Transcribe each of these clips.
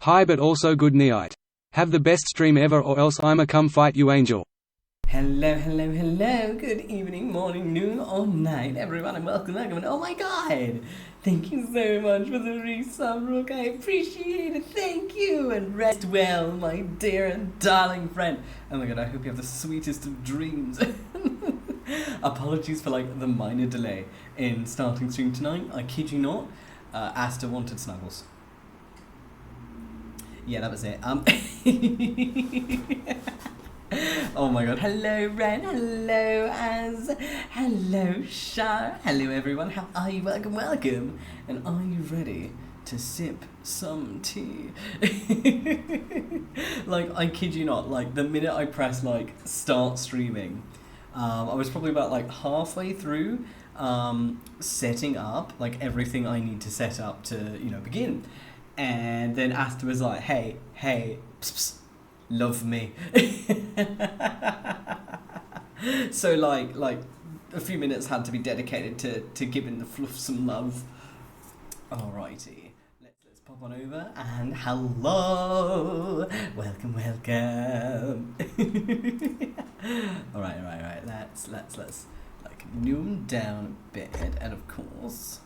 Hi, but also good night. Have the best stream ever, or else I'ma come fight you, Angel. Hello, hello, hello. Good evening, morning, noon, or night, everyone, and welcome. And oh my god, thank you so much for the resub, Rook. I appreciate it. Thank you, and rest well, my dear and darling friend. Oh my god, I hope you have the sweetest of dreams. Apologies for like the minor delay in starting stream tonight. I kid you not. Asta wanted snuggles. Yeah, that was it. Oh my god. Hello, Ren. Hello, Az. Hello, Shah. Hello, everyone. How are you? Welcome, welcome. And are you ready to sip some tea? Like, I kid you not. Like, the minute I pressed, like, start streaming, I was probably about, like, halfway through setting up, like, everything I need to set up to, you know, begin. And then Asta was like, hey, pss, pss, love me. So like a few minutes had to be dedicated to giving the fluff some love. Alrighty, let's pop on over and hello, welcome. Alright. Let's like noom down a bit, and of course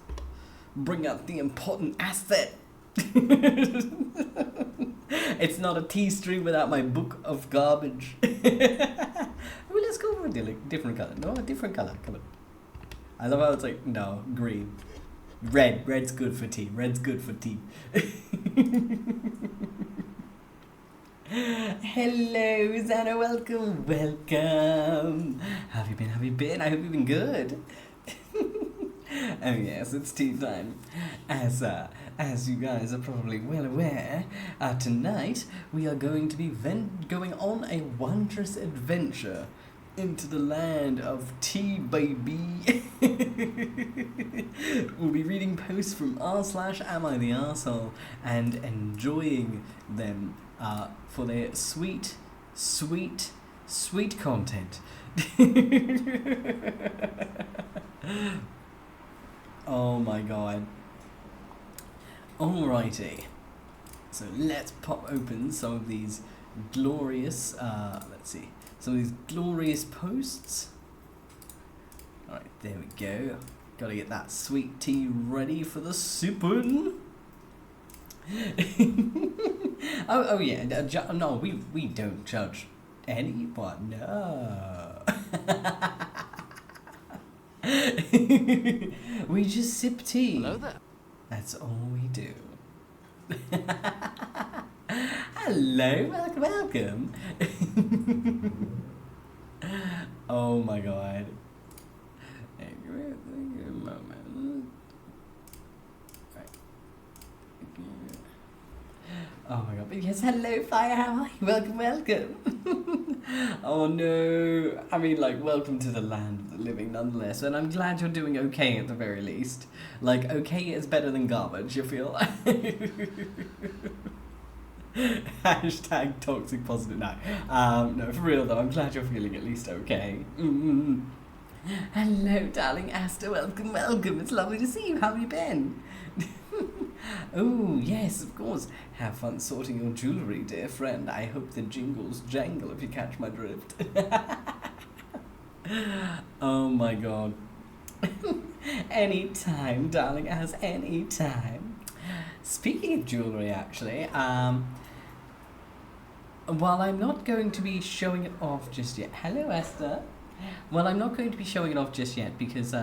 bring out the important asset. It's not a tea stream without my book of garbage. Well, let's go for a different color. No, a different color. Come on. I love how it's like, no, green. Red. Red's good for tea. Red's good for tea. Hello, Zana. Welcome. How have you been? I hope you've been good. Oh yes, it's tea time. As you guys are probably well aware, tonight we are going to be going on a wondrous adventure into the land of tea, baby. We'll be reading posts from r/AmItheA and enjoying them for their sweet content. Oh my god. Alrighty. So let's pop open some of these glorious, some of these glorious posts. Alright, there we go. Gotta get that sweet tea ready for the sipping. oh yeah, no, we don't judge anyone, no. We just sip tea. Hello there. That's all we do. Hello, welcome. Oh my god. Oh my god, but yes, hello Fire, how are you? Welcome. Oh no, I mean like welcome to the land of the living nonetheless, and I'm glad you're doing okay at the very least. Like okay is better than garbage, you feel? Hashtag toxic positive, no. No, for real though, I'm glad you're feeling at least okay. Hello darling Asta, welcome, it's lovely to see you, how have you been? Oh, yes, of course. Have fun sorting your jewellery, dear friend. I hope the jingles jangle, if you catch my drift. Oh my god. Anytime, darling, as any time. Speaking of jewellery, actually, while I'm not going to be showing it off just yet. Hello, Esther. Well, I'm not going to be showing it off just yet because,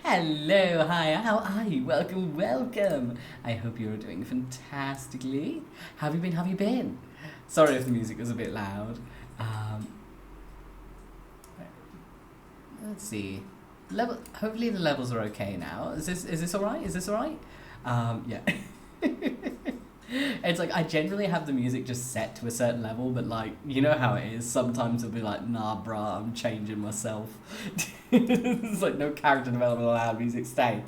Hello, hi, how are you? Welcome. I hope you're doing fantastically. How have you been? Sorry if the music was a bit loud. Let's see. Hopefully the levels are okay now. Is this alright? Yeah. It's like I generally have the music just set to a certain level, but like you know how it is. Sometimes it'll be like, nah, bruh, I'm changing myself. It's like no character development allowed. Music stay.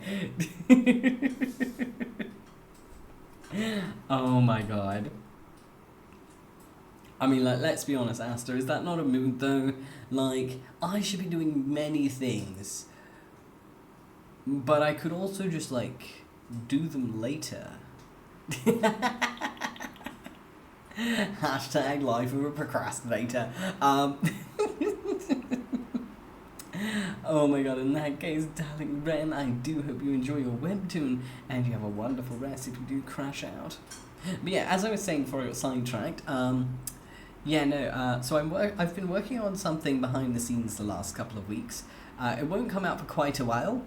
Oh my god. I mean, like, let's be honest, Asta. Is that not a mood though? Like, I should be doing many things. But I could also just like do them later. Hashtag life of a procrastinator. Oh my god, in that case, darling Ren, I do hope you enjoy your webtoon and you have a wonderful rest if you do crash out. But yeah, as I was saying before I got sidetracked, so I've been working on something behind the scenes the last couple of weeks. It won't come out for quite a while,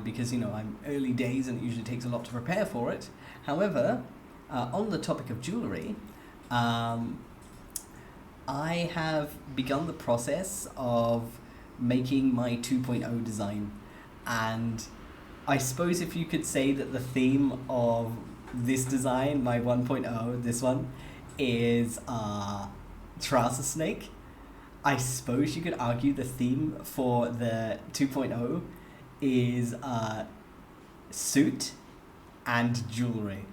because, you know, I'm early days and it usually takes a lot to prepare for it. However, on the topic of jewellery, I have begun the process of making my 2.0 design, and I suppose if you could say that the theme of this design, my 1.0, this one, is trouser snake, I suppose you could argue the theme for the 2.0 is suit and jewelry.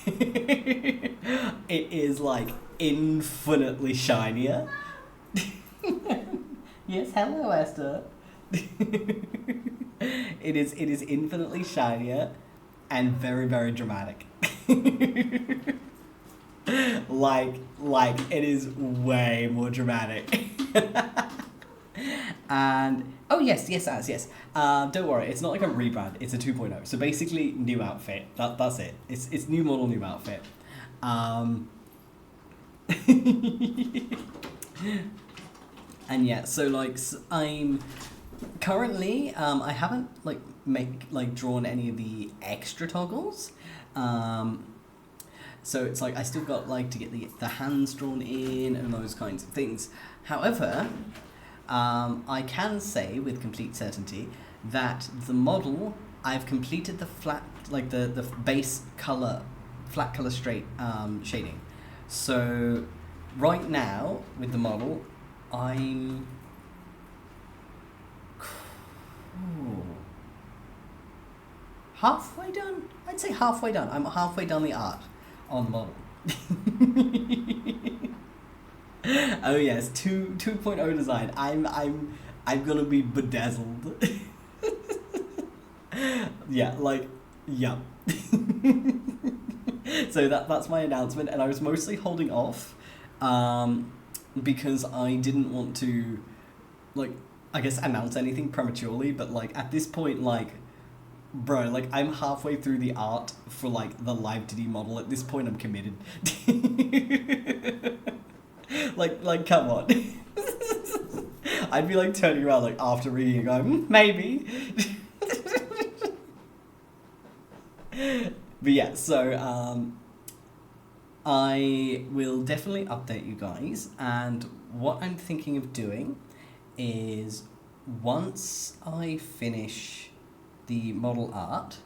It is like infinitely shinier. Yes, hello Esther. It is infinitely shinier and very, very dramatic. like it is way more dramatic. And oh yes. Don't worry, it's not like a rebrand. It's a 2.0. So basically, new outfit. That's it. It's new model, new outfit. And yeah, so like I'm currently I haven't drawn any of the extra toggles. So it's like I still got like to get the hands drawn in and those kinds of things. However, I can say with complete certainty that the model, I've completed the flat, like the base color, flat color straight shading. So right now with the model, I'm halfway done. I'd say halfway done. I'm halfway done the art on the model. Oh yes, 2.0 design. I'm gonna be bedazzled. Yeah. So that's my announcement, and I was mostly holding off because I didn't want to, I guess, announce anything prematurely, but at this point, bro, I'm halfway through the art for the LiveTD model. At this point I'm committed. Come on. I'd be turning around after reading it going, maybe. But yeah, so I will definitely update you guys, and what I'm thinking of doing is once I finish the model art,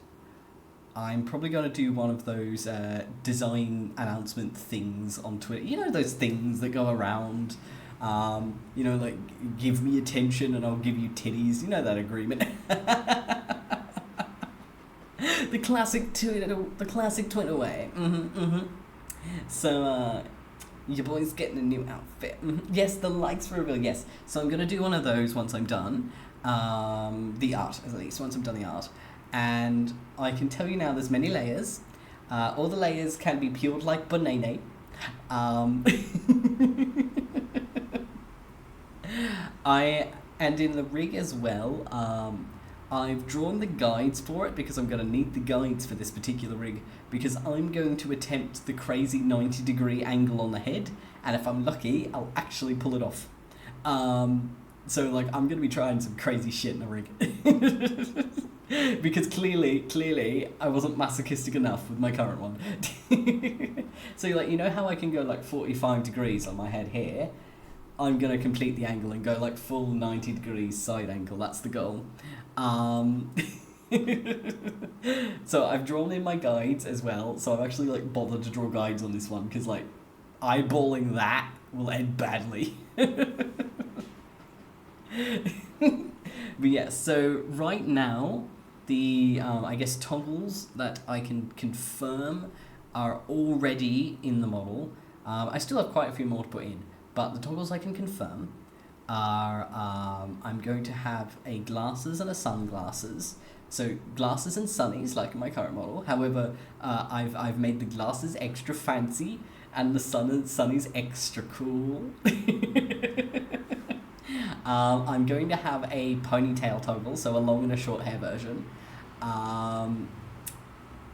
I'm probably going to do one of those design announcement things on Twitter. You know those things that go around, give me attention and I'll give you titties. You know that agreement. The classic Twitter way. So, your boy's getting a new outfit. Yes, the likes for reveal. Yes. So I'm going to do one of those once I'm done. The art, at least, once I've done the art. And I can tell you now there's many layers. All the layers can be peeled like banana. And in the rig as well, I've drawn the guides for it because I'm going to need the guides for this particular rig, because I'm going to attempt the crazy 90-degree angle on the head, and if I'm lucky, I'll actually pull it off. So I'm going to be trying some crazy shit in the rig. Because clearly, I wasn't masochistic enough with my current one. So you know how I can go 45 degrees on my head here? I'm going to complete the angle and go full 90 degrees side angle. That's the goal. So I've drawn in my guides as well. So I've actually bothered to draw guides on this one, because eyeballing that will end badly. But yeah, so right now, the I guess toggles that I can confirm are already in the model. I still have quite a few more to put in, but the toggles I can confirm are I'm going to have a glasses and a sunglasses So glasses and sunnies, like in my current model. However, I've made the glasses extra fancy and the sunnies extra cool. I'm going to have a ponytail toggle, so a long and a short hair version.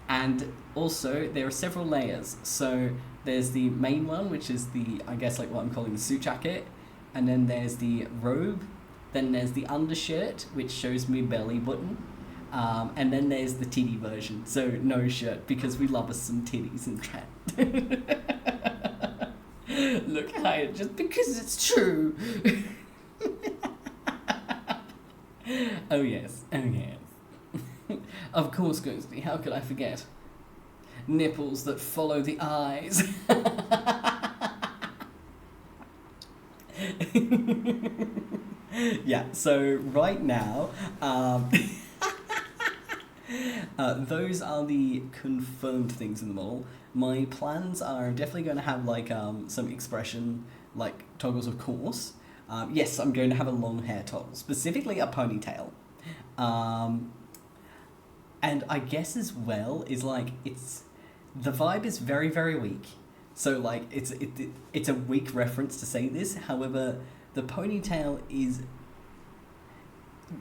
And also, there are several layers. So there's the main one, which is the, I guess, like what I'm calling the suit jacket. And then there's the robe. Then there's the undershirt, which shows me belly button. And then there's the titty version. So no shirt, because we love us some titties and trap. Look at it, just because it's true. Oh yes, oh yes. Of course, Ghosty, how could I forget? Nipples that follow the eyes. Yeah, so right now, those are the confirmed things in the model. My plans are definitely going to have like some expression, like toggles, of course. Yes, I'm going to have a long hair toggle, specifically a ponytail. And I guess as well is like the vibe is very, very weak. So like it's a weak reference to say this. However, the ponytail is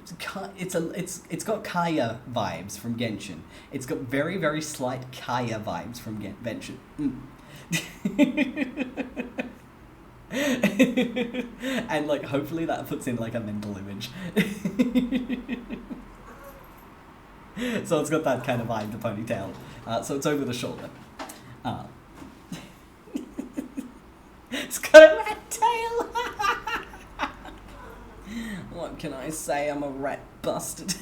it's got 𝐄𝐍𝐕𝐓𝐮𝐞𝐫 vibes from Genshin. It's got very, very slight 𝐄𝐍𝐕𝐓𝐿 vibes from Genshin. And like hopefully that puts in like a mental image. So it's got that kind of vibe, the ponytail. So it's over the shoulder. It's got a rat tail. What can I say? I'm a rat bastard.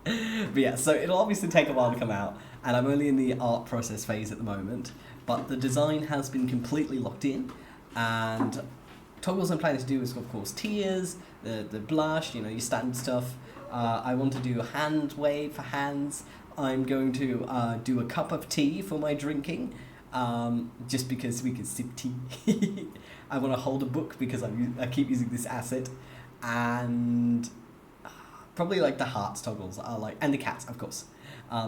But yeah, so it'll obviously take a while to come out, and I'm only in the art process phase at the moment, but the design has been completely locked in, and toggles I'm planning to do is, of course, tears, the blush, you know, your standard stuff. I want to do a hand wave for hands. I'm going to do a cup of tea for my drinking, just because we can sip tea. I want to hold a book because I keep using this asset, and probably like the hearts toggles are like, and the cats, of course.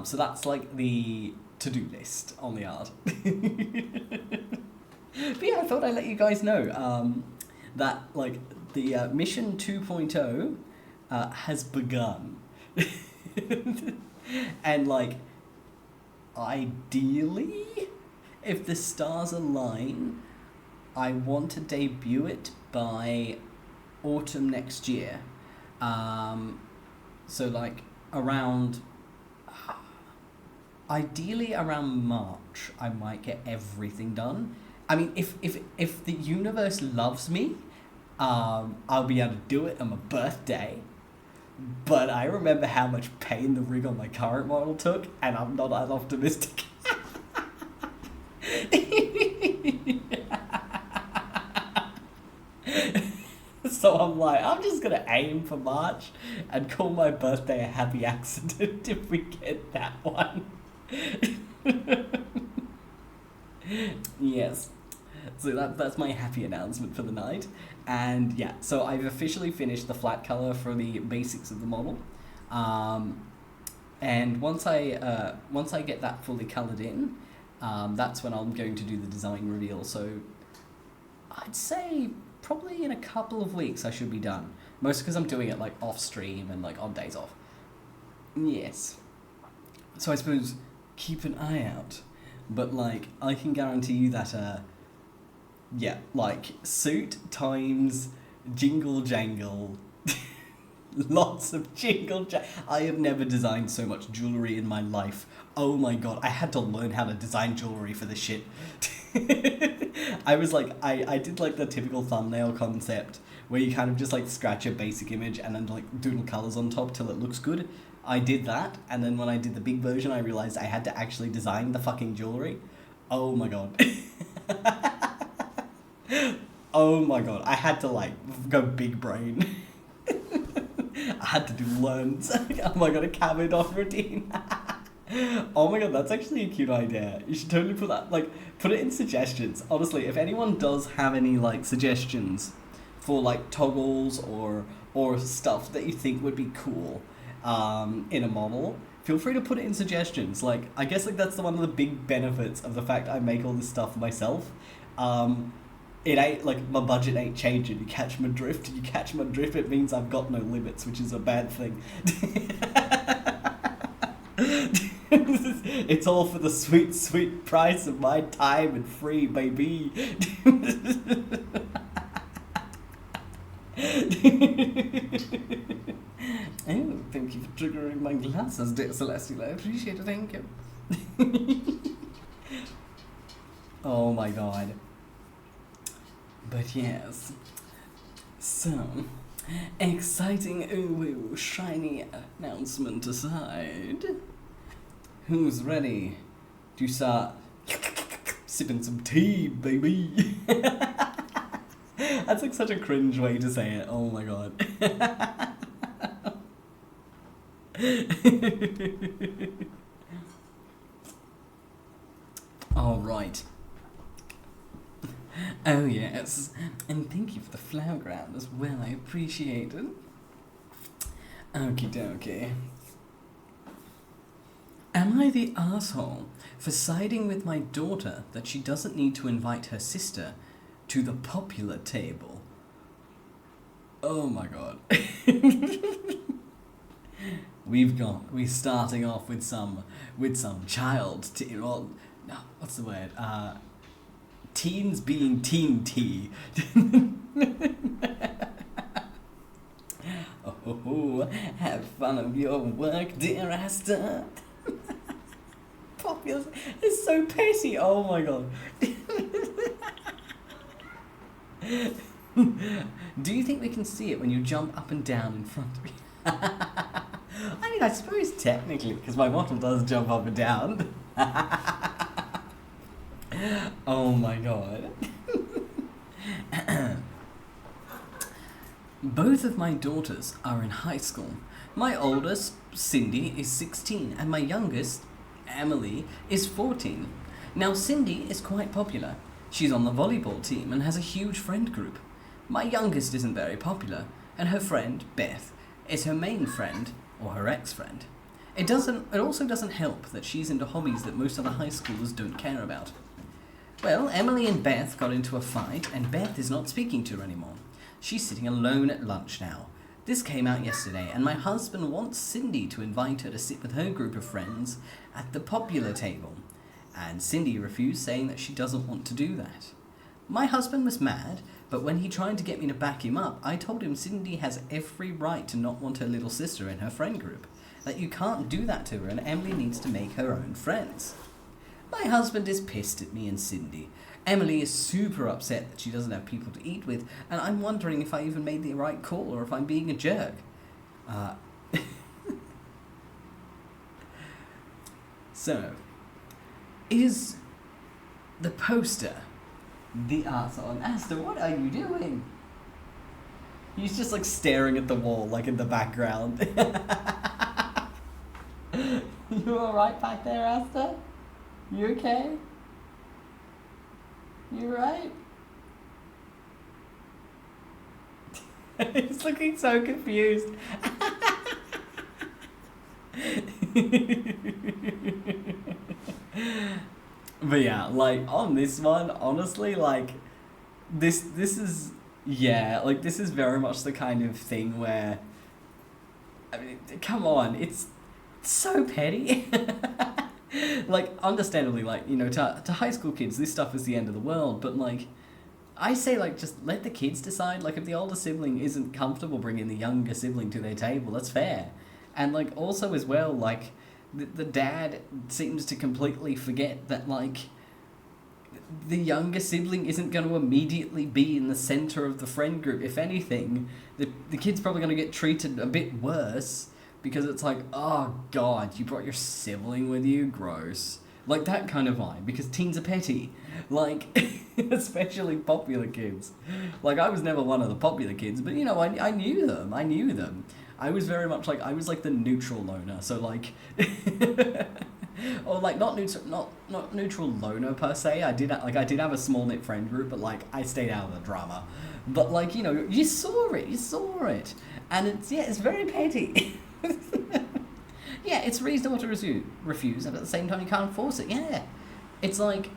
So that's like the to-do list on the art. But yeah, I thought I'd let you guys know that like the mission 2.0 has begun. And like, ideally, if the stars align, I want to debut it by autumn next year. So like around, ideally around March, I might get everything done. I mean, if the universe loves me, I'll be able to do it on my birthday. But I remember how much pain the rig on my current model took, and I'm not that optimistic. So I'm like, I'm just gonna aim for March and call my birthday a happy accident if we get that one. Yes. So that's my happy announcement for the night. And yeah, so I've officially finished the flat color for the basics of the model. And once I get that fully colored in, that's when I'm going to do the design reveal. So I'd say probably in a couple of weeks I should be done. Mostly because I'm doing it like off stream and like on days off. Yes. So I suppose keep an eye out. But like, I can guarantee you that yeah, like suit times jingle jangle. Lots of jingle jangle. I have never designed so much jewelry in my life. Oh my god, I had to learn how to design jewelry for this shit. I was like, I did like the typical thumbnail concept where you kind of just like scratch a basic image and then like doodle colors on top till it looks good. I did that, and then when I did the big version I realized I had to actually design the fucking jewelry. Oh my god. Oh my god, I had to like go big brain. I had to do learns. Oh my god, a camo off routine. Oh my god, that's actually a cute idea. You should totally put that, like, put it in suggestions. Honestly, if anyone does have any like suggestions for like toggles or stuff that you think would be cool in a model, feel free to put it in suggestions. Like, I guess like that's one of the big benefits of the fact I make all this stuff myself. It ain't like my budget ain't changing. You catch my drift? You catch my drift? It means I've got no limits, which is a bad thing. It's all for the sweet, sweet price of my time and free, baby. Oh, thank you for triggering my glasses, dear Celestial. I appreciate it, thank you. Oh my god. But yes. So, exciting ooh shiny announcement aside, who's ready to start sipping some tea, baby? That's like such a cringe way to say it. Oh my god. All right. Oh yes, and thank you for the flower ground as well. I appreciate it. Okie dokie. Am I the asshole for siding with my daughter that she doesn't need to invite her sister to the popular table? Oh my god. We're starting off with some child well, no, what's the word? Teens being teen tea. Oh, have fun of your work, dear Asta. Popular. It's so petty. Oh my god. Do you think we can see it when you jump up and down in front of me? I mean, I suppose technically, because my model does jump up and down. Oh my god. Both of my daughters are in high school. My oldest, Cindy, is 16, and my youngest, Emily, is 14. Now, Cindy is quite popular. She's on the volleyball team and has a huge friend group. My youngest isn't very popular, and her friend, Beth, is her main friend, or her ex-friend. It also doesn't help that she's into hobbies that most other high schoolers don't care about. Well, Emily and Beth got into a fight, and Beth is not speaking to her anymore. She's sitting alone at lunch now. This came out yesterday, and my husband wants Cindy to invite her to sit with her group of friends at the popular table. And Cindy refused, saying that she doesn't want to do that. My husband was mad, but when he tried to get me to back him up, I told him Cindy has every right to not want her little sister in her friend group, that you can't do that to her and Emily needs to make her own friends. My husband is pissed at me and Cindy. Emily is super upset that she doesn't have people to eat with, and I'm wondering if I even made the right call or if I'm being a jerk. So, is the poster the arsehole? And Asta, what are you doing? He's just like staring at the wall, like in the background. You alright back there, Asta? You okay? You right? He's looking so confused. But yeah, like on this one, honestly, like this is, yeah, like this is very much the kind of thing where, I mean, come on, it's so petty. Like, understandably, like, you know, to high school kids, this stuff is the end of the world, but like, I say, like, just let the kids decide. Like, if the older sibling isn't comfortable bringing the younger sibling to their table, that's fair. And like, also as well, like, the dad seems to completely forget that, like, the younger sibling isn't going to immediately be in the center of the friend group. If anything, the kid's probably going to get treated a bit worse, because it's like, oh god, you brought your sibling with you? Gross. Like, that kind of vibe, because teens are petty. Like, especially popular kids. Like, I was never one of the popular kids, but, you know, I knew them. I was very much like, I was like the neutral loner, so like, or like not neutral loner per se. I did have a small knit friend group, but like I stayed out of the drama. But like, you know, you saw it, and it's very petty. Yeah, it's reasonable to refuse, and at the same time you can't force it. Yeah, it's like,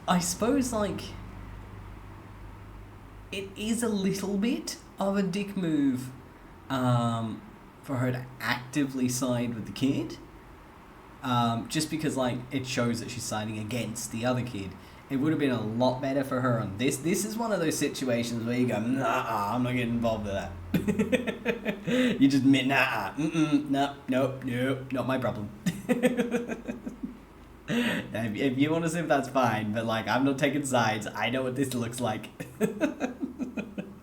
I suppose like it is a little bit of a dick move, for her to actively side with the kid, just because like it shows that she's siding against the other kid. It would have been a lot better for her on this. This is one of those situations where you go, nah, I'm not getting involved with that. You just admit, nah, nope, not my problem. If you want to sip, that's fine, but like, I'm not taking sides. I know what this looks like.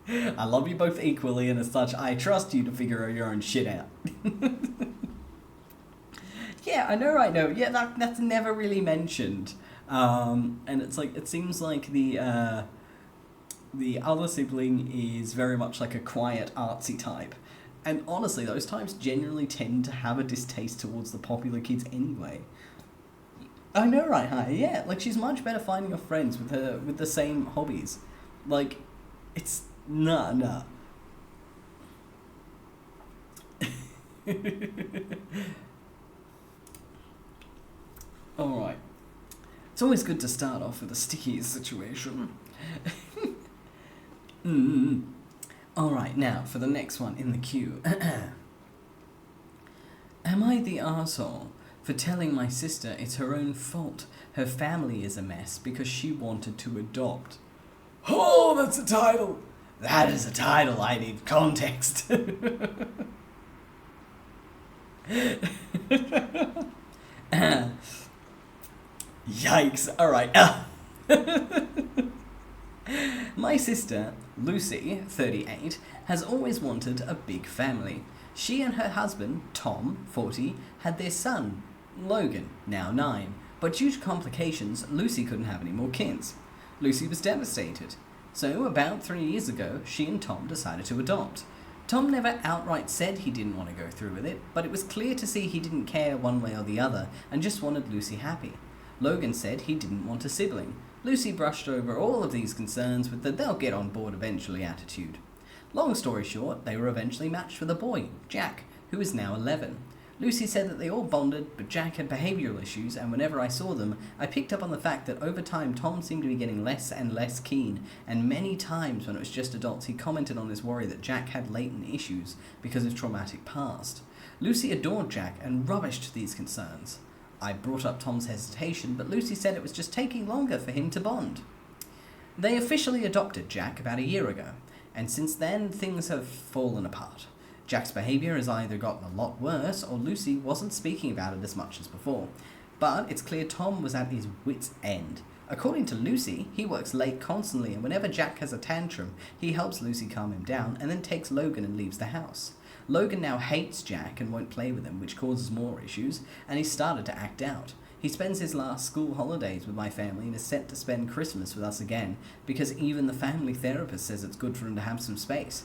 I love you both equally, and as such, I trust you to figure your own shit out. Yeah, I know, right? No, yeah, that's never really mentioned. And it's like, it seems like the other sibling is very much like a quiet, artsy type. And honestly, those types generally tend to have a distaste towards the popular kids anyway. I know, right, hi? Yeah, like, she's much better finding her friends with the same hobbies. Like, it's... Nah. Alright. It's always good to start off with a sticky situation. Alright, now, for the next one in the queue. Am I the arsehole for telling my sister it's her own fault her family is a mess because she wanted to adopt? Oh, that's a title! That is a title, I need context. Yikes, alright. My sister, Lucy, 38, has always wanted a big family. She and her husband, Tom, 40, had their son, Logan, now 9, but due to complications, Lucy couldn't have any more kids. Lucy was devastated. So, about 3 years ago, she and Tom decided to adopt. Tom never outright said he didn't want to go through with it, but it was clear to see he didn't care one way or the other, and just wanted Lucy happy. Logan said he didn't want a sibling. Lucy brushed over all of these concerns with the they'll get on board eventually attitude. Long story short, they were eventually matched with a boy, Jack, who is now 11. Lucy said that they all bonded, but Jack had behavioural issues, and whenever I saw them, I picked up on the fact that over time Tom seemed to be getting less and less keen, and many times when it was just adults he commented on his worry that Jack had latent issues because of traumatic past. Lucy adored Jack and rubbished these concerns. I brought up Tom's hesitation, but Lucy said it was just taking longer for him to bond. They officially adopted Jack about a year ago, and since then things have fallen apart. Jack's behaviour has either gotten a lot worse, or Lucy wasn't speaking about it as much as before. But it's clear Tom was at his wit's end. According to Lucy, he works late constantly, and whenever Jack has a tantrum, he helps Lucy calm him down, and then takes Logan and leaves the house. Logan now hates Jack and won't play with him, which causes more issues, and he's started to act out. He spends his last school holidays with my family and is set to spend Christmas with us again, because even the family therapist says it's good for him to have some space.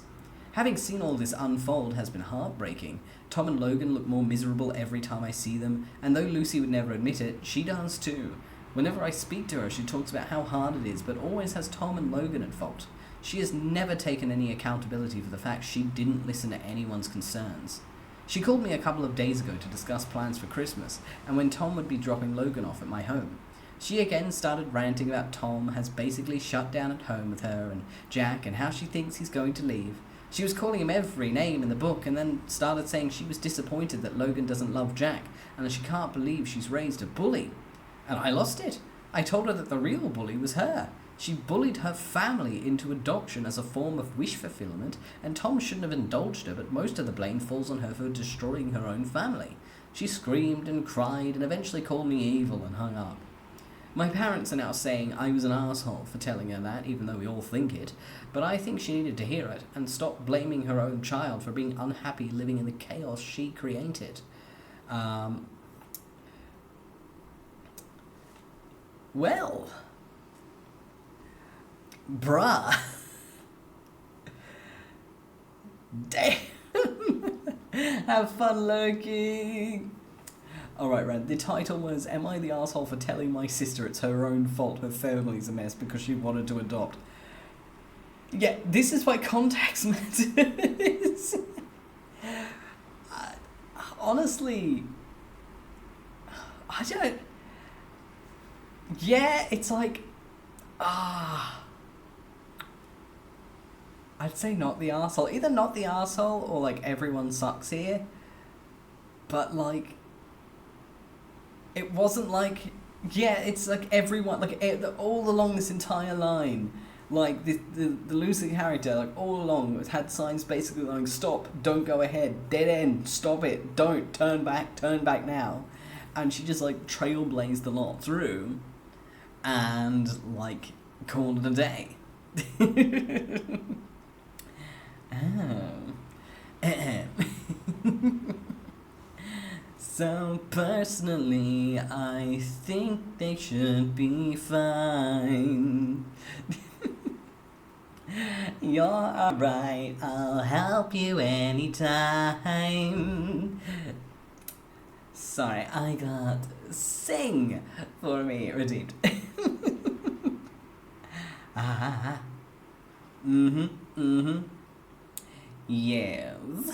Having seen all this unfold has been heartbreaking. Tom and Logan look more miserable every time I see them, and though Lucy would never admit it, she does too. Whenever I speak to her, she talks about how hard it is, but always has Tom and Logan at fault. She has never taken any accountability for the fact she didn't listen to anyone's concerns. She called me a couple of days ago to discuss plans for Christmas, and when Tom would be dropping Logan off at my home. She again started ranting about Tom has basically shut down at home with her and Jack and how she thinks he's going to leave. She was calling him every name in the book, and then started saying she was disappointed that Logan doesn't love Jack, and that she can't believe she's raised a bully. And I lost it. I told her that the real bully was her. She bullied her family into adoption as a form of wish fulfillment, and Tom shouldn't have indulged her, but most of the blame falls on her for destroying her own family. She screamed and cried, and eventually called me evil and hung up. My parents are now saying I was an asshole for telling her that, even though we all think it, but I think she needed to hear it and stop blaming her own child for being unhappy living in the chaos she created. Well, bruh. Damn. Have fun lurking. Alright, Ren, the title was, Am I the Arsehole for telling my sister it's her own fault her family's a mess because she wanted to adopt? Yeah, this is why context matters. Honestly, I don't... Yeah, it's like... I'd say not the arsehole. Either not the arsehole or, like, everyone sucks here. But, like... It wasn't like... Yeah, it's like everyone... Like, all along this entire line... Like, the Lucy character, like, all along, had signs basically going, stop, don't go ahead, dead end, stop it, don't, turn back now. And she just, like, trailblazed the lot through, and, like, called it a day. So, personally, I think they should be fine. You're alright, I'll help you anytime. Sorry, I got sing for me redeemed. Yes.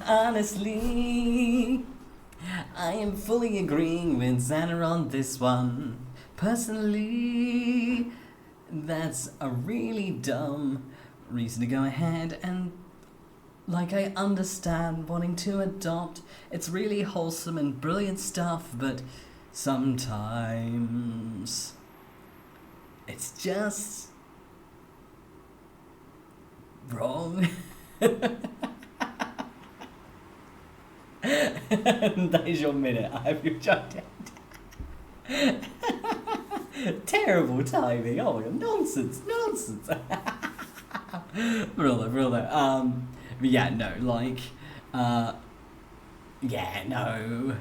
Honestly, I am fully agreeing with Xana on this one. Personally, that's a really dumb reason to go ahead and, like, I understand wanting to adopt. It's really wholesome and brilliant stuff, but sometimes it's just wrong. That is your minute. I hope you enjoyed it. Terrible timing. Oh my god, nonsense. Real though. But yeah, no, like, yeah, no.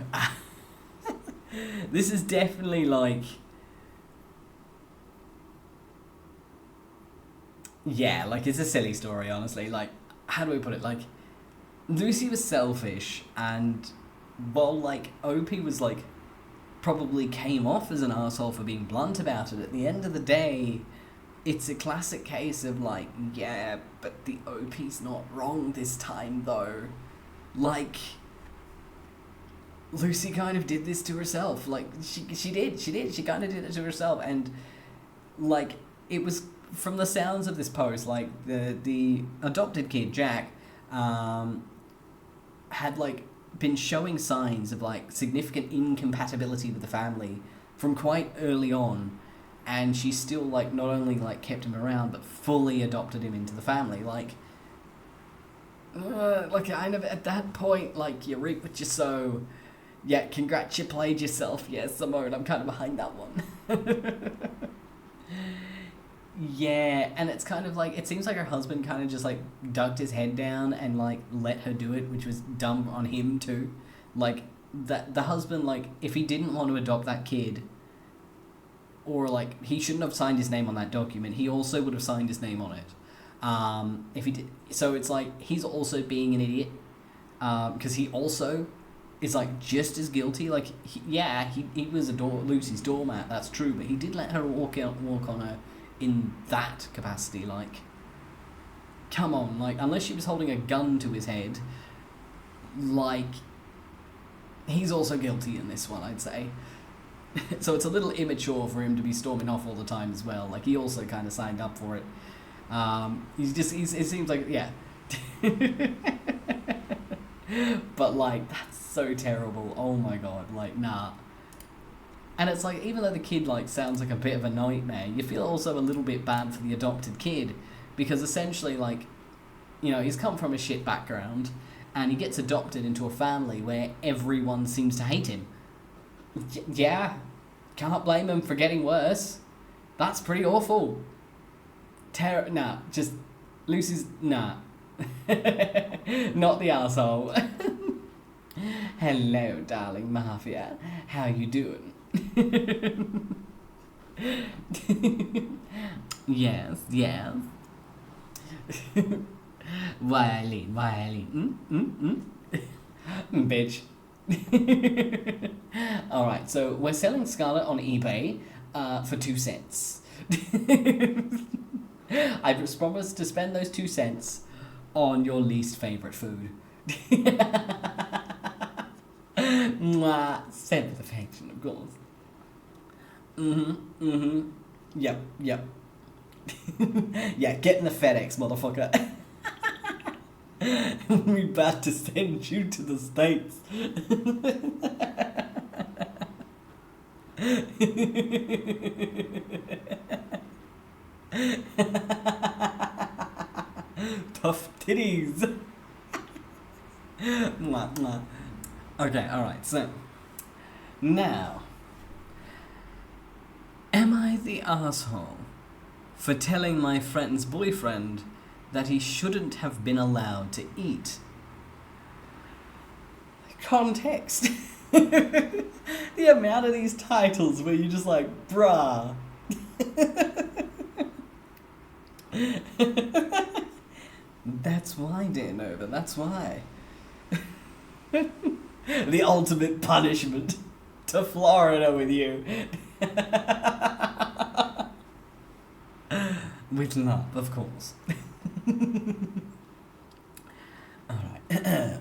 This is definitely like, yeah, like, it's a silly story, honestly. Like, how do I put it? Like, Lucy was selfish, and while, like, OP was, like, probably came off as an arsehole for being blunt about it, at the end of the day, it's a classic case of, like, yeah, but the OP's not wrong this time, though. Like, Lucy kind of did this to herself. Like, she kind of did it to herself, and, like, it was, from the sounds of this post, like, the adopted kid, Jack, had, like, been showing signs of, like, significant incompatibility with the family from quite early on, and she still, like, not only, like, kept him around, but fully adopted him into the family. Like, kind of at that point, like, you reap what you sow. Yeah, congratulate yourself. Yeah, Simone, I'm kind of behind that one. Yeah, and it's kind of like, it seems like her husband kind of just, like, ducked his head down and, like, let her do it, which was dumb on him too. Like, that the husband, like, if he didn't want to adopt that kid, or, like, he shouldn't have signed his name on that document, he also would have signed his name on it. If he did, so it's like, he's also being an idiot, because he also is, like, just as guilty. Like, he was Lucy's doormat, that's true, but he did let her walk on her in that capacity. Like, come on, like, unless she was holding a gun to his head, like, he's also guilty in this one, I'd say. So it's a little immature for him to be storming off all the time as well. Like, he also kind of signed up for it. It seems like, yeah. But, like, that's so terrible. Oh my god, like, nah. And it's like, even though the kid, like, sounds like a bit of a nightmare, you feel also a little bit bad for the adopted kid, because essentially, like, you know, he's come from a shit background, and he gets adopted into a family where everyone seems to hate him. Yeah, can't blame him for getting worse. That's pretty awful. Nah, just, Lucy's, nah. Not the arsehole. Hello, darling Mafia. How you doing? Yes. Eileen? Bitch. Alright, so we're selling Scarlet on eBay for 2 cents. I've promised to spend those 2 cents on your least favourite food. Mwah. Said with affection, of course. Yep. Yeah, get in the FedEx, motherfucker. We about to send you to the States. Tough titties. Mwah, mwah. Okay, alright, so now, am I the asshole for telling my friend's boyfriend that he shouldn't have been allowed to eat? Context. The amount of these titles where you're just like, bruh. That's why, dear Nova, that's why. The ultimate punishment. To Florida with you. With love, of course. Alright.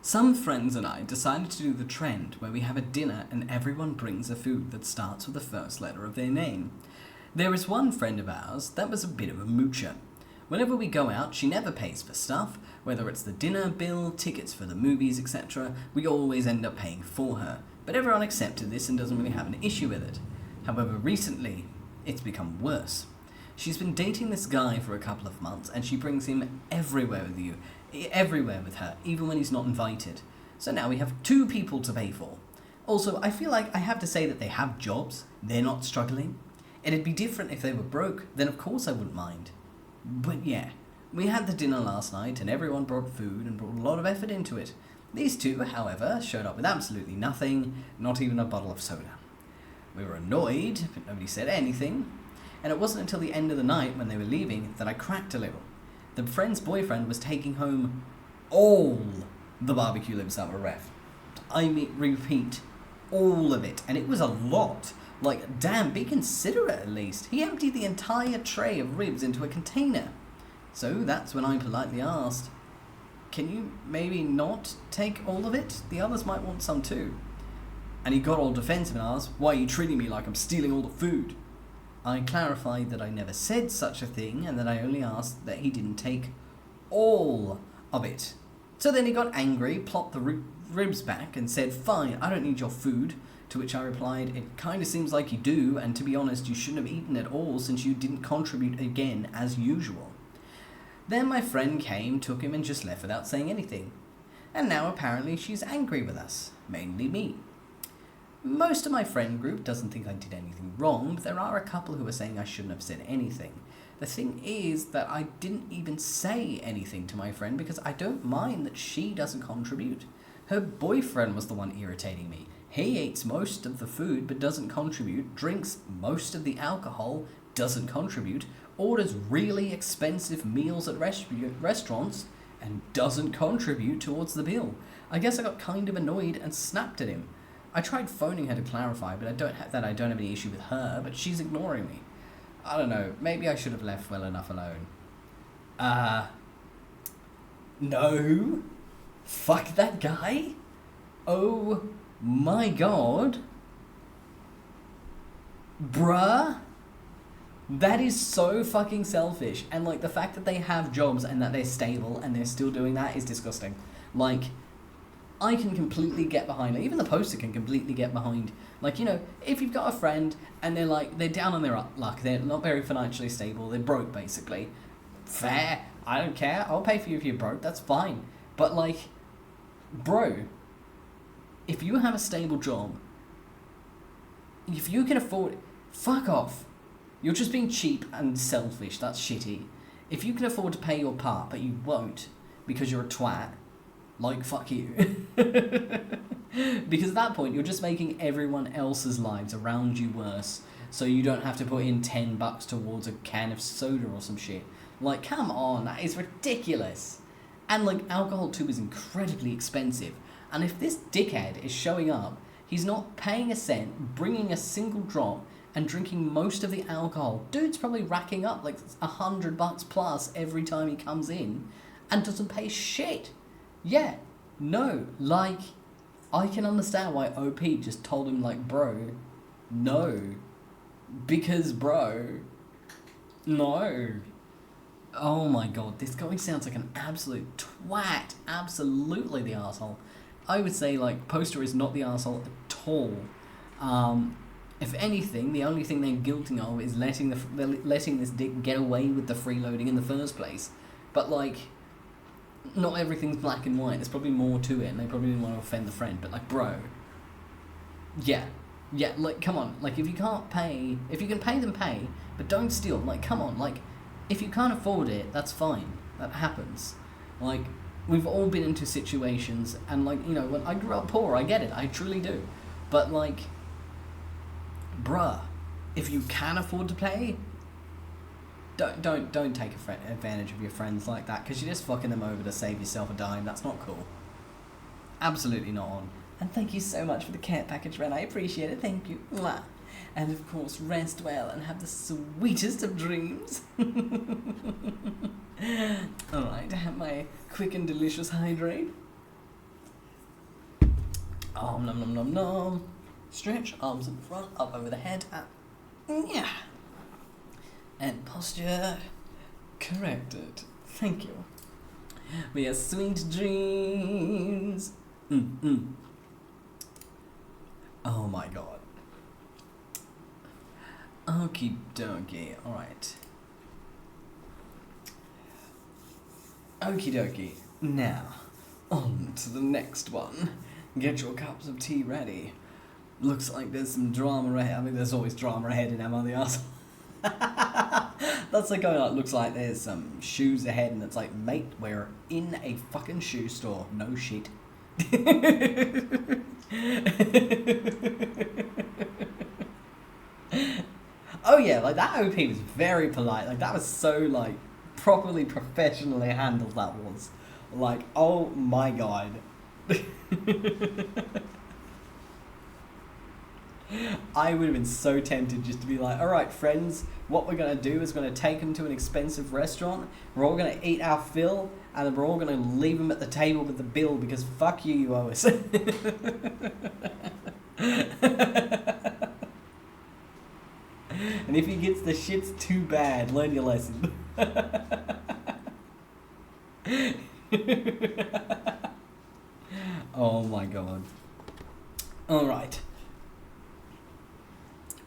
Some friends and I decided to do the trend where we have a dinner and everyone brings a food that starts with the first letter of their name. There is one friend of ours that was a bit of a moocher. Whenever we go out, she never pays for stuff, whether it's the dinner bill, tickets for the movies, etc. We always end up paying for her, but everyone accepted this and doesn't really have an issue with it. However, recently, it's become worse. She's been dating this guy for a couple of months and she brings him everywhere with her, even when he's not invited. So now we have 2 people to pay for. Also, I feel like I have to say that they have jobs, they're not struggling. It'd be different if they were broke, then of course I wouldn't mind. But yeah, we had the dinner last night and everyone brought food and brought a lot of effort into it. These 2, however, showed up with absolutely nothing, not even a bottle of soda. We were annoyed, but nobody said anything. And it wasn't until the end of the night when they were leaving that I cracked a little. The friend's boyfriend was taking home all the barbecue ribs that were ref. I repeat, all of it. And it was a lot. Like, damn, be considerate at least. He emptied the entire tray of ribs into a container. So that's when I politely asked, can you maybe not take all of it? The others might want some too. And he got all defensive and asked, why are you treating me like I'm stealing all the food? I clarified that I never said such a thing and that I only asked that he didn't take all of it. So then he got angry, plopped the ribs back and said, fine, I don't need your food. To which I replied, it kind of seems like you do, and to be honest, you shouldn't have eaten at all since you didn't contribute again as usual. Then my friend came, took him and just left without saying anything. And now apparently she's angry with us, mainly me. Most of my friend group doesn't think I did anything wrong, but there are a couple who are saying I shouldn't have said anything. The thing is that I didn't even say anything to my friend because I don't mind that she doesn't contribute. Her boyfriend was the one irritating me. He eats most of the food but doesn't contribute, drinks most of the alcohol, doesn't contribute, orders really expensive meals at restaurants, and doesn't contribute towards the bill. I guess I got kind of annoyed and snapped at him. I tried phoning her to clarify, but I don't have any issue with her, but she's ignoring me. I don't know, maybe I should have left well enough alone. No. Fuck that guy? Oh my god. Bruh. That is so fucking selfish. And like the fact that they have jobs and that they're stable and they're still doing that is disgusting. Like, I can completely get behind it. Even the poster can completely get behind. Like, you know, if you've got a friend and they're down on their luck, they're not very financially stable, they're broke basically. Fair. I don't care. I'll pay for you if you're broke. That's fine. But like, bro, if you have a stable job, if you can afford it, fuck off. You're just being cheap and selfish. That's shitty. If you can afford to pay your part, but you won't because you're a twat, like, fuck you. Because at that point, you're just making everyone else's lives around you worse, so you don't have to put in $10 towards a can of soda or some shit. Like, come on, that is ridiculous. And, like, alcohol too is incredibly expensive. And if this dickhead is showing up, he's not paying a cent, bringing a single drop, and drinking most of the alcohol. Dude's probably racking up like $100 plus every time he comes in and doesn't pay shit. Yeah, no, like, I can understand why OP just told him, like, bro, no. Because, bro, no. Oh my god, this guy sounds like an absolute twat. Absolutely the arsehole. I would say, like, Poster is not the arsehole at all. If anything, the only thing they're guilty of is letting this dick get away with the freeloading in the first place. But, like, not everything's black and white. There's probably more to it, and they probably didn't want to offend the friend. But, like, bro, yeah, like, come on. Like, if you can't pay, if you can pay, then pay. But don't steal. Like, come on. Like, if you can't afford it, that's fine. That happens. Like, we've all been into situations, and, like, you know, when I grew up poor, I get it. I truly do. But, like, bruh, if you can afford to pay, don't take advantage of your friends like that, because you're just fucking them over to save yourself a dime. That's not cool. Absolutely not on. And thank you so much for the care package, Ren. I appreciate it. Thank you. Mwah. And of course, rest well and have the sweetest of dreams. Alright, have my quick and delicious hydrate. Nom nom nom nom. Stretch, arms in front, up over the head. Yeah. And posture corrected. Thank you. We have sweet dreams. Oh my god. Okie dokie. Alright. Okie dokie. Now, on to the next one. Get your cups of tea ready. Looks like there's some drama ahead. I mean, there's always drama ahead in AmItheA. That's like going, like, looks like there's some shoes ahead, and it's like, mate, we're in a fucking shoe store. No shit. Oh yeah, like, that OP was very polite. Like, that was so, like, properly professionally handled, that was. Like, oh my god. I would have been so tempted just to be like, alright friends, what we're going to do is we're going to take them to an expensive restaurant, we're all going to eat our fill, and then we're all going to leave them at the table with the bill, because fuck you, you owe us. And if he gets the shits, too bad, learn your lesson. Oh my god. Alright.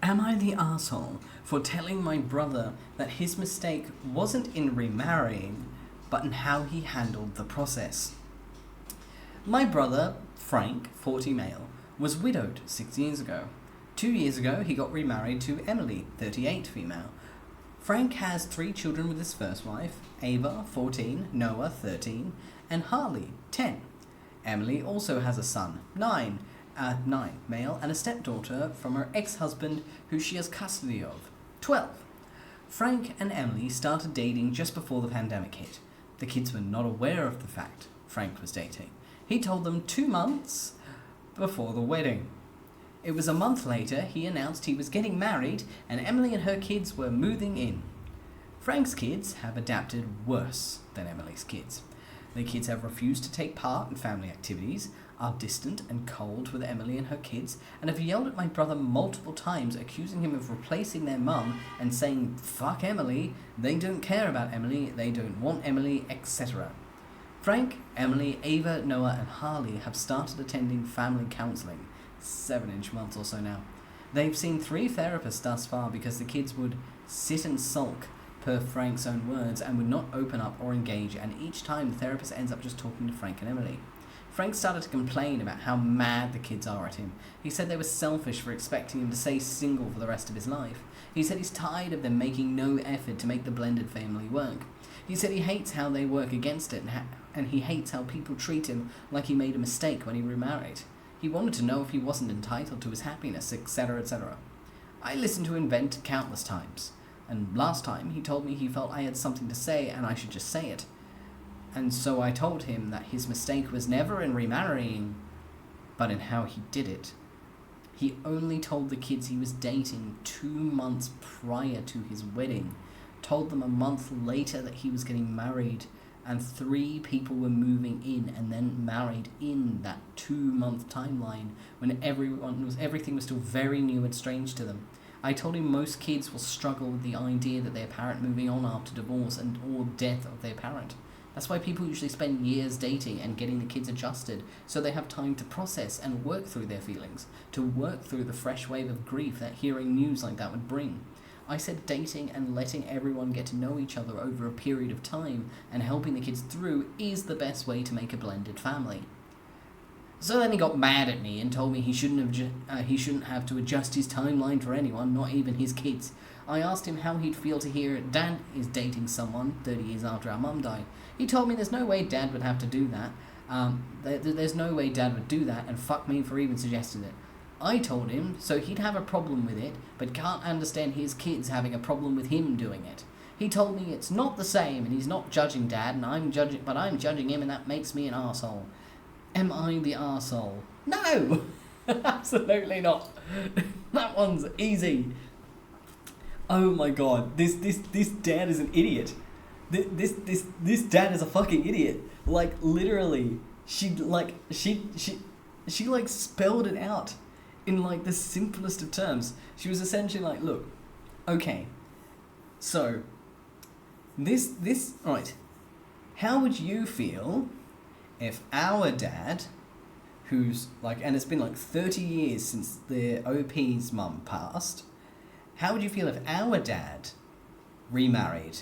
Am I the arsehole for telling my brother that his mistake wasn't in remarrying, but in how he handled the process? My brother, Frank, 40 male, was widowed 6 years ago. 2 years ago, he got remarried to Emily, 38 female. Frank has 3 children with his first wife, Ava, 14, Noah, 13, and Harley, 10. Emily also has a son, 9 male, and a stepdaughter from her ex-husband who she has custody of, 12. Frank and Emily started dating just before the pandemic hit. The kids were not aware of the fact Frank was dating. He told them 2 months before the wedding. It was a month later he announced he was getting married and Emily and her kids were moving in. Frank's kids have adapted worse than Emily's kids. The kids have refused to take part in family activities, are distant and cold with Emily and her kids, and have yelled at my brother multiple times, accusing him of replacing their mum and saying, fuck Emily, they don't care about Emily, they don't want Emily, etc. Frank, Emily, Ava, Noah, and Harley have started attending family counselling, 7-ish months or so now. They've seen 3 therapists thus far because the kids would sit and sulk, per Frank's own words, and would not open up or engage, and each time the therapist ends up just talking to Frank and Emily. Frank started to complain about how mad the kids are at him. He said they were selfish for expecting him to stay single for the rest of his life. He said he's tired of them making no effort to make the blended family work. He said he hates how they work against it, and he hates how people treat him like he made a mistake when he remarried. He wanted to know if he wasn't entitled to his happiness, etc., etc. I listened to him vent countless times. And last time, he told me he felt I had something to say and I should just say it. And so I told him that his mistake was never in remarrying, but in how he did it. He only told the kids he was dating 2 months prior to his wedding, told them a month later that he was getting married, and 3 people were moving in and then married in that 2-month timeline when everything was still very new and strange to them. I told him most kids will struggle with the idea that their parent moving on after divorce and or death of their parent. That's why people usually spend years dating and getting the kids adjusted, so they have time to process and work through their feelings, to work through the fresh wave of grief that hearing news like that would bring. I said dating and letting everyone get to know each other over a period of time and helping the kids through is the best way to make a blended family. So then he got mad at me and told me he shouldn't have to adjust his timeline for anyone, not even his kids. I asked him how he'd feel to hear Dad is dating someone 30 years after our mum died. He told me there's no way Dad would have to do that. There's no way Dad would do that, and fuck me for even suggesting it. I told him so he'd have a problem with it, but can't understand his kids having a problem with him doing it. He told me it's not the same, and he's not judging Dad, and I'm judging him, and that makes me an arsehole. Am I the arsehole? No! Absolutely not. That one's easy. Oh my god, this dad is an idiot. This dad is a fucking idiot. Like, literally, she spelled it out in like the simplest of terms. She was essentially like, look, okay, so this right, how would you feel if our dad, who's like, and it's been like 30 years since the OP's mum passed, how would you feel if our dad remarried?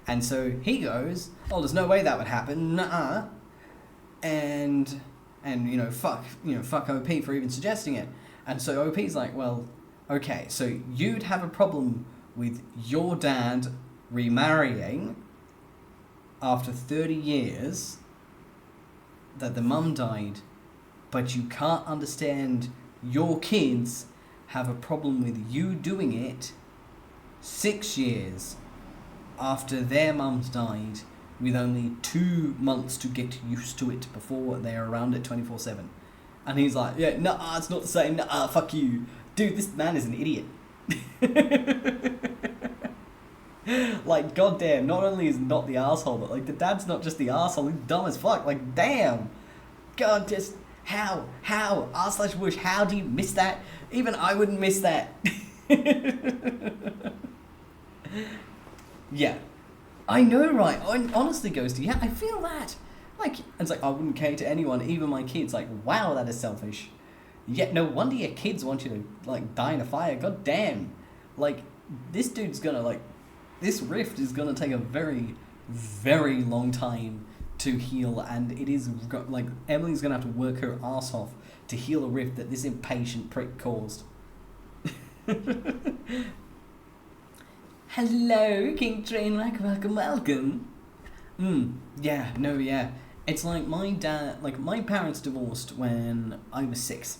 And so he goes, oh, there's no way that would happen, nuh-uh. And fuck OP for even suggesting it. And so OP's like, well, okay, so you'd have a problem with your dad remarrying after 30 years that the mum died, but you can't understand your kids have a problem with you doing it 6 years after their mums died, with only 2 months to get used to it before they're around it 24/7. And he's like, yeah, nah, it's not the same, nah, fuck you. Dude, this man is an idiot. Like, goddamn, not only is not the asshole, but like the dad's not just the asshole, he's dumb as fuck. Like, damn. God, just how r/wish, how do you miss that? Even I wouldn't miss that. Yeah, I know, right? Honestly, Ghosty, yeah, I feel that. Like, it's like, I wouldn't cater to anyone, even my kids. Like, wow, that is selfish. Yeah, no wonder your kids want you to, like, die in a fire. God damn. Like, this dude's gonna, like, this rift is gonna take a very, very long time to heal, and it is, like, Emily's gonna have to work her ass off to heal a rift that this impatient prick caused. Hello, King Trainwreck, welcome. Yeah. It's like my parents divorced when I was 6.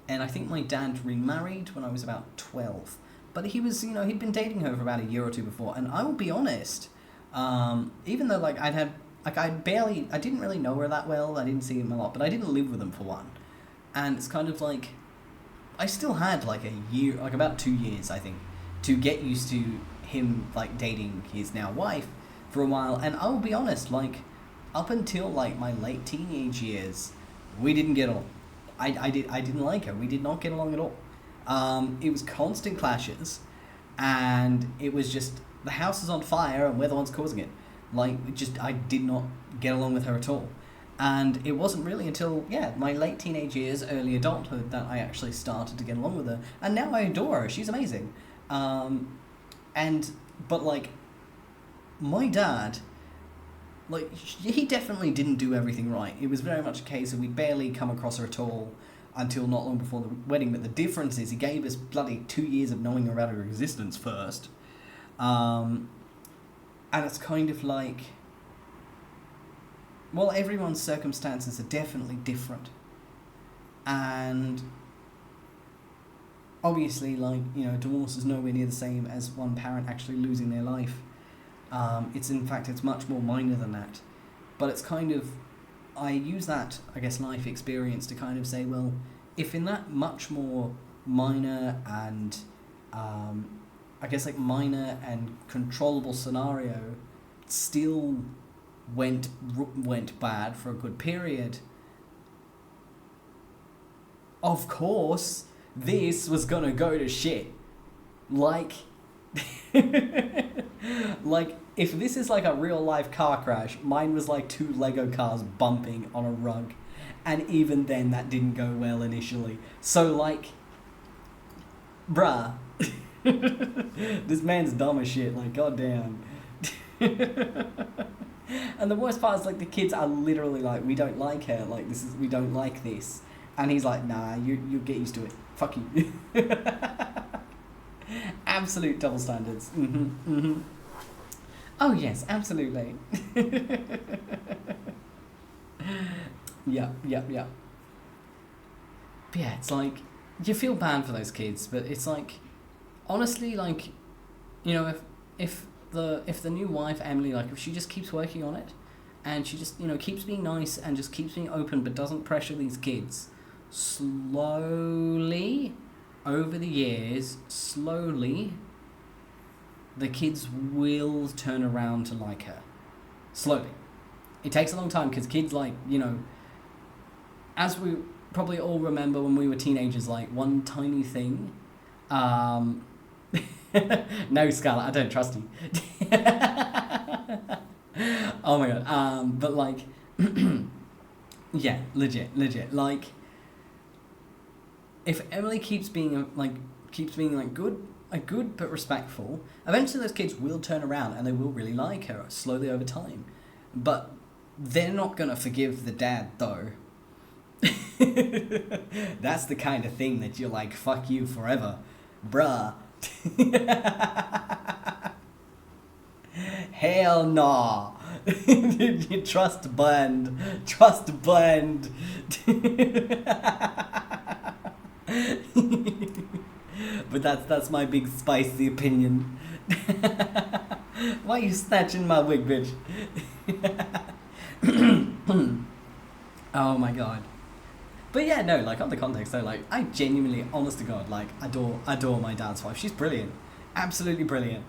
And I think my dad remarried when I was about 12. But he was, he'd been dating her for about a year or two before. And I will be honest, even though, like, I didn't really know her that well, I didn't see him a lot, but I didn't live with them for one. And it's kind of like, I still had, like, a year, like, about 2 years, I think, to get used to him, like, dating his now wife for a while. And I'll be honest, like, up until, like, my late teenage years, we didn't get along. I didn't like her. We did not get along at all. It was constant clashes, and it was just, the house is on fire and we're the ones causing it. Like, I did not get along with her at all. And it wasn't really until, my late teenage years, early adulthood, that I actually started to get along with her. And now I adore her. She's amazing. But, like, my dad, like, he definitely didn't do everything right. It was very much a case of we'd barely come across her at all until not long before the wedding. But the difference is he gave us bloody 2 years of knowing about her existence first. And it's kind of like, well, everyone's circumstances are definitely different. And obviously, like, you know, divorce is nowhere near the same as one parent actually losing their life. It's much more minor than that. But it's kind of, I use that, I guess, life experience to kind of say, well, if in that much more minor and, I guess, like, minor and controllable scenario still went bad for a good period, of course, this was gonna go to shit. Like, like, if this is like a real life car crash, mine was like 2 Lego cars bumping on a rug. And even then, that didn't go well initially. So, like, bruh, this man's dumb as shit, like, goddamn. And the worst part is, like, the kids are literally like, we don't like her, like, we don't like this. And he's like, nah, you'll get used to it. Fuck you. Absolute double standards. Mm-hmm, mm-hmm. Oh, yes, absolutely. Yeah. But yeah, it's like, you feel bad for those kids, but it's like, honestly, like, you know, if the new wife, Emily, like, if she just keeps working on it, and she just, you know, keeps being nice and just keeps being open but doesn't pressure these kids, slowly, over the years, the kids will turn around to like her. Slowly. It takes a long time because kids, like, you know, as we probably all remember when we were teenagers, like, one tiny thing. No, Scarlett, I don't trust you. Oh my god. But, like, yeah, legit. Like, if Emily keeps being good but respectful, eventually those kids will turn around and they will really like her slowly over time. But they're not gonna forgive the dad, though. That's the kind of thing that you're like, fuck you forever, bruh. Hell nah. You trust burned. But that's my big spicy opinion. Why are you snatching my wig, bitch? Oh my god. But yeah, no, like, on the context though, like, I genuinely, honest to god, like, adore my dad's wife. She's brilliant. Absolutely brilliant.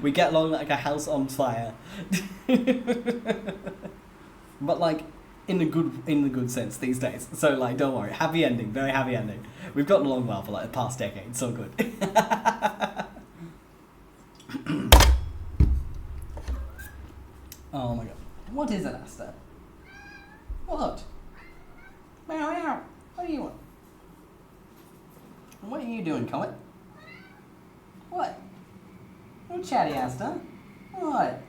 We get along like a house on fire. But, like, in the good sense these days. So, like, don't worry. Happy ending. Very happy ending. We've gotten along well for, like, the past decade. So good. Oh my god. What is it, Asta? What? Meow meow. What do you want? What are you doing, Comet? What? You chatty, Asta. What?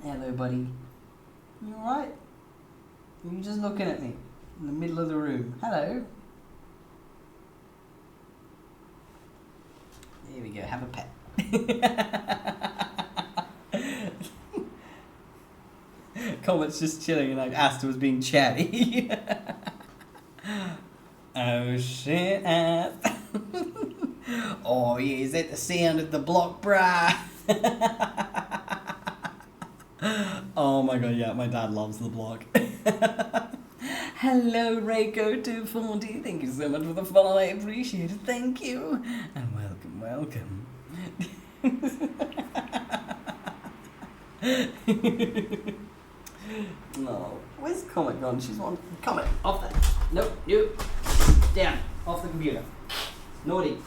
Hello, buddy. You alright? You're just looking at me in the middle of the room. Hello. There we go, have a pet. Comet's just chilling and, like, Asta was being chatty. Oh shit, Asta. Oh yeah, is that the sound of the block, bruh? Oh my god, yeah, my dad loves the block. Hello, Reiko240. Thank you so much for the follow. I appreciate it. Thank you. And welcome. No, where's Comet gone? She's on. Comet, off that. Nope, you. Down. Off the computer. Naughty.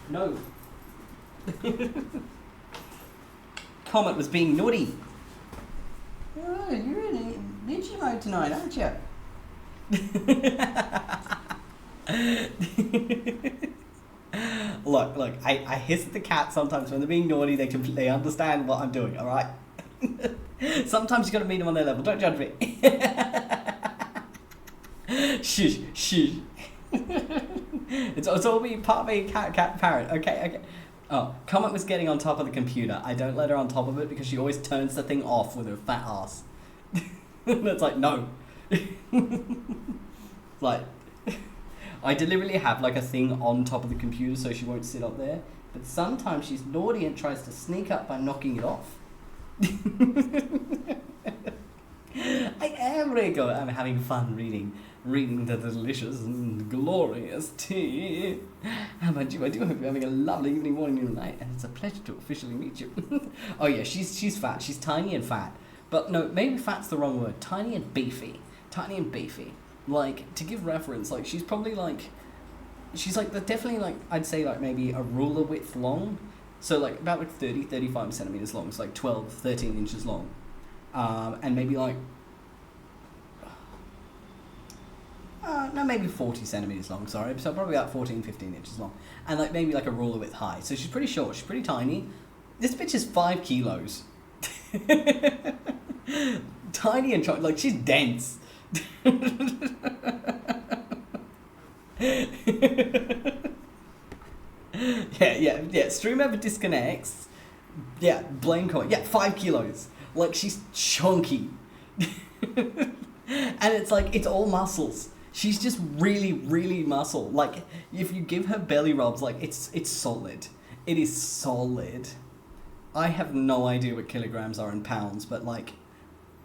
No. Comet was being naughty. Alright, you're in bitchy mode tonight, aren't you? Look, I hiss at the cat sometimes when they're being naughty. They understand what I'm doing, alright? Sometimes you gotta meet them on their level. Don't judge me. Shush. It's all being part of being cat parrot. Okay. Oh, Comet was getting on top of the computer. I don't let her on top of it because she always turns the thing off with her fat ass. It's like, no. Like, I deliberately have like a thing on top of the computer so she won't sit up there. But sometimes she's naughty and tries to sneak up by knocking it off. I am Rico. I'm having fun reading the delicious and glorious tea. How about you? I do hope you're having a lovely evening, morning, and night, and it's a pleasure to officially meet you. Oh yeah, she's fat. She's tiny and fat. But no, maybe fat's the wrong word. Tiny and beefy. Tiny and beefy. Like, to give reference, like, she's probably like, she's like, definitely like, I'd say like maybe a ruler width long. So like about like 30, 35 centimeters long. So like 12, 13 inches long. And maybe like, no, maybe 40 centimeters long, sorry. So probably about 14, 15 inches long. And like maybe like a ruler width high. So she's pretty short, she's pretty tiny. This bitch is 5 kilos. Tiny and like she's dense. Yeah. Stream ever disconnects. Yeah, blame comment. Yeah, 5 kilos. Like, she's chunky. And it's like, it's all muscles. She's just really, really muscle. Like, if you give her belly rubs, like, it's solid. It is solid. I have no idea what kilograms are in pounds, but like,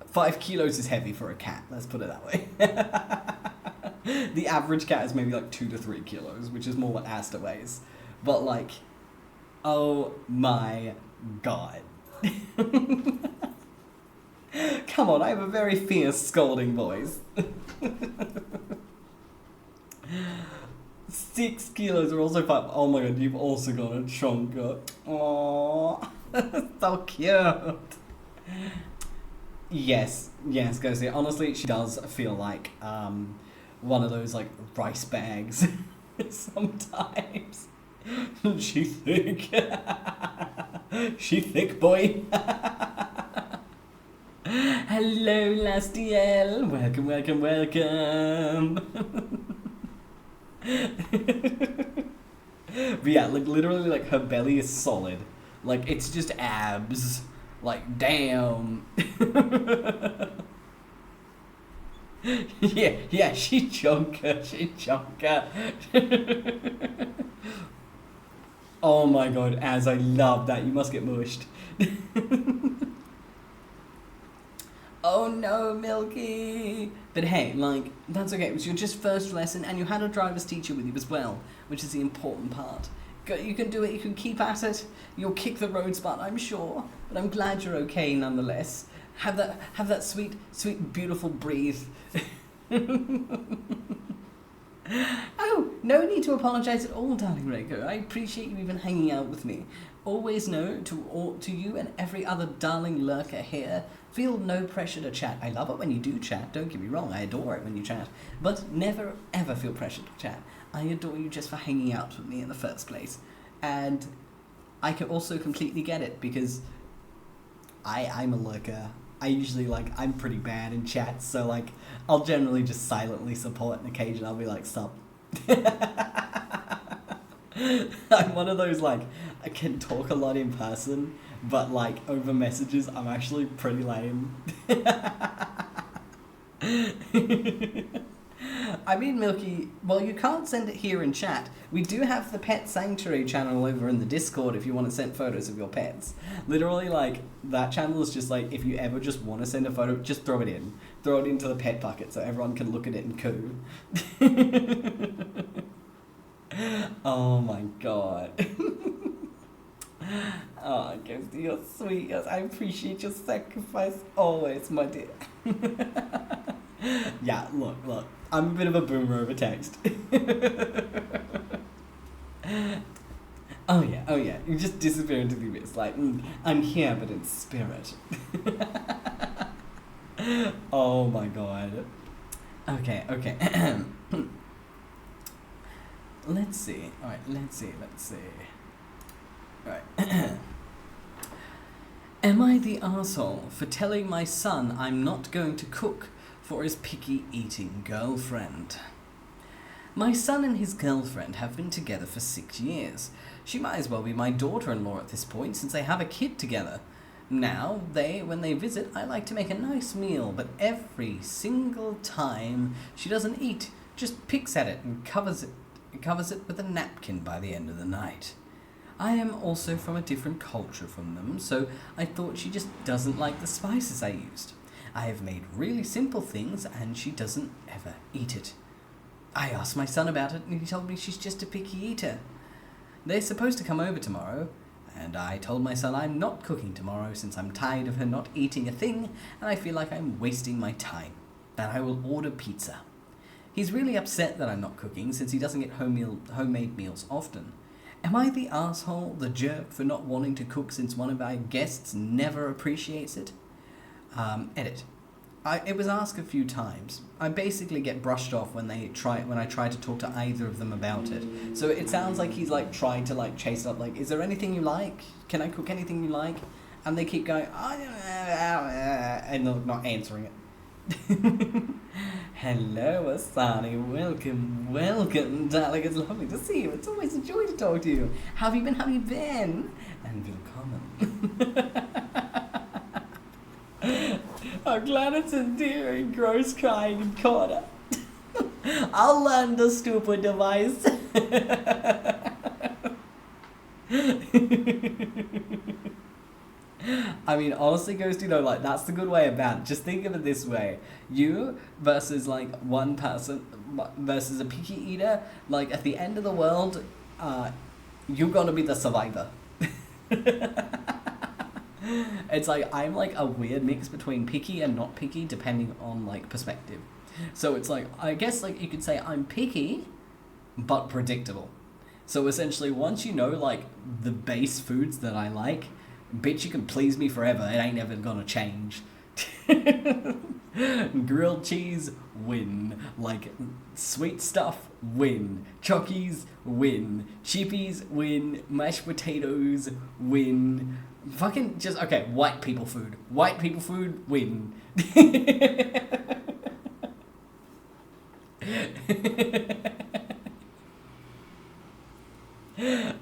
5 kilos is heavy for a cat. Let's put it that way. The average cat is maybe like 2 to 3 kilos, which is more what Asta weighs. But like, oh my god. Come on, I have a very fierce scolding voice. 6 kilos are also 5. Oh my god, you've also got a chunker. Aww, so cute. Yes, 𝐄𝐍𝐕𝐓𝐮𝐞𝐫. Honestly, she does feel like one of those like rice bags sometimes. She thick. She thick, boy. Hello, Lastiel. Welcome. But yeah, like literally, like her belly is solid. Like it's just abs. Like damn. Yeah, she chunker. Oh my god, Az, I love that. You must get mushed. Oh no, Milky. But hey, like, that's okay. It was your just first lesson, and you had a driver's teacher with you as well, which is the important part. You can do it, you can keep at it. You'll kick the road spot, I'm sure. But I'm glad you're okay nonetheless. Have that sweet, beautiful breathe. Oh, no need to apologise at all, darling Reiko. I appreciate you even hanging out with me. Always know to you and every other darling lurker here, feel no pressure to chat. I love it when you do chat, don't get me wrong, I adore it when you chat. But never ever feel pressure to chat. I adore you just for hanging out with me in the first place. And I can also completely get it because I'm a lurker. I usually, like, I'm pretty bad in chat, so, like, I'll generally just silently support an occasion. I'll be like, sup. I'm one of those, like, I can talk a lot in person, but, like, over messages, I'm actually pretty lame. I mean, Milky, well, you can't send it here in chat. We do have the Pet Sanctuary channel over in the Discord if you want to send photos of your pets. Literally, like, that channel is just like, if you ever just want to send a photo, just throw it in. Throw it into the pet bucket so everyone can look at it and coo. Oh my god. Oh, 𝐿𝐍𝐕𝐓𝐮𝐞𝐫, you're sweet. Yes, I appreciate your sacrifice always, my dear. Yeah, look. I'm a bit of a boomer over text. Oh yeah. You just disappear into the abyss. Like, I'm here, but in spirit. Oh my god. Okay. Let's see. Alright, let's see. Alright. Am I the arsehole for telling my son I'm not going to cook for his picky eating girlfriend? My son and his girlfriend have been together for 6 years. She might as well be my daughter-in-law at this point since they have a kid together. Now, when they visit, I like to make a nice meal, but every single time she doesn't eat just picks at it and covers it with a napkin by the end of the night. I am also from a different culture from them, so I thought she just doesn't like the spices I used. I have made really simple things, and she doesn't ever eat it. I asked my son about it, and he told me she's just a picky eater. They're supposed to come over tomorrow, and I told my son I'm not cooking tomorrow since I'm tired of her not eating a thing, and I feel like I'm wasting my time, that I will order pizza. He's really upset that I'm not cooking since he doesn't get homemade meals often. Am I the asshole, the jerk, for not wanting to cook since one of our guests never appreciates it? Edit. It was asked a few times. I basically get brushed off when I try to talk to either of them about it. So it sounds like he's like trying to like chase it up, like, is there anything you like? Can I cook anything you like? And they keep going, and they're not answering it. Hello, Asani. Welcome, darling. It's lovely to see you. It's always a joy to talk to you. How have you been? And willkommen. I'm glad it's endearing, 𝐄𝐍𝐕𝐓𝐮𝐞𝐫. I'll learn the stupid device. I mean, honestly, 𝐄𝐍𝐕𝐓𝐮𝐞𝐫, like, that's the good way about it. Just think of it this way. You versus, like, one person versus a picky eater, like, at the end of the world, you're gonna be the survivor. It's like, I'm, like, a weird mix between picky and not picky, depending on, like, perspective. So it's like, I guess, like, you could say I'm picky, but predictable. So essentially, once you know, like, the base foods that I like, bitch, you can please me forever. It ain't ever gonna change. Grilled cheese, win. Like, sweet stuff, win. Chockies, win. Chippies, win. Mashed potatoes, win. Fucking just, okay, white people food. White people food, win.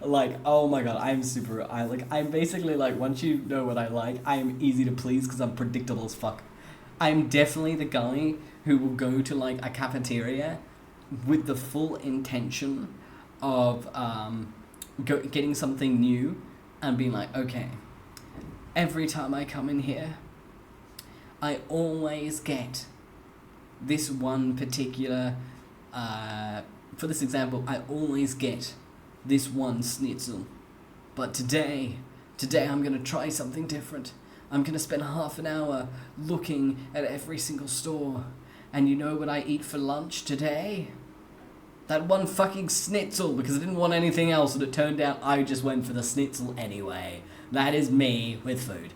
Like, oh my god, I'm basically like, once you know what I like, I am easy to please because I'm predictable as fuck. I'm definitely the guy who will go to like a cafeteria with the full intention of getting something new and being like, okay, every time I come in here, I always get this one particular, for this example, I always get this one schnitzel. But today I'm going to try something different. I'm going to spend half an hour looking at every single store. And you know what I eat for lunch today? That one fucking schnitzel, because I didn't want anything else, and it turned out I just went for the schnitzel anyway. That is me with food.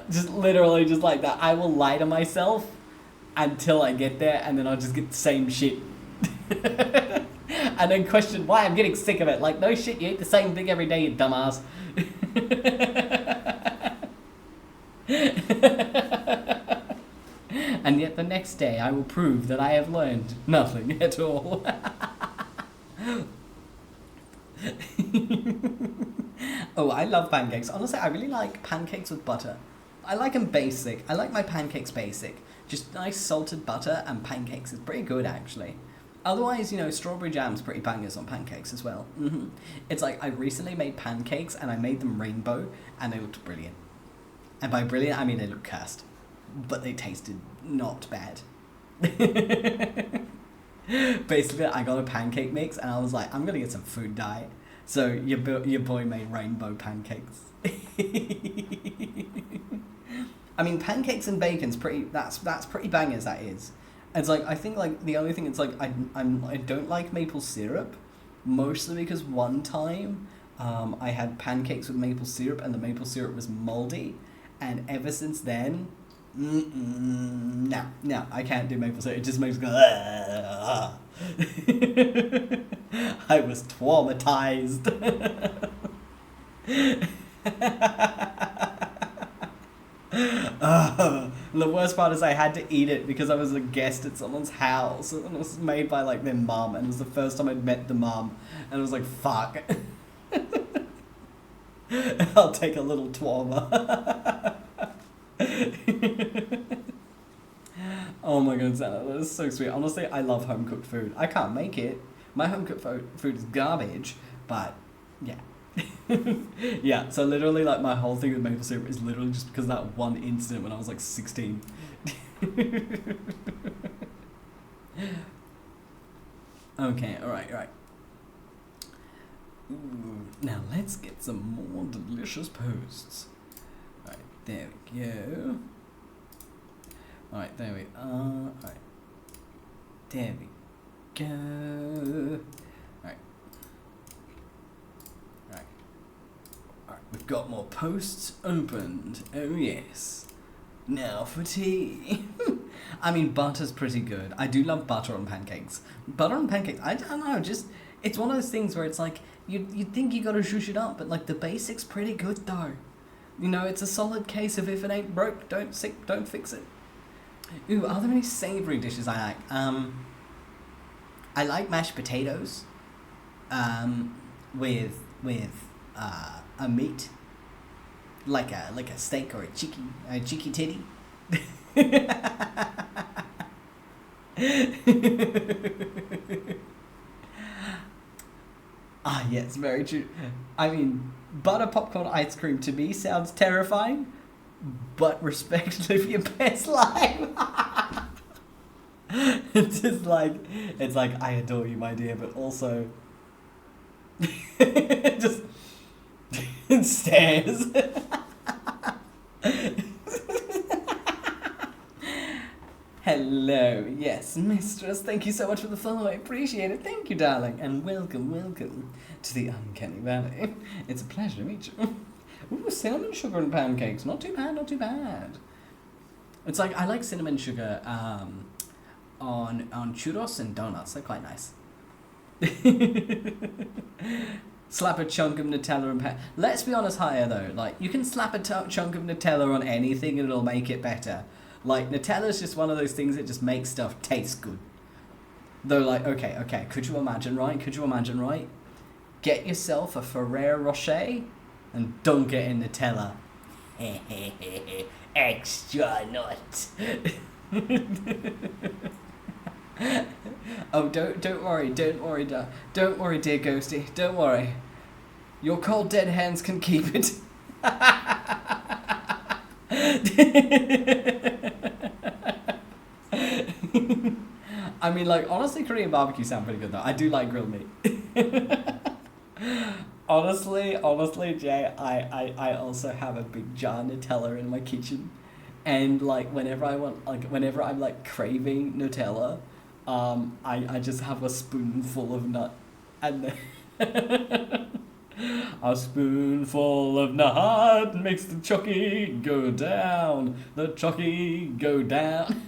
Just literally just like that. I will lie to myself until I get there, and then I'll just get the same shit. And then question why I'm getting sick of it. Like, no shit, you eat the same thing every day, you dumbass. And yet the next day I will prove that I have learned nothing at all. Oh, I love pancakes. Honestly, I really like pancakes with butter. I like them basic. I like my pancakes basic. Just nice salted butter and pancakes is pretty good, actually. Otherwise, you know, strawberry jam's pretty bangers on pancakes as well. It's like, I recently made pancakes and I made them rainbow and they looked brilliant. And by brilliant, I mean they looked cursed. But they tasted not bad. Basically, I got a pancake mix and I was like, I'm gonna get some food dye. So your boy made rainbow pancakes. I mean, pancakes and bacon's pretty, that's pretty bangers, that is. It's like, I think like the only thing, it's like I don't like maple syrup, mostly because one time I had pancakes with maple syrup and the maple syrup was moldy, and ever since then, no, I can't do maple syrup. It just makes me go. I was traumatized. The worst part is I had to eat it because I was a guest at someone's house and it was made by like their mum, and it was the first time I'd met the mum, and I was like, fuck. I'll take a little trauma. Oh my god, Santa, that is so sweet. Honestly, I love home cooked food. I can't make it. My home cooked food is garbage, but yeah. Yeah, so literally like my whole thing with maple syrup is literally just because of that one incident when I was like 16. Okay, alright. Ooh, now let's get some more delicious posts. Alright, there we go. Alright, there we are. Alright. There we go. Alright. Alright, we've got more posts opened. Oh yes. Now for tea. I mean, butter's pretty good. I do love butter on pancakes. Butter on pancakes, I don't know, just, it's one of those things where it's like, you'd think you gotta zhuzh it up, but like the basic's pretty good though. You know, it's a solid case of if it ain't broke, don't fix it. Ooh, are there any savoury dishes I like? I like mashed potatoes, with a meat, like a steak or a cheeky titty. Ah, yes, very true. I mean, butter popcorn ice cream to me sounds terrifying, but respect live your best life. It's just like, it's like, I adore you, my dear, but also just stares. Hello, yes, mistress, thank you so much for the follow, I appreciate it, thank you, darling, and welcome to the Uncanny Valley. It's a pleasure to meet you. Ooh, cinnamon sugar and pancakes, not too bad. It's like, I like cinnamon sugar, on churros and donuts, they're quite nice. Slap a chunk of Nutella and let's be honest, Haya, though, like, you can slap a chunk of Nutella on anything and it'll make it better. Like, Nutella's just one of those things that just makes stuff taste good. Though, like, okay, could you imagine, right? Get yourself a Ferrero Rocher and dunk it in Nutella. Extra nut. Oh, don't worry, dear Ghosty, don't worry. Your cold dead hands can keep it. I mean, like, honestly, Korean barbecue sound pretty good though. I do like grilled meat. Honestly, Jay, I also have a big jar of Nutella in my kitchen. And like whenever I'm like craving Nutella, I just have a spoonful of nut, and then a spoonful of nut makes the chocky go down. The chocky go down.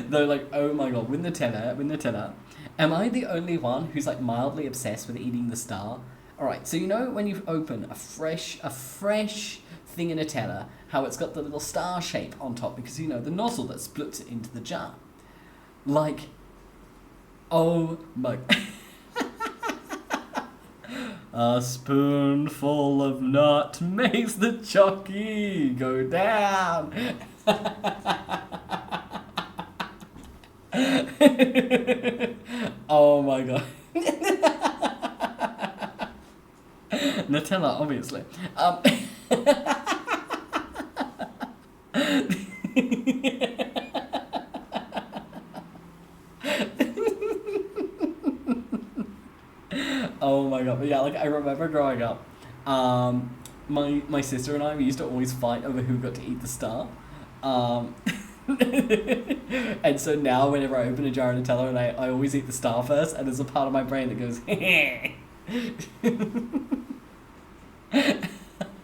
Though, like, oh my god, with Nutella, am I the only one who's like mildly obsessed with eating the star? All right, so you know when you open a fresh thing of Nutella, how it's got the little star shape on top because, you know, the nozzle that splits it into the jar. Like, oh my... A spoonful of nut makes the chocky go down. Oh my god. Nutella, obviously. Oh my god, but yeah, like, I remember growing up, my sister and I, we used to always fight over who got to eat the star. And so now whenever I open a jar of Nutella and I always eat the star first, and there's a part of my brain that goes,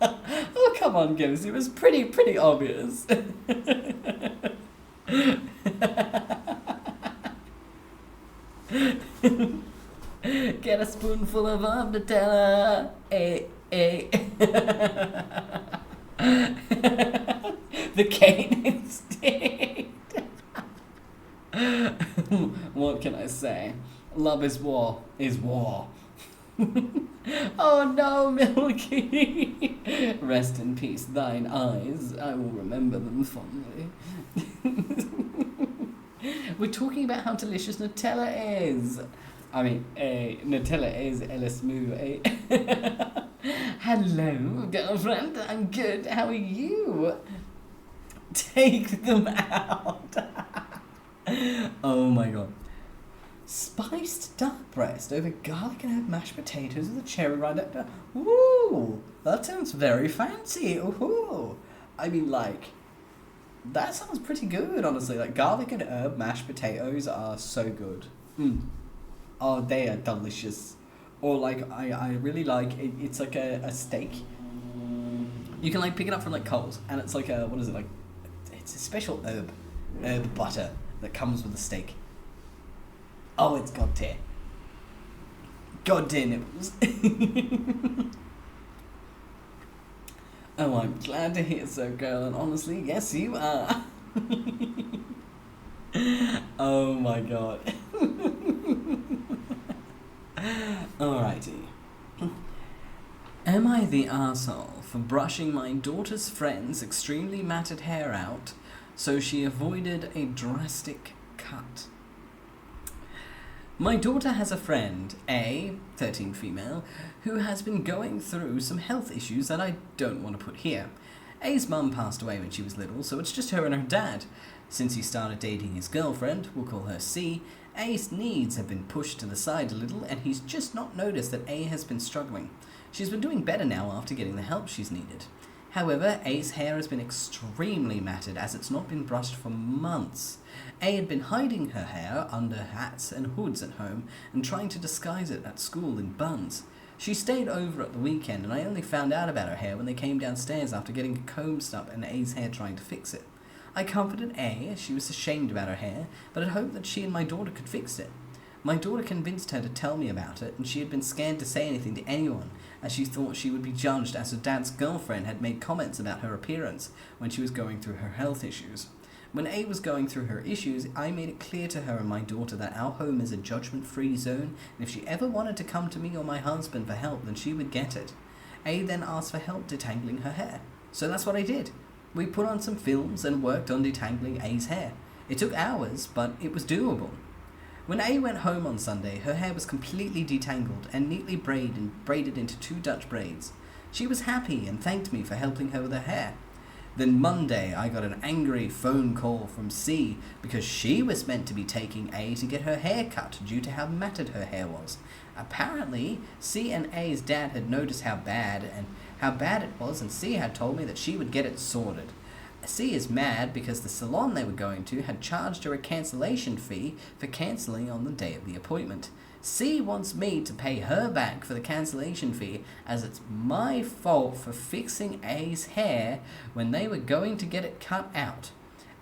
oh, come on, Gibbs, it was pretty obvious. Get a spoonful of Nutella, The Kane instinct. What can I say? Love is war. Oh no, Milky! Rest in peace, thine eyes. I will remember them fondly. We're talking about how delicious Nutella is. I mean, Nutella is 𝐿 Hello, girlfriend. I'm good. How are you? Take them out. Oh my god. Spiced duck breast over garlic and herb mashed potatoes with a cherry rind. Ooh, that sounds very fancy. Ooh. I mean, like, that sounds pretty good, honestly. Like, garlic and herb mashed potatoes are so good. Oh, they are delicious. Or, like, I really like, it's like a steak. You can, like, pick it up from, like, Coles, and it's like a, what is it, like, it's a special herb butter that comes with the steak. Oh, it's god tier. God tier nipples. Oh, I'm glad to hear so, girl, and honestly, yes, you are. Oh my god. Alrighty. Am I the arsehole for brushing my daughter's friend's extremely matted hair out so she avoided a drastic cut? My daughter has a friend, A, 13 female, who has been going through some health issues that I don't want to put here. A's mum passed away when she was little, so it's just her and her dad. Since he started dating his girlfriend, we'll call her C, A's needs have been pushed to the side a little, and he's just not noticed that A has been struggling. She's been doing better now after getting the help she's needed. However, A's hair has been extremely matted as it's not been brushed for months. A had been hiding her hair under hats and hoods at home and trying to disguise it at school in buns. She stayed over at the weekend and I only found out about her hair when they came downstairs after getting a comb stuck in A's hair trying to fix it. I comforted A as she was ashamed about her hair, but had hoped that she and my daughter could fix it. My daughter convinced her to tell me about it, and she had been scared to say anything to anyone, as she thought she would be judged as her dad's girlfriend had made comments about her appearance when she was going through her health issues. When A was going through her issues, I made it clear to her and my daughter that our home is a judgment-free zone, and if she ever wanted to come to me or my husband for help, then she would get it. A then asked for help detangling her hair, so that's what I did. We put on some films and worked on detangling A's hair. It took hours, but it was doable. When A went home on Sunday, her hair was completely detangled and neatly braided into 2 Dutch braids. She was happy and thanked me for helping her with her hair. Then Monday, I got an angry phone call from C because she was meant to be taking A to get her hair cut due to how matted her hair was. Apparently, C and A's dad had noticed how bad it was, and C had told me that she would get it sorted. C is mad because the salon they were going to had charged her a cancellation fee for cancelling on the day of the appointment. C wants me to pay her back for the cancellation fee as it's my fault for fixing A's hair when they were going to get it cut out.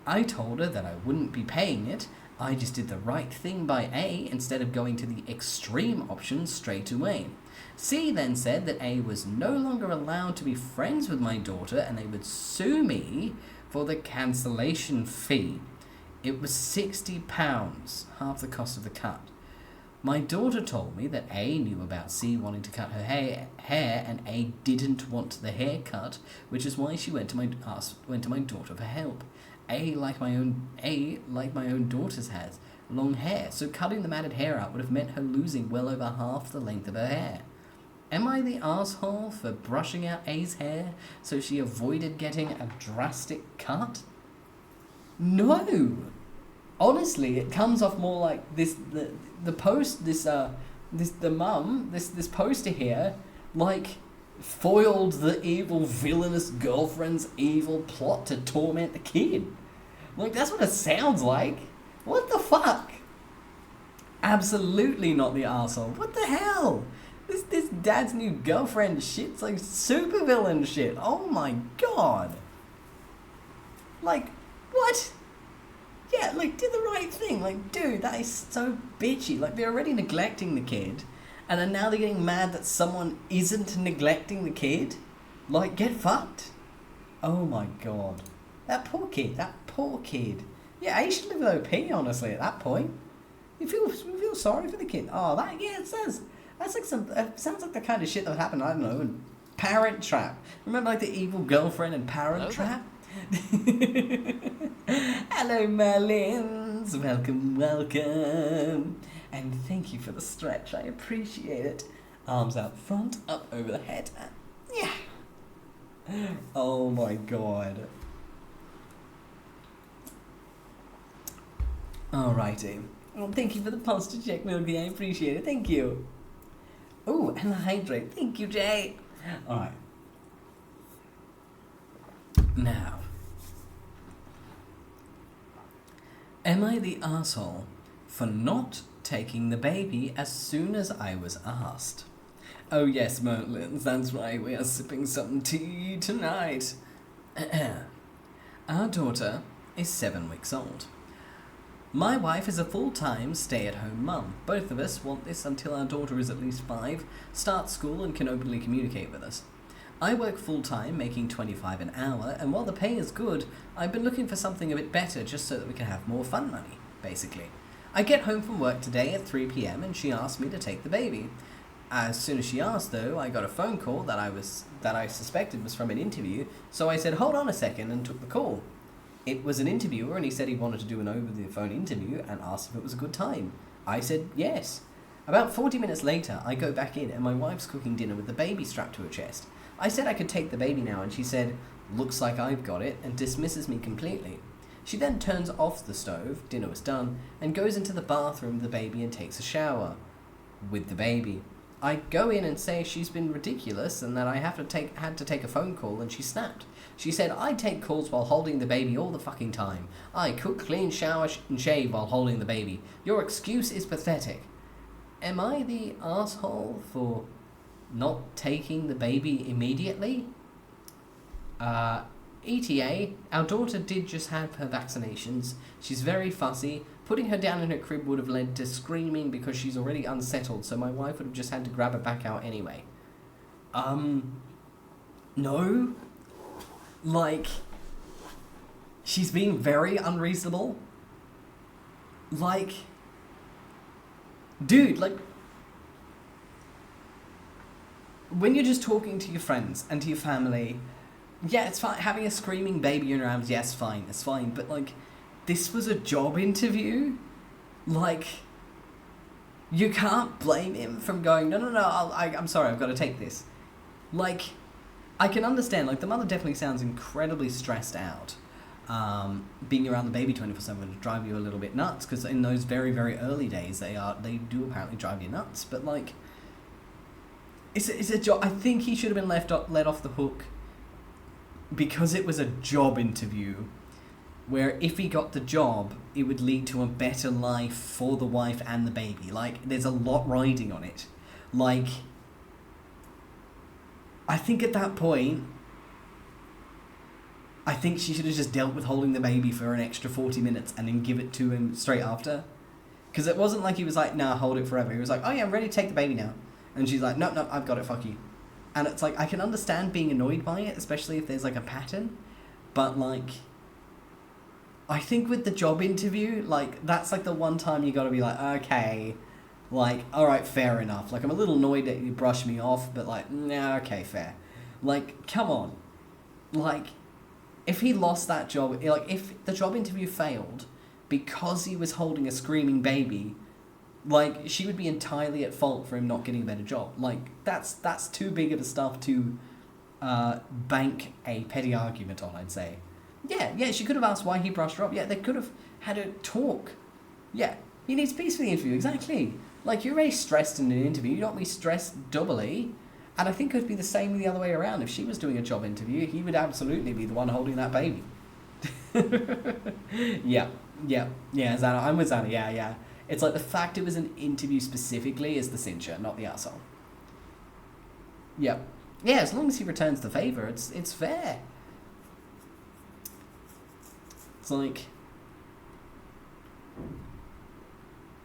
I told her that I wouldn't be paying it. I just did the right thing by A instead of going to the extreme option straight away. C then said that A was no longer allowed to be friends with my daughter and they would sue me for the cancellation fee. It was £60, half the cost of the cut. My daughter told me that A knew about C wanting to cut her hair and A didn't want the haircut, which is why she went to my daughter for help. A, like my own daughter's has long hair, so cutting the matted hair out would have meant her losing well over half the length of her hair. Am I the asshole for brushing out A's hair so she avoided getting a drastic cut? No. Honestly, it comes off more like this poster here, like, foiled the evil villainous girlfriend's evil plot to torment the kid. Like, that's what it sounds like. What the fuck? Absolutely not the arsehole. What the hell? This dad's new girlfriend shit's like supervillain shit. Oh my god. Like, what? Yeah, like, did the right thing. Like, dude, that is so bitchy. Like, they're already neglecting the kid, and then now they're getting mad that someone isn't neglecting the kid? Like, get fucked. Oh my god. That poor kid. Yeah, I should live with OP, honestly, at that point. You feel sorry for the kid. Oh, it says, That's like sounds like the kind of shit that would happen, I don't know, in Parent Trap. Remember like the evil girlfriend in Parent Trap? Hello, Merlins. Welcome, welcome. And thank you for the stretch. I appreciate it. Arms out front, up over the head. Yeah. Oh my god. Alrighty. Well, thank you for the pulse check, Milky. I appreciate it. Thank you. Oh, and the hydrate. Thank you, Jay. Alright. Now. Am I the arsehole for not taking the baby as soon as I was asked? Oh yes, Merlins, that's right, we are sipping some tea tonight. Our daughter is 7 weeks old. My wife is a full-time stay-at-home mum. Both of us want this until our daughter is at least 5, starts school and can openly communicate with us. I work full-time, making $25 an hour, and while the pay is good, I've been looking for something a bit better just so that we can have more fun money, basically. I get home from work today at 3 p.m. and she asked me to take the baby. As soon as she asked, though, I got a phone call that I suspected was from an interview, so I said, hold on a second, and took the call. It was an interviewer, and he said he wanted to do an over-the-phone interview and asked if it was a good time. I said yes. About 40 minutes later, I go back in, and my wife's cooking dinner with the baby strapped to her chest. I said I could take the baby now, and she said, looks like I've got it, and dismisses me completely. She then turns off the stove, dinner was done, and goes into the bathroom with the baby and takes a shower. With the baby. I go in and say she's been ridiculous and that I had to take a phone call, and she snapped. She said, I take calls while holding the baby all the fucking time. I cook, clean, shower, and shave while holding the baby. Your excuse is pathetic. Am I the asshole for not taking the baby immediately? ETA, our daughter did just have her vaccinations. She's very fussy. Putting her down in her crib would have led to screaming because she's already unsettled, so my wife would have just had to grab her back out anyway. No. Like, she's being very unreasonable. Like, dude, like, when you're just talking to your friends and to your family, yeah, it's fine. Having a screaming baby in your arms, yes, fine, it's fine. But, like, this was a job interview? Like, you can't blame him from going, no, I'm sorry, I've got to take this. Like, I can understand, like, the mother definitely sounds incredibly stressed out. Being around the baby 24/7 would drive you a little bit nuts, because in those very, very early days, they do apparently drive you nuts. But, like, it's a job. I think he should have been let off the hook because it was a job interview, where if he got the job, it would lead to a better life for the wife and the baby. Like, there's a lot riding on it. Like, I think at that point, I think she should have just dealt with holding the baby for an extra 40 minutes and then give it to him straight after. Because it wasn't like he was like, nah, hold it forever. He was like, oh yeah, I'm ready to take the baby now. And she's like, no, I've got it, fuck you. And it's like, I can understand being annoyed by it, especially if there's like a pattern. But like, I think with the job interview, like, that's like the one time you gotta be like, okay, like, alright, fair enough. Like, I'm a little annoyed that you brushed me off, but like, nah, okay, fair. Like, come on. Like, if he lost that job, like, if the job interview failed because he was holding a screaming baby, like, she would be entirely at fault for him not getting a better job. Like, that's too big of a stuff to bank a petty argument on, I'd say. Yeah, she could have asked why he brushed her off. Yeah, they could have had a talk. Yeah, he needs peace for the interview, exactly. Like, you're already stressed in an interview, you don't be stressed doubly. And I think it would be the same the other way around. If she was doing a job interview, he would absolutely be the one holding that baby. Yeah, Zana, I'm with Zana, yeah. It's like the fact it was an interview specifically is the cincher, not the arsehole. Yep. Yeah, as long as he returns the favour, it's fair. It's like...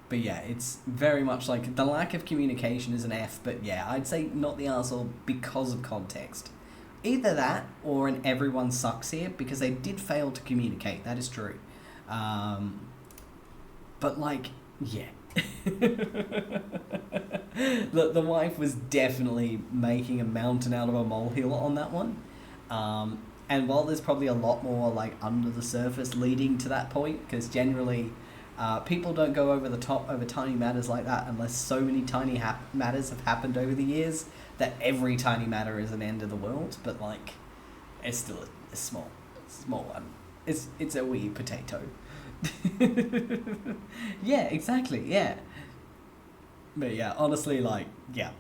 But yeah, it's very much like the lack of communication is an F, but yeah, I'd say not the arsehole because of context. Either that, or an everyone sucks here, because they did fail to communicate, that is true. But like, yeah, The wife was definitely making a mountain out of a molehill on that one. And while there's probably a lot more like under the surface leading to that point, because generally people don't go over the top over tiny matters like that unless so many tiny matters have happened over the years that every tiny matter is an end of the world. But like, it's still a small one. It's a wee potato. Yeah, exactly. Yeah. But yeah, honestly, like, yeah,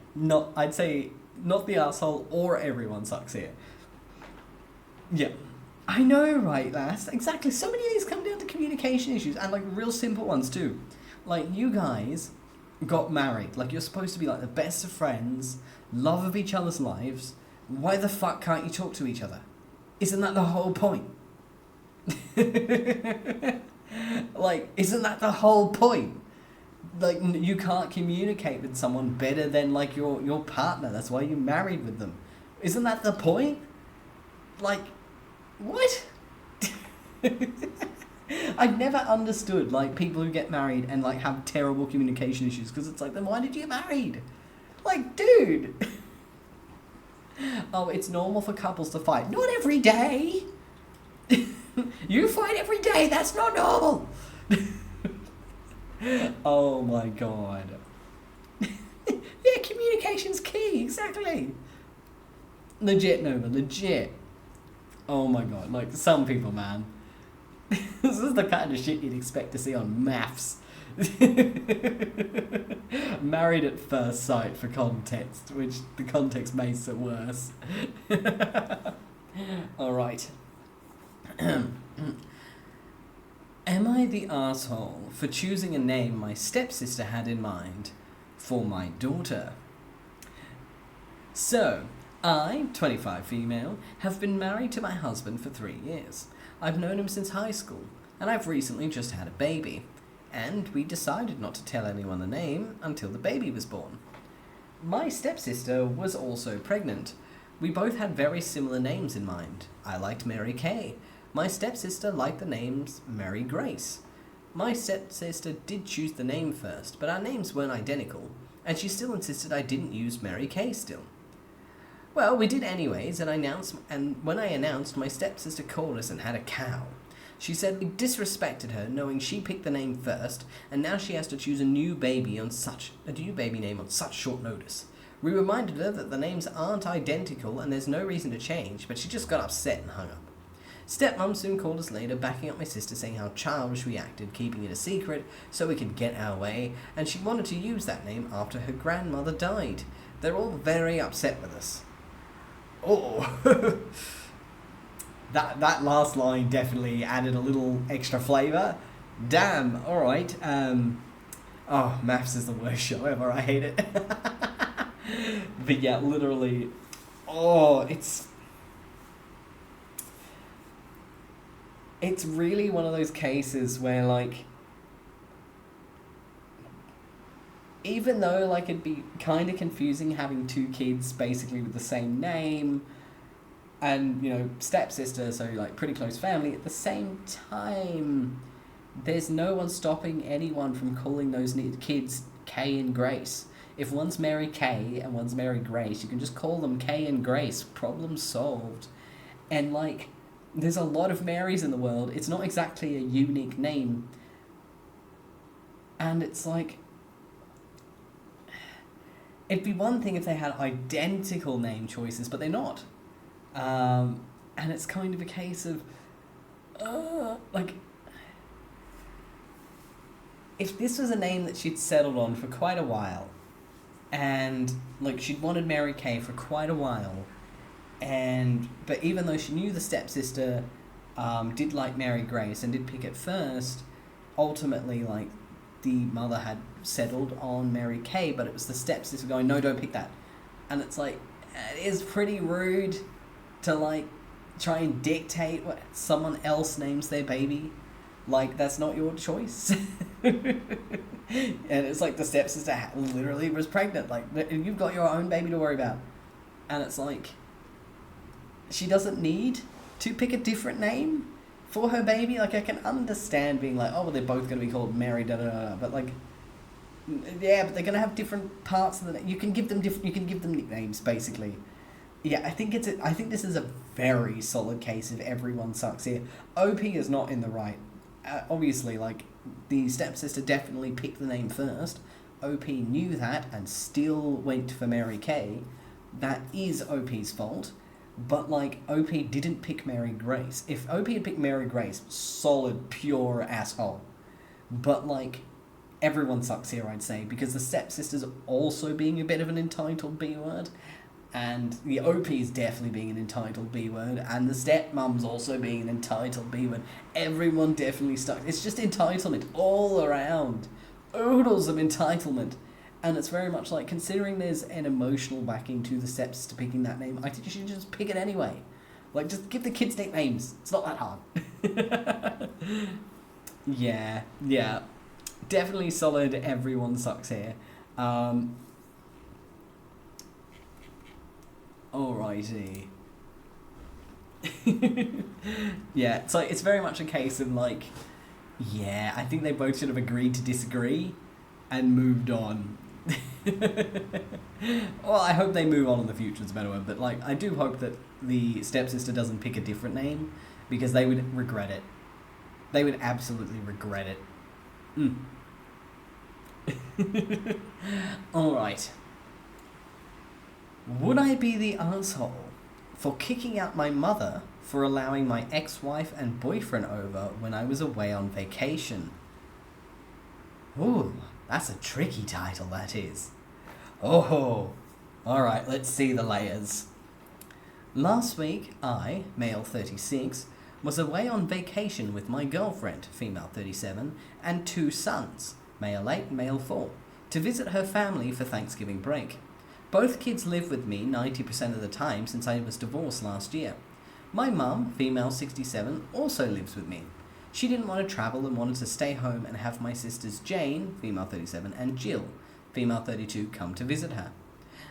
I'd say not the asshole or everyone sucks here. Yeah. I know, right, lass? Exactly. So many of these come down to communication issues, and like real simple ones too. Like, you guys got married. Like, you're supposed to be like the best of friends, love of each other's lives. Why the fuck can't you talk to each other? Isn't that the whole point? Like, isn't that the whole point? Like, you can't communicate with someone better than like your partner. That's why you married with them. Isn't that the point? Like, what? I've never understood like people who get married and like have terrible communication issues, because it's like, then why did you get married? Like, dude. Oh, it's normal for couples to fight. Not every day. You fight every day. That's not normal. Oh my god. Yeah, communication's key. Exactly. Legit, Nova. Legit. Oh my god. Like, some people, man. This is the kind of shit you'd expect to see on maths. Married at first sight for context, which the context makes it worse. Alright. Am I the asshole for choosing a name my stepsister had in mind for my daughter? So, I, 25 female, have been married to my husband for 3 years. I've known him since high school, and I've recently just had a baby. And we decided not to tell anyone the name until the baby was born. My stepsister was also pregnant. We both had very similar names in mind. I liked Mary Kay. My stepsister liked the names Mary Grace. My stepsister did choose the name first, but our names weren't identical, and she still insisted I didn't use Mary Kay still. Well, we did anyways, and when I announced, my stepsister called us and had a cow. She said we disrespected her, knowing she picked the name first, and now she has to choose a new baby name on such short notice. We reminded her that the names aren't identical and there's no reason to change, but she just got upset and hung up. Stepmom soon called us later, backing up my sister, saying how childish we acted, keeping it a secret so we could get our way, and she wanted to use that name after her grandmother died. They're all very upset with us. Oh, that last line definitely added a little extra flavour. Damn, alright. Oh, maths is the worst show ever, I hate it. But yeah, literally, it's really one of those cases where, like, even though, like, it'd be kind of confusing having two kids basically with the same name and, you know, stepsister, so, like, pretty close family, at the same time, there's no one stopping anyone from calling those kids Kay and Grace. If one's Mary Kay and one's Mary Grace, you can just call them Kay and Grace. Problem solved. And, like, there's a lot of Marys in the world. It's not exactly a unique name. And it's like, it'd be one thing if they had identical name choices, but they're not. And it's kind of a case of, like, if this was a name that she'd settled on for quite a while, and, like, she'd wanted Mary Kay for quite a while, but even though she knew the stepsister did like Mary Grace and did pick it first, ultimately, like, the mother had settled on Mary Kay, but it was the stepsister going, no, don't pick that. And it's like, it is pretty rude to, like, try and dictate what someone else names their baby. Like, that's not your choice. And it's like the stepsister literally was pregnant. Like, you've got your own baby to worry about. And it's like, she doesn't need to pick a different name for her baby. Like, I can understand being like, oh, well, they're both going to be called Mary, da-da-da-da. But, like, Yeah, but they're gonna have different parts of the. You can give them You can give them nicknames, basically. Yeah, I think I think this is a very solid case of everyone sucks here. OP is not in the right. Obviously, like, the stepsister definitely picked the name first. OP knew that and still went for Mary Kay. That is OP's fault. But, like, OP didn't pick Mary Grace. If OP had picked Mary Grace, solid, pure asshole. But, like, everyone sucks here, I'd say, because the stepsister's also being a bit of an entitled B-word, and the OP is definitely being an entitled B-word, and the stepmom's also being an entitled B-word. Everyone definitely stuck. It's just entitlement all around. Oodles of entitlement. And it's very much like, considering there's an emotional backing to the stepsister picking that name, I think you should just pick it anyway. Like, just give the kids nicknames. It's not that hard. Yeah. Definitely solid, everyone sucks here. Alrighty. Yeah, it's like, it's very much a case of like, yeah, I think they both should have agreed to disagree and moved on. Well, I hope they move on in the future, it's a better word, but like, I do hope that the stepsister doesn't pick a different name, because they would regret it. They would absolutely regret it. Alright. Would I be the arsehole for kicking out my mother for allowing my ex-wife and boyfriend over when I was away on vacation? Ooh, that's a tricky title, that is. Oh, alright, let's see the layers. Last week, I, male 36, was away on vacation with my girlfriend, female 37, and 2 sons, male 8, male 4, to visit her family for Thanksgiving break. Both kids live with me 90% of the time since I was divorced last year. My mum, female 67, also lives with me. She didn't want to travel and wanted to stay home and have my sisters Jane, female 37, and Jill, female 32, come to visit her.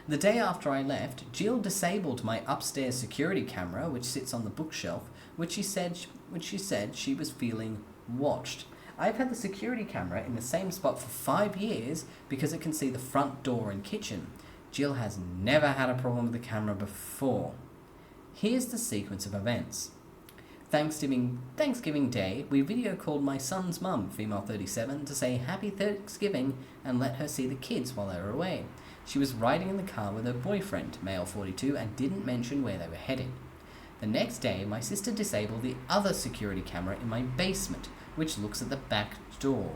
The day after I left, Jill disabled my upstairs security camera, which sits on the bookshelf, which she said she was feeling watched. I've had the security camera in the same spot for 5 years because it can see the front door and kitchen. Jill has never had a problem with the camera before. Here's the sequence of events. Thanksgiving Day, we video called my son's mum, female 37, to say Happy Thanksgiving and let her see the kids while they were away. She was riding in the car with her boyfriend, male 42, and didn't mention where they were headed. The next day, my sister disabled the other security camera in my basement, which looks at the back door.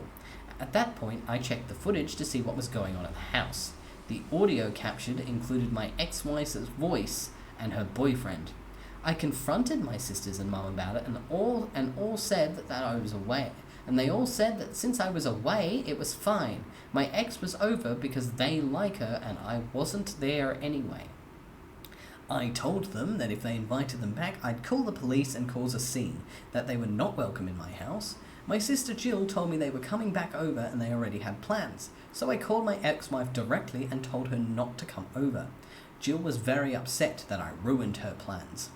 At that point, I checked the footage to see what was going on at the house. The audio captured included my ex-wife's voice and her boyfriend. I confronted my sisters and mum about it, and all said that I was away. And they all said that since I was away, it was fine. My ex was over because they like her, and I wasn't there anyway. I told them that if they invited them back, I'd call the police and cause a scene, that they were not welcome in my house. My sister Jill told me they were coming back over and they already had plans, so I called my ex-wife directly and told her not to come over. Jill was very upset that I ruined her plans.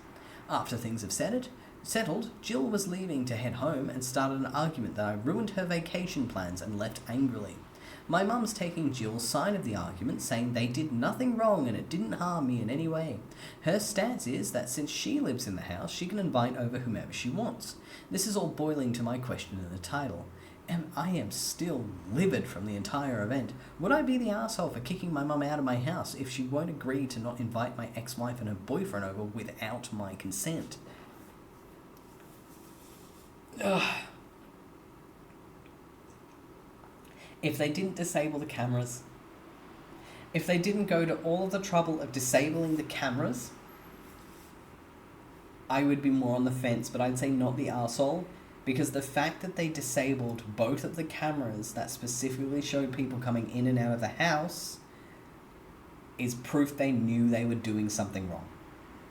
After things have settled, Jill was leaving to head home and started an argument that I ruined her vacation plans and left angrily. My mum's taking Jill's side of the argument, saying they did nothing wrong and it didn't harm me in any way. Her stance is that since she lives in the house, she can invite over whomever she wants. This is all boiling to my question in the title. And I am still livid from the entire event. Would I be the arsehole for kicking my mum out of my house if she won't agree to not invite my ex-wife and her boyfriend over without my consent? Ugh. If they didn't disable the cameras, if they didn't go to all of the trouble of disabling the cameras, I would be more on the fence, but I'd say not the arsehole, because the fact that they disabled both of the cameras that specifically showed people coming in and out of the house is proof they knew they were doing something wrong.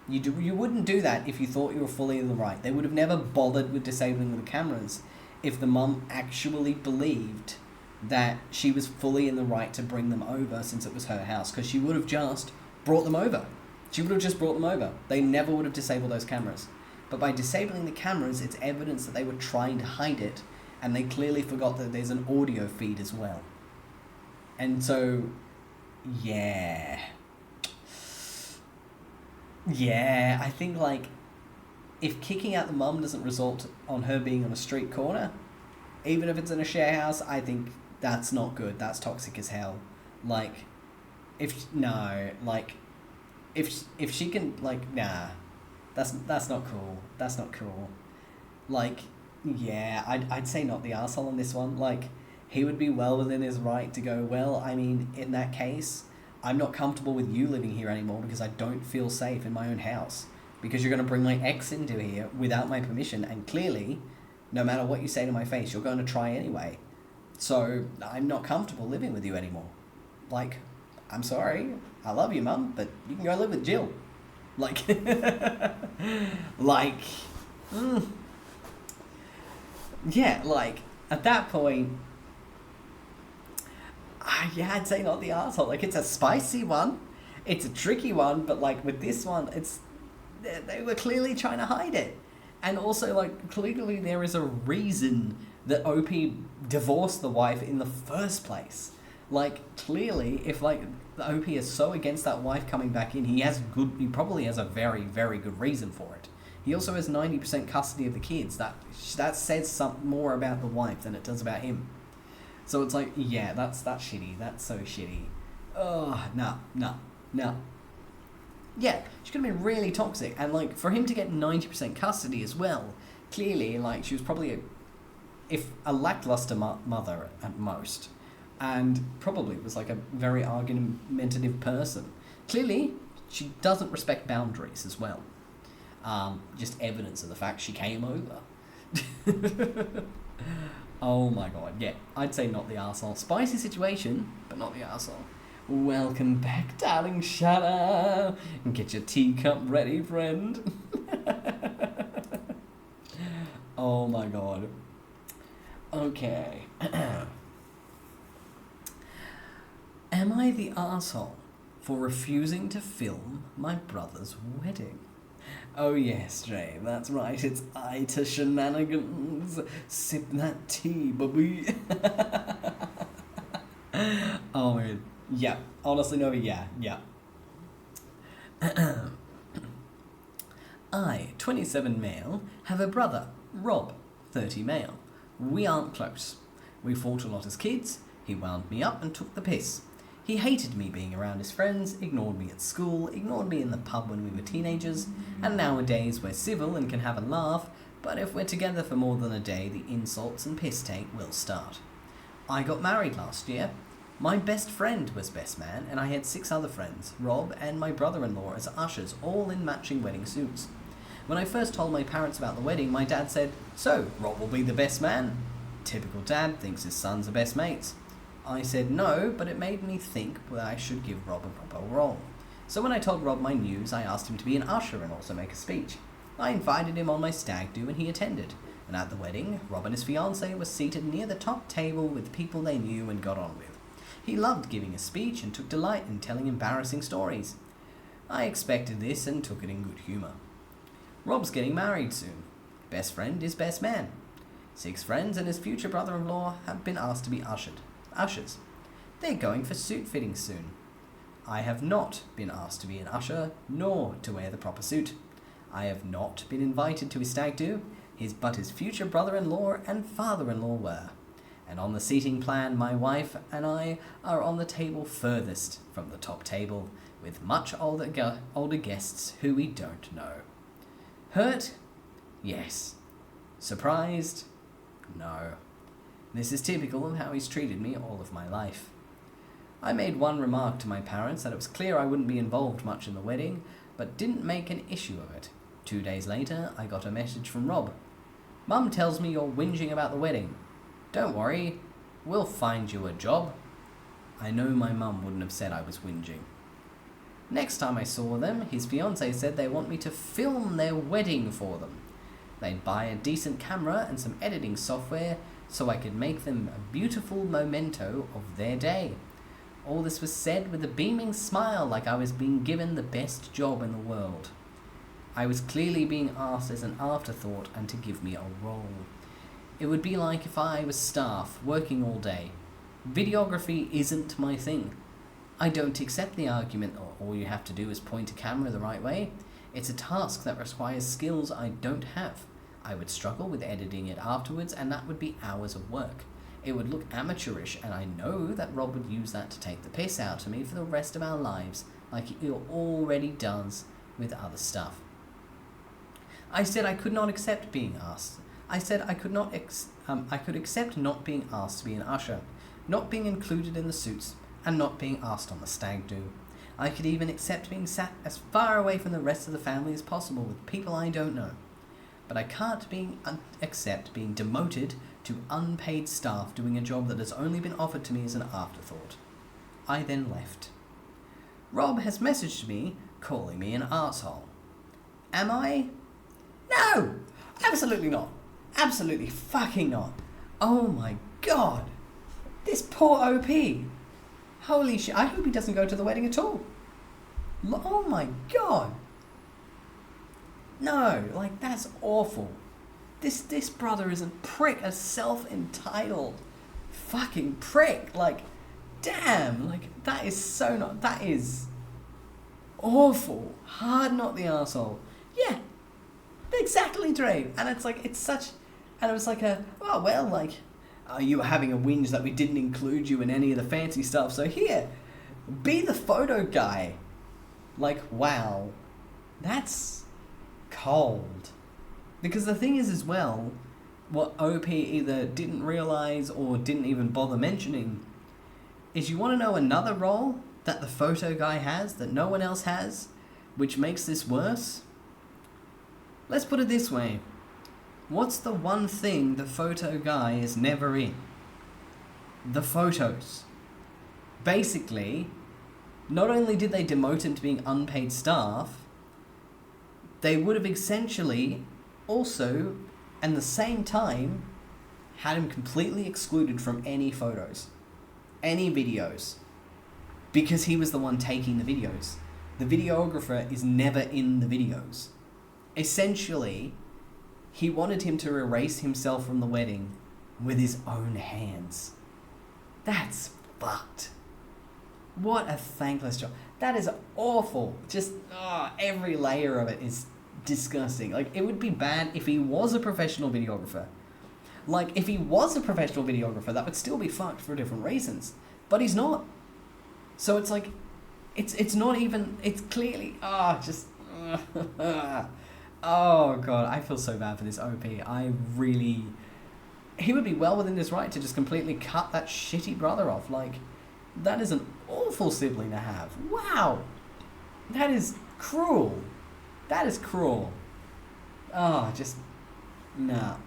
You wouldn't do that if you thought you were fully in the right. They would have never bothered with disabling the cameras if the mum actually believed that she was fully in the right to bring them over since it was her house, because she would have just brought them over. She would have just brought them over. They never would have disabled those cameras. But by disabling the cameras, it's evidence that they were trying to hide it, and they clearly forgot that there's an audio feed as well. And so, yeah. Yeah, I think, like, if kicking out the mum doesn't result on her being on a street corner, even if it's in a share house, I think that's not good. That's toxic as hell. Like, if she can, like, nah, that's not cool. That's not cool. Like, yeah, I'd say not the arsehole on this one. Like, he would be well within his right to go, well, I mean, in that case, I'm not comfortable with you living here anymore because I don't feel safe in my own house. Because you're going to bring my ex into here without my permission, and clearly, no matter what you say to my face, you're going to try anyway. So, I'm not comfortable living with you anymore. Like, I'm sorry, I love you, Mum, but you can go live with Jill. Like, like, yeah, like, at that point, yeah, I'd say not the arsehole. Like, it's a spicy one, it's a tricky one, but, like, with this one, they were clearly trying to hide it. And also, like, clearly there is a reason that OP divorced the wife in the first place. Like, clearly, if, like, the OP is so against that wife coming back in, he probably has a very, very good reason for it. He also has 90% custody of the kids. That says something more about the wife than it does about him. So it's like, yeah, that's shitty. That's so shitty. Oh, no. Yeah, she could have been really toxic. And, like, for him to get 90% custody as well, clearly, like, she was probably a lackluster mother at most. And probably was, like, a very argumentative person. Clearly, she doesn't respect boundaries as well. Just evidence of the fact she came over. Oh my god, yeah. I'd say not the arsehole. Spicy situation, but not the arsehole. Welcome back, darling. Shut up and get your teacup ready, friend. Oh my god. Okay. Am I the arsehole for refusing to film my brother's wedding? Oh yes, Jay, that's right, it's 𝐿𝐿𝐿 shenanigans. Sip that tea, baby. Oh my god. Yeah, honestly, no, yeah. I, 27 male, have a brother, Rob, 30 male. We aren't close. We fought a lot as kids, he wound me up and took the piss. He hated me being around his friends, ignored me at school, ignored me in the pub when we were teenagers, and nowadays we're civil and can have a laugh, but if we're together for more than a day, the insults and piss take will start. I got married last year. My best friend was best man, and I had 6 other friends, Rob and my brother-in-law as ushers, all in matching wedding suits. When I first told my parents about the wedding, my dad said, "So, Rob will be the best man?" Typical dad thinks his sons are best mates. I said no, but it made me think that I should give Rob a proper role. So when I told Rob my news, I asked him to be an usher and also make a speech. I invited him on my stag do and he attended. And at the wedding, Rob and his fiancée were seated near the top table with people they knew and got on with. He loved giving a speech and took delight in telling embarrassing stories. I expected this and took it in good humour. Rob's getting married soon. Best friend is best man. 6 friends and his future brother-in-law have been asked to be ushers. They're going for suit fitting soon. I have not been asked to be an usher, nor to wear the proper suit. I have not been invited to his stag do, but his future brother-in-law and father-in-law were. And on the seating plan, my wife and I are on the table furthest from the top table, with much older guests who we don't know. Hurt? Yes. Surprised? No. This is typical of how he's treated me all of my life. I made one remark to my parents that it was clear I wouldn't be involved much in the wedding, but didn't make an issue of it. 2 days later, I got a message from Rob. "Mum tells me you're whinging about the wedding. Don't worry, we'll find you a job." I know my mum wouldn't have said I was whinging. Next time I saw them, his fiancée said they want me to film their wedding for them. They'd buy a decent camera and some editing software so I could make them a beautiful memento of their day. All this was said with a beaming smile, like I was being given the best job in the world. I was clearly being asked as an afterthought and to give me a role. It would be like if I was staff, working all day. Videography isn't my thing. I don't accept the argument that all you have to do is point a camera the right way. It's a task that requires skills I don't have. I would struggle with editing it afterwards, and that would be hours of work. It would look amateurish, and I know that Rob would use that to take the piss out of me for the rest of our lives, like he already does with other stuff. I said I could not accept being asked. I said I could not I could accept not being asked to be an usher, not being included in the suits, and not being asked on the stag do. I could even accept being sat as far away from the rest of the family as possible with people I don't know. But I can't accept being demoted to unpaid staff doing a job that has only been offered to me as an afterthought. I then left. Rob has messaged me, calling me an arsehole. Am I? No! Absolutely not. Absolutely fucking not. Oh my god. This poor OP. Holy shit. I hope he doesn't go to the wedding at all. Oh my god. No, like, that's awful. This brother is a prick, a self-entitled fucking prick. Like, damn, like, that is so not, that is awful. Hard not the arsehole. Yeah, exactly, Dre. And it's like, it's such, and it was like oh, well, like, you were having a whinge that we didn't include you in any of the fancy stuff, so here, be the photo guy. Like, wow, that's cold. Because the thing is as well, what OP either didn't realise or didn't even bother mentioning, is you want to know another role that the photo guy has that no one else has, which makes this worse? Let's put it this way. What's the one thing the photo guy is never in? The photos. Basically, not only did they demote him to being unpaid staff, they would have essentially also, at the same time, had him completely excluded from any photos, any videos, because he was the one taking the videos. The videographer is never in the videos. Essentially, he wanted him to erase himself from the wedding with his own hands. That's fucked. What a thankless job. That is awful. Just, every layer of it is disgusting. Like, it would be bad if he was a professional videographer. Like, if he was a professional videographer, that would still be fucked for different reasons. But he's not. So it's like, it's not even, it's clearly, oh god, I feel so bad for this OP. He would be well within his right to just completely cut that shitty brother off. Like, that is an awful sibling to have. Wow. That is cruel. That is cruel. Just, no.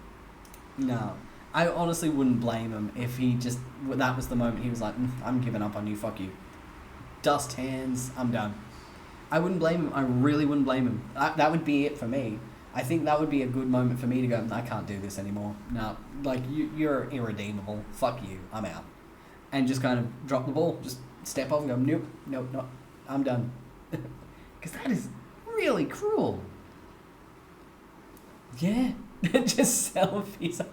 I honestly wouldn't blame him if he just, that was the moment he was like, I'm giving up on you, fuck you. Dust hands, I'm done. I wouldn't blame him. I really wouldn't blame him. That would be it for me. I think that would be a good moment for me to go, I can't do this anymore. No, like, you're irredeemable. Fuck you. I'm out. And just kind of drop the ball. Just step off and go, nope, I'm done. Because that is really cruel. Yeah. Just selfies.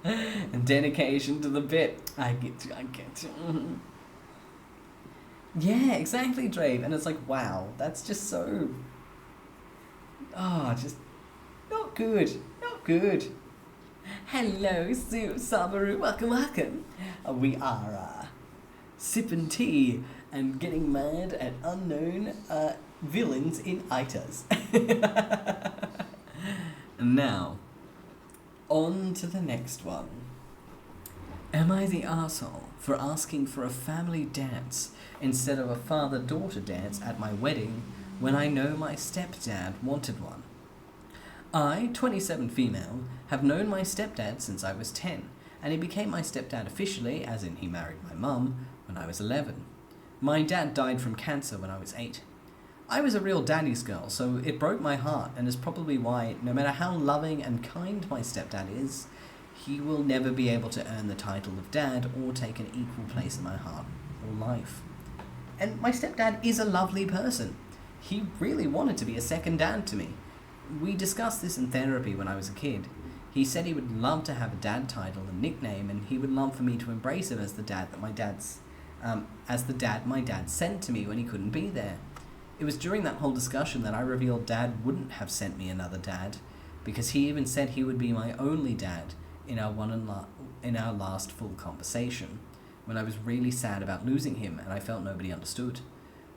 And dedication to the bit. I get you. Yeah, exactly, Drave. And it's like, wow, that's just so... just not good. Not good. Hello, Sabaru. Welcome. We are sipping tea and getting mad at unknown villains in ITAs. Now, on to the next one. Am I the arsehole for asking for a family dance instead of a father-daughter dance at my wedding when I know my stepdad wanted one? I, 27 female, have known my stepdad since I was 10, and he became my stepdad officially, as in he married my mum, when I was 11. My dad died from cancer when I was 8. I was a real daddy's girl, so it broke my heart, and is probably why, no matter how loving and kind my stepdad is, he will never be able to earn the title of dad or take an equal place in my heart or life. And my stepdad is a lovely person. He really wanted to be a second dad to me. We discussed this in therapy when I was a kid. He said he would love to have a dad title and nickname, and he would love for me to embrace him as the dad that my dad sent to me when he couldn't be there. It was during that whole discussion that I revealed Dad wouldn't have sent me another dad, because he even said he would be my only dad in our last full conversation, when I was really sad about losing him and I felt nobody understood.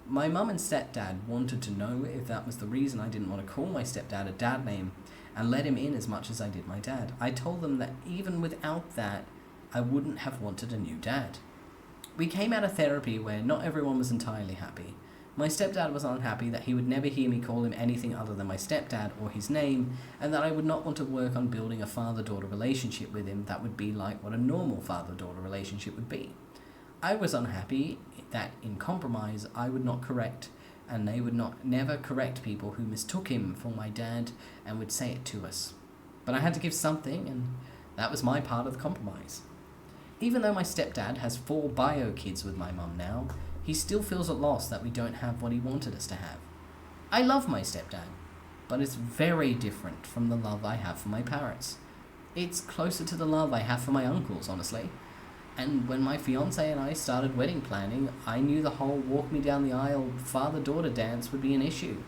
My mum and stepdad wanted to know if that was the reason I didn't want to call my stepdad a dad name and let him in as much as I did my dad. I told them that even without that, I wouldn't have wanted a new dad. We came out of therapy where not everyone was entirely happy. My stepdad was unhappy that he would never hear me call him anything other than my stepdad or his name, and that I would not want to work on building a father-daughter relationship with him that would be like what a normal father-daughter relationship would be. I was unhappy that in compromise I would not correct, and they would never correct people who mistook him for my dad and would say it to us. But I had to give something, and that was my part of the compromise. Even though my stepdad has 4 bio kids with my mum now, he still feels a loss that we don't have what he wanted us to have. I love my stepdad, but it's very different from the love I have for my parents. It's closer to the love I have for my uncles, honestly. And when my fiancé and I started wedding planning, I knew the whole walk me down the aisle father-daughter dance would be an issue.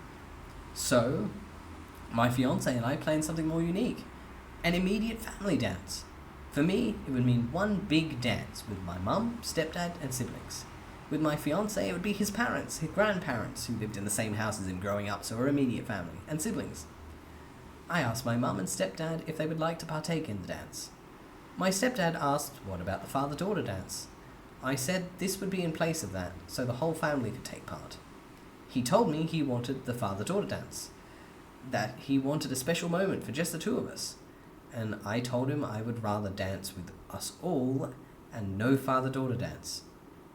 So, my fiancé and I planned something more unique, an immediate family dance. For me, it would mean one big dance with my mum, stepdad, and siblings. With my fiancé, it would be his parents, his grandparents, who lived in the same house as him growing up, so our immediate family, and siblings. I asked my mum and stepdad if they would like to partake in the dance. My stepdad asked, what about the father-daughter dance? I said this would be in place of that, so the whole family could take part. He told me he wanted the father-daughter dance, that he wanted a special moment for just the 2 of us, and I told him I would rather dance with us all and no father-daughter dance.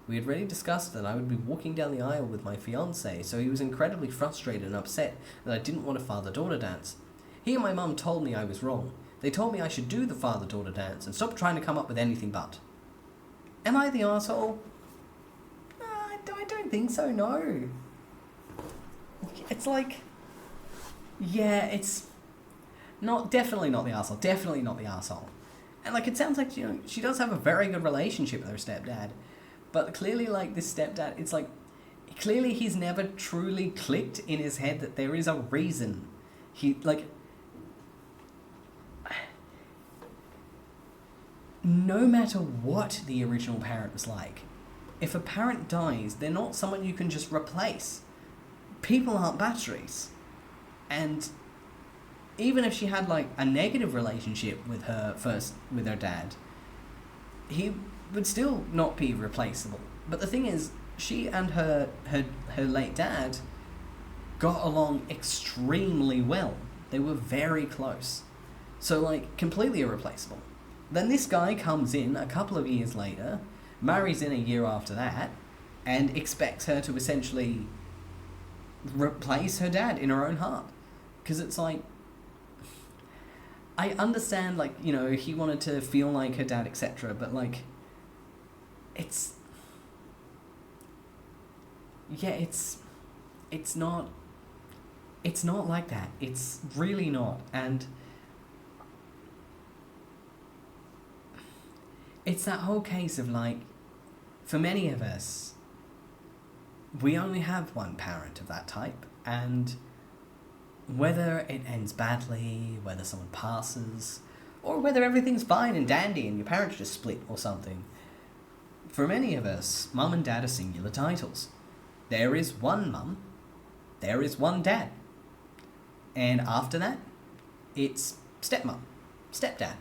We had already discussed that I would be walking down the aisle with my fiancé, so he was incredibly frustrated and upset that I didn't want a father-daughter dance. He and my mum told me I was wrong. They told me I should do the father-daughter dance and stop trying to come up with anything but. Am I the arsehole? I don't think so, no. It's like... yeah, it's... definitely not the arsehole. Definitely not the arsehole. And like, it sounds like, she does have a very good relationship with her stepdad. But clearly, like, this stepdad, it's like... clearly he's never truly clicked in his head that there is a reason. No matter what the original parent was like, if a parent dies, they're not someone you can just replace. People aren't batteries. And even if she had, like, a negative relationship with her dad, he would still not be replaceable. But the thing is, she and her late dad got along extremely well. They were very close. So, like, completely irreplaceable. Then this guy comes in a couple of years later, marries in a year after that, and expects her to essentially replace her dad in her own heart. Because it's like... I understand, like, he wanted to feel like her dad, etc., but, like... It's not like that. It's really not. And it's that whole case of, like, for many of us, we only have one parent of that type, and whether it ends badly, whether someone passes, or whether everything's fine and dandy and your parents just split or something, for many of us, mum and dad are singular titles. There is one mum, there is one dad. And after that, it's stepmom, stepdad,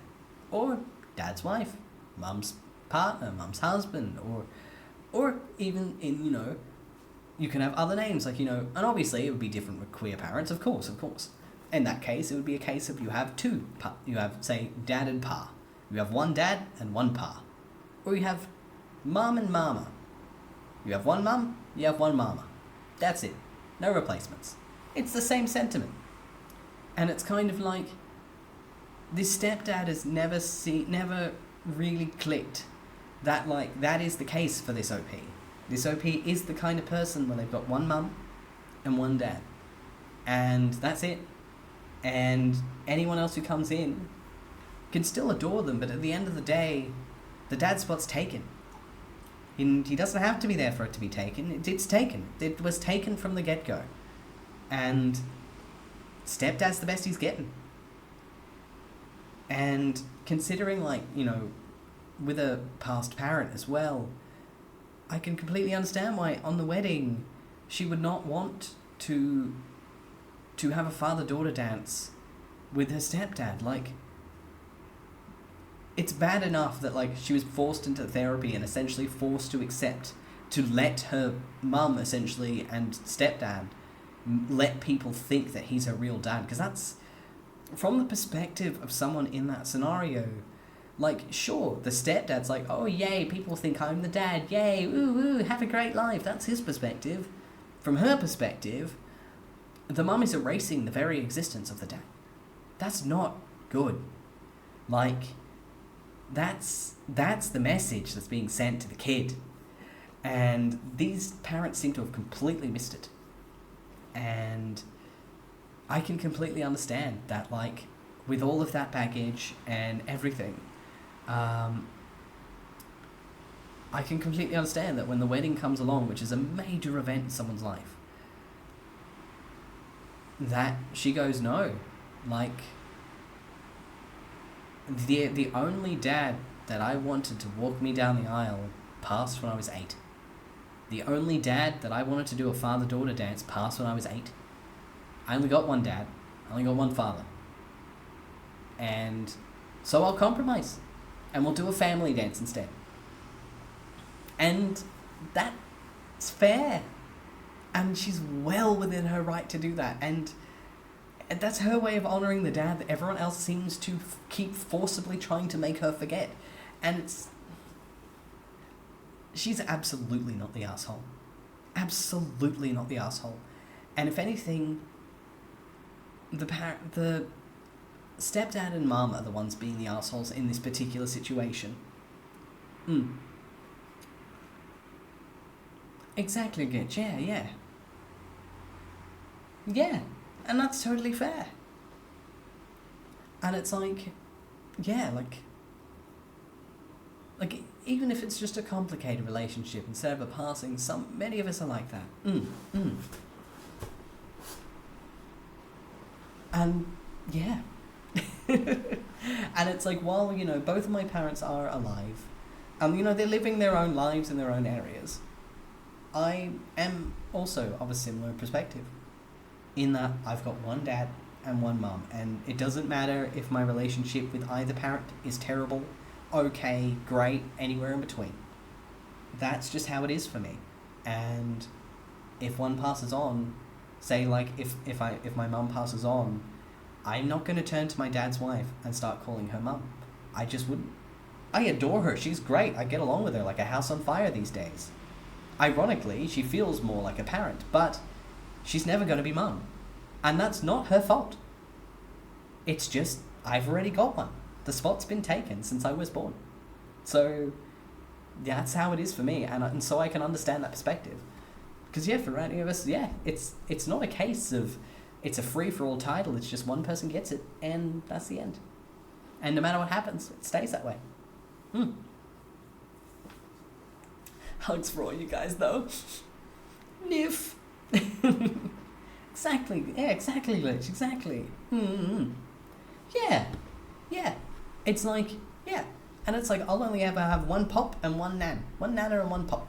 or dad's wife, mum's partner, mum's husband, or even in, you can have other names, like, and obviously it would be different with queer parents, of course. In that case, it would be a case of you have you have, say, dad and pa. You have one dad and one pa. Or you have mum and mama. You have one mum, you have one mama. That's it. No replacements. It's the same sentiment. And it's kind of like, this stepdad has never really clicked that, like, that is the case for this OP. This OP is the kind of person where they've got one mum and one dad. And that's it. And anyone else who comes in can still adore them, but at the end of the day, the dad spot's taken. And he doesn't have to be there for it to be taken. It's taken. It was taken from the get-go. And stepdad's the best he's getting. And considering, like, you know, with a past parent as well, I can completely understand why on the wedding she would not want to have a father-daughter dance with her stepdad. Like, it's bad enough that, like, she was forced into therapy and essentially forced to accept, to let her mum, essentially, and stepdad let people think that he's her real dad. Because that's, from the perspective of someone in that scenario, like, sure, the stepdad's like, oh, yay, people think I'm the dad, yay, ooh, have a great life. That's his perspective. From her perspective, the mum is erasing the very existence of the dad. That's not good. Like, that's the message that's being sent to the kid. And these parents seem to have completely missed it. And I can completely understand that, like, with all of that baggage and everything, I can completely understand that when the wedding comes along, which is a major event in someone's life, that she goes, no. Like, the only dad that I wanted to walk me down the aisle passed when I was 8. The only dad that I wanted to do a father-daughter dance passed when I was 8. I only got one dad. I only got one father. And so I'll compromise. And we'll do a family dance instead. And that's fair. And she's well within her right to do that. And that's her way of honouring the dad that everyone else seems to keep forcibly trying to make her forget. And she's absolutely not the asshole. Absolutely not the asshole. And if anything, the stepdad and mum are the ones being the assholes in this particular situation. Exactly, Gitch. Yeah. Yeah, and that's totally fair. And it's like, yeah, like even if it's just a complicated relationship instead of a passing, many of us are like that. And yeah. And it's like, while, you know, both of my parents are alive, and, you know, they're living their own lives in their own areas, I am also of a similar perspective, in that I've got one dad and one mum, and it doesn't matter if my relationship with either parent is terrible, okay, great, anywhere in between. That's just how it is for me. And if one passes on, say, like, if my mum passes on, I'm not going to turn to my dad's wife and start calling her mum. I just wouldn't. I adore her. She's great. I get along with her like a house on fire these days. Ironically, she feels more like a parent, but she's never going to be mum. And that's not her fault. It's just, I've already got one. The spot's been taken since I was born. So, that's how it is for me, and so I can understand that perspective. Because, yeah, for any of us, yeah, it's not a case of, it's a free-for-all title, it's just one person gets it, and that's the end. And no matter what happens, it stays that way. Hugs for all you guys, though. Niff. Exactly. Yeah, exactly, Glitch. Exactly. Yeah. It's like, yeah. And it's like, I'll only ever have one pop and one nan. One nana and one pop.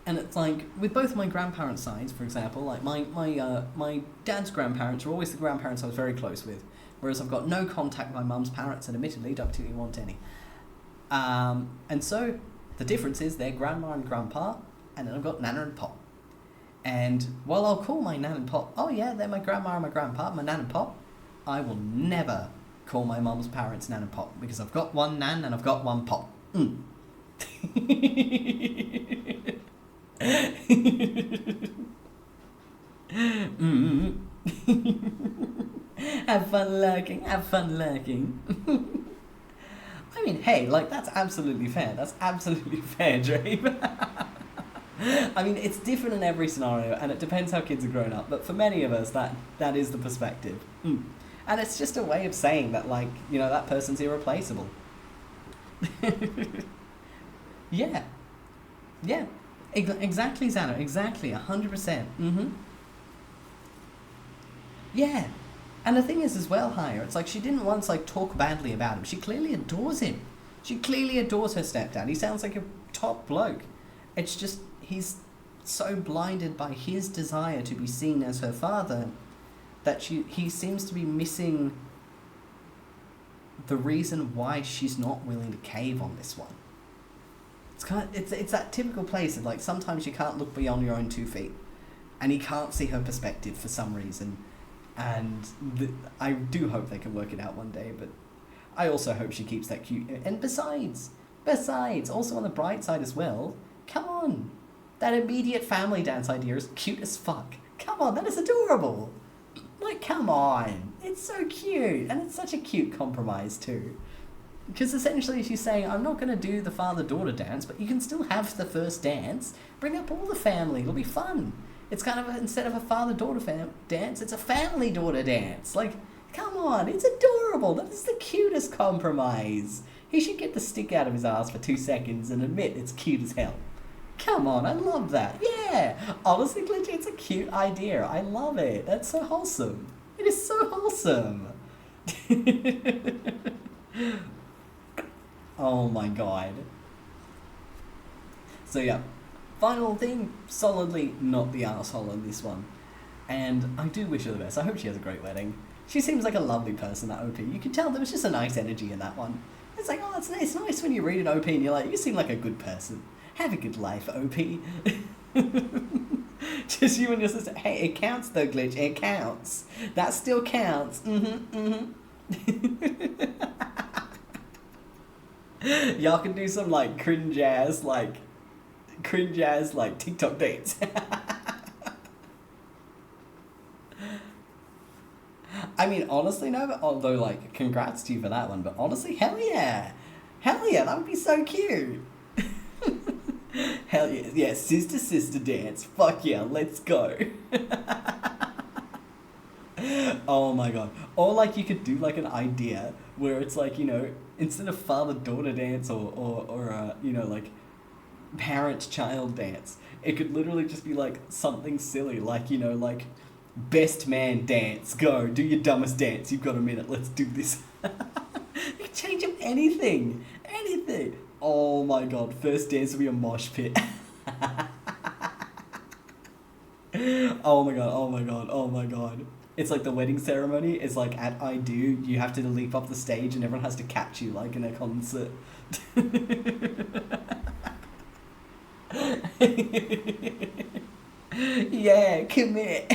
And it's like, with both my grandparents' sides, for example, like my dad's grandparents were always the grandparents I was very close with, whereas I've got no contact with my mum's parents, and admittedly don't particularly want any. And so the difference is they're grandma and grandpa, and then I've got nana and pop. And while I'll call my nan and pop, oh yeah, they're my grandma and my grandpa, my nan and pop, I will never call my mum's parents nan and pop, because I've got one nan and I've got one pop. Have fun lurking. I mean, hey, like, that's absolutely fair. That's absolutely fair, Dream. I mean, it's different in every scenario, and it depends how kids are grown up, but for many of us, that is the perspective. And it's just a way of saying that, like, you know, that person's irreplaceable. Yeah. Yeah. Exactly, Xana. Exactly. 100%. Mm-hmm. Yeah. And the thing is as well, Hire, it's like she didn't once, like, talk badly about him. She clearly adores him. She clearly adores her stepdad. He sounds like a top bloke. It's just, he's so blinded by his desire to be seen as her father that he seems to be missing the reason why she's not willing to cave on this one. It's that typical place of, like, sometimes you can't look beyond your own 2 feet, and you can't see her perspective for some reason. And I do hope they can work it out one day, but I also hope she keeps that cute. And besides, also on the bright side as well, come on, that immediate family dance idea is cute as fuck. Come on, that is adorable. Like, come on, it's so cute, and it's such a cute compromise too. Because essentially she's saying, I'm not going to do the father-daughter dance, but you can still have the first dance. Bring up all the family. It'll be fun. It's kind of, instead of a father-daughter dance, it's a family-daughter dance. Like, come on, it's adorable. That is the cutest compromise. He should get the stick out of his ass for 2 seconds and admit it's cute as hell. Come on, I love that. Yeah. Honestly, Glitch, it's a cute idea. I love it. That's so wholesome. It is so wholesome. Oh my god. So yeah, final thing, solidly not the arsehole in this one. And I do wish her the best. I hope she has a great wedding. She seems like a lovely person, that OP. You can tell there was just a nice energy in that one. It's like, oh, it's nice when you read an OP and you're like, you seem like a good person. Have a good life, OP. Just you and your sister. Hey, it counts though, Glitch. It counts. That still counts. Y'all can do some, like, cringe ass TikTok dates. I mean, honestly, no, although, like, congrats to you for that one, but honestly, hell yeah, that would be so cute. Hell yeah, sister dance, fuck yeah, let's go. Oh my god. Or, like, you could do, like, an idea where it's like, you know, instead of father-daughter dance or you know, like, parent-child dance, it could literally just be, like, something silly, like, you know, like, best man dance, go, do your dumbest dance, you've got a minute, let's do this. You can change up anything. Oh my god, first dance will be a mosh pit. Oh my god. It's like the wedding ceremony is like at I Do, you have to leap up the stage and everyone has to catch you like in a concert. Yeah, commit.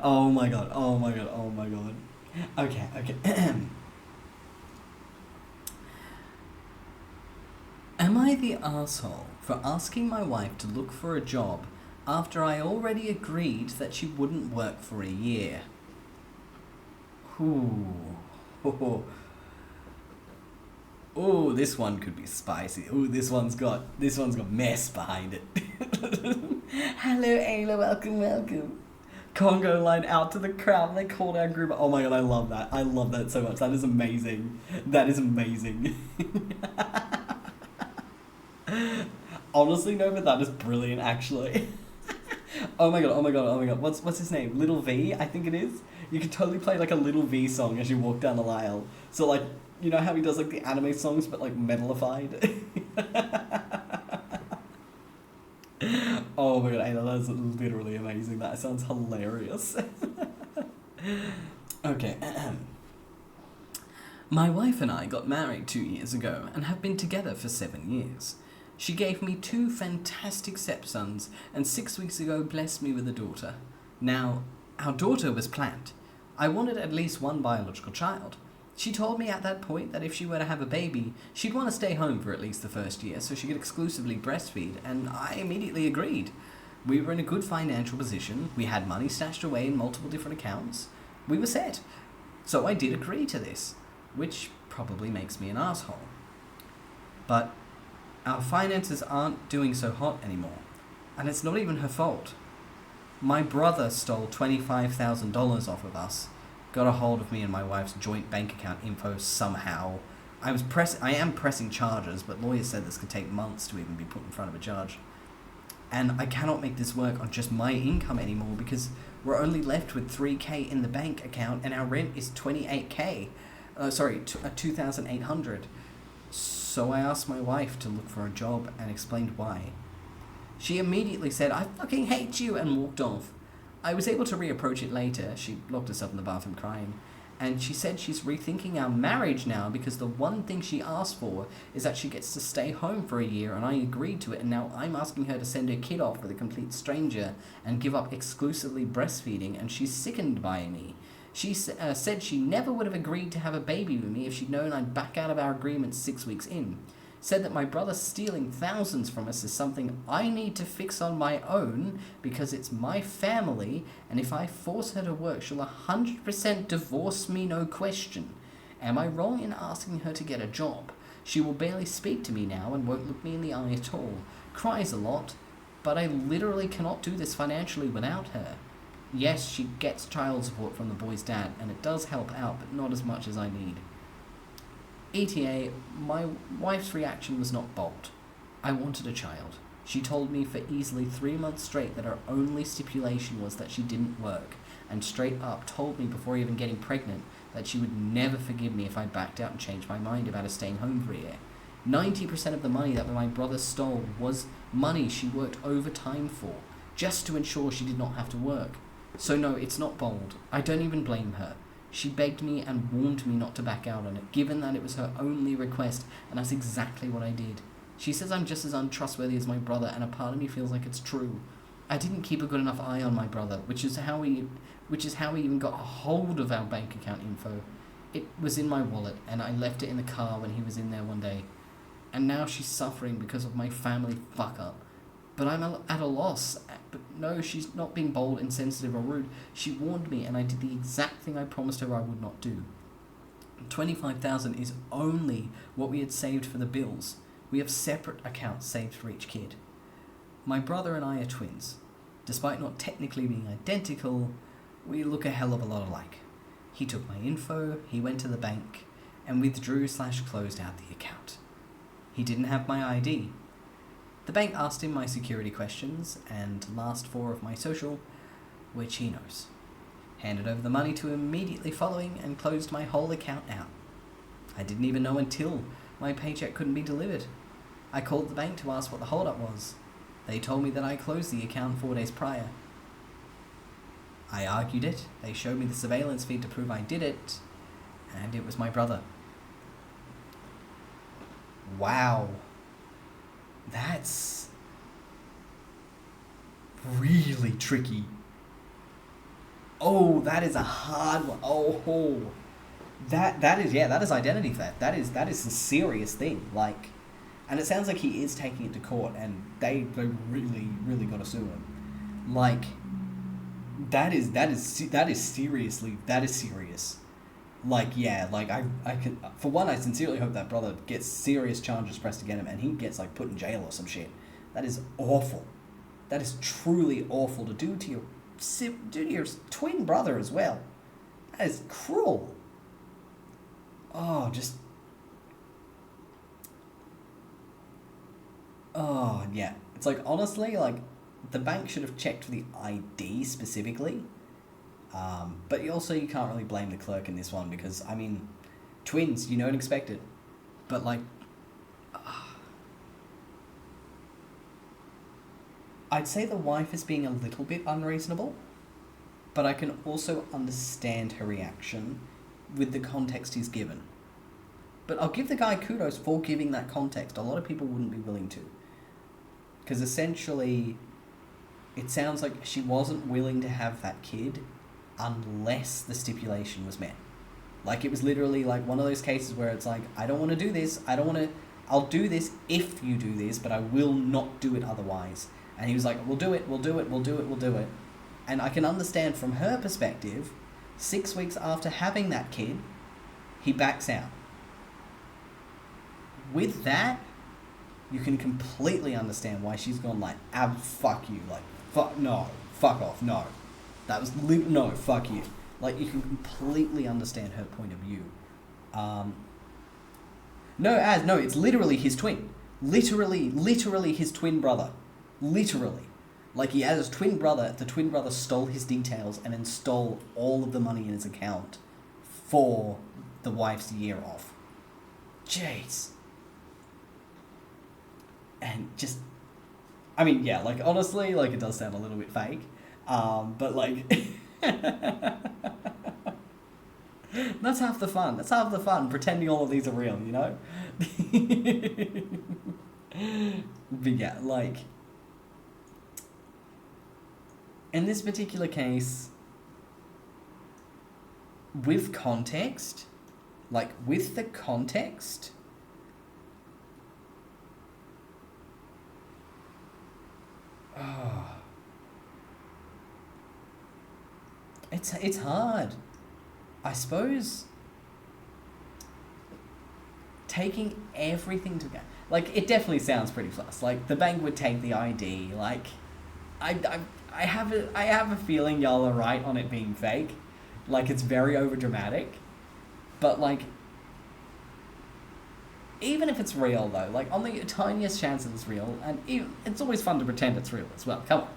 Oh my god. Okay. Am I the arsehole for asking my wife to look for a job after I already agreed that she wouldn't work for a year? Ooh, this one could be spicy. Ooh, this one's got mess behind it. Hello, Ayla, welcome. Congo line out to the crowd. They called our group. Oh my god, I love that. I love that so much. That is amazing. Honestly, no, but that is brilliant, actually. Oh my god. What's his name? Little V, I think it is. You could totally play like a Little V song as you walk down the aisle. So, like, you know how he does like the anime songs, but like metalified. Oh my god, Ayla, that is literally amazing. That sounds hilarious. Okay. My wife and I got married 2 years ago and have been together for 7 years. She gave me 2 fantastic stepsons and 6 weeks ago blessed me with a daughter. Now, our daughter was planned. I wanted at least one biological child. She told me at that point that if she were to have a baby, she'd want to stay home for at least the first year so she could exclusively breastfeed, and I immediately agreed. We were in a good financial position, we had money stashed away in multiple different accounts. We were set. So I did agree to this, which probably makes me an asshole. But our finances aren't doing so hot anymore, and it's not even her fault. My brother stole $25,000 off of us, got a hold of me and my wife's joint bank account info somehow. I am pressing charges, but lawyers said this could take months to even be put in front of a judge. And I cannot make this work on just my income anymore because we're only left with $3,000 in the bank account and our rent is $28,000. 2,800. So I asked my wife to look for a job and explained why. She immediately said, "I fucking hate you," and walked off. I was able to reapproach it later. She locked herself in the bathroom crying. And she said she's rethinking our marriage now because the one thing she asked for is that she gets to stay home for a year, and I agreed to it, and now I'm asking her to send her kid off with a complete stranger and give up exclusively breastfeeding, and she's sickened by me. She said she never would have agreed to have a baby with me if she'd known I'd back out of our agreement 6 weeks in. Said that my brother stealing thousands from us is something I need to fix on my own because it's my family, and if I force her to work, she'll 100% divorce me, no question. Am I wrong in asking her to get a job? She will barely speak to me now and won't look me in the eye at all. Cries a lot, but I literally cannot do this financially without her. Yes, she gets child support from the boy's dad, and it does help out, but not as much as I need. AmItheA, my wife's reaction was not bold. I wanted a child. She told me for easily 3 months straight that her only stipulation was that she didn't work, and straight up told me before even getting pregnant that she would never forgive me if I backed out and changed my mind about her staying home for a year. 90% of the money that my brother stole was money she worked overtime for, just to ensure she did not have to work. So no, it's not bold. I don't even blame her. She begged me and warned me not to back out on it, given that it was her only request, and that's exactly what I did. She says I'm just as untrustworthy as my brother, and a part of me feels like it's true. I didn't keep a good enough eye on my brother, which is how he even got a hold of our bank account info. It was in my wallet, and I left it in the car when he was in there one day. And now she's suffering because of my family fuck-up. But I'm at a loss. But no, she's not being bold, insensitive, or rude. She warned me, and I did the exact thing I promised her I would not do. $25,000 is only what we had saved for the bills. We have separate accounts saved for each kid. My brother and I are twins. Despite not technically being identical, we look a hell of a lot alike. He took my info, he went to the bank, and withdrew/closed out the account. He didn't have my ID. The bank asked him my security questions and last 4 of my social, which he knows. Handed over the money to him immediately following and closed my whole account out. I didn't even know until my paycheck couldn't be delivered. I called the bank to ask what the holdup was. They told me that I closed the account 4 days prior. I argued it, they showed me the surveillance feed to prove I did it, and it was my brother. Wow. That's really tricky. Oh, that is a hard one. Oh, that is identity theft. That is a serious thing. Like, and it sounds like he is taking it to court, and they really got to sue him. Like, that is serious. Like, yeah, like I can, for one, I sincerely hope that brother gets serious charges pressed against him and he gets like put in jail or some shit. That is awful. That is truly awful to do to your twin brother as well. That is cruel. Oh, yeah. It's like, honestly, like, the bank should have checked for the ID specifically. But you can't really blame the clerk in this one because, I mean, twins, you don't expect it. But, like, I'd say the wife is being a little bit unreasonable, but I can also understand her reaction with the context he's given. But I'll give the guy kudos for giving that context. A lot of people wouldn't be willing to. Because essentially, it sounds like she wasn't willing to have that kid unless the stipulation was met. Like, it was literally like one of those cases where it's like, I don't want to do this, I'll do this if you do this, but I will not do it otherwise. And he was like, we'll do it. And I can understand from her perspective, 6 weeks after having that kid, he backs out. With that, you can completely understand why she's gone like, fuck you, like, fuck fuck off. No. That was no, fuck you. Like, you can completely understand her point of view. No, it's literally his twin. Literally his twin brother. Literally. Like, he has his twin brother. The twin brother stole his details and then stole all of the money in his account for the wife's year off. Jeez. And just... I mean, yeah, like, honestly, like, it does sound a little bit fake. But, like... That's half the fun. That's half the fun, pretending all of these are real, you know? But yeah, like... In this particular case, with context, like, with the context... Oh... It's hard. I suppose taking everything together, like, it definitely sounds pretty fast. Like, the bank would take the ID. Like, I have a feeling y'all are right on it being fake. Like, it's very overdramatic. But, like, even if it's real though, like, on the tiniest chance that it's real, and it's always fun to pretend it's real as well. Come on,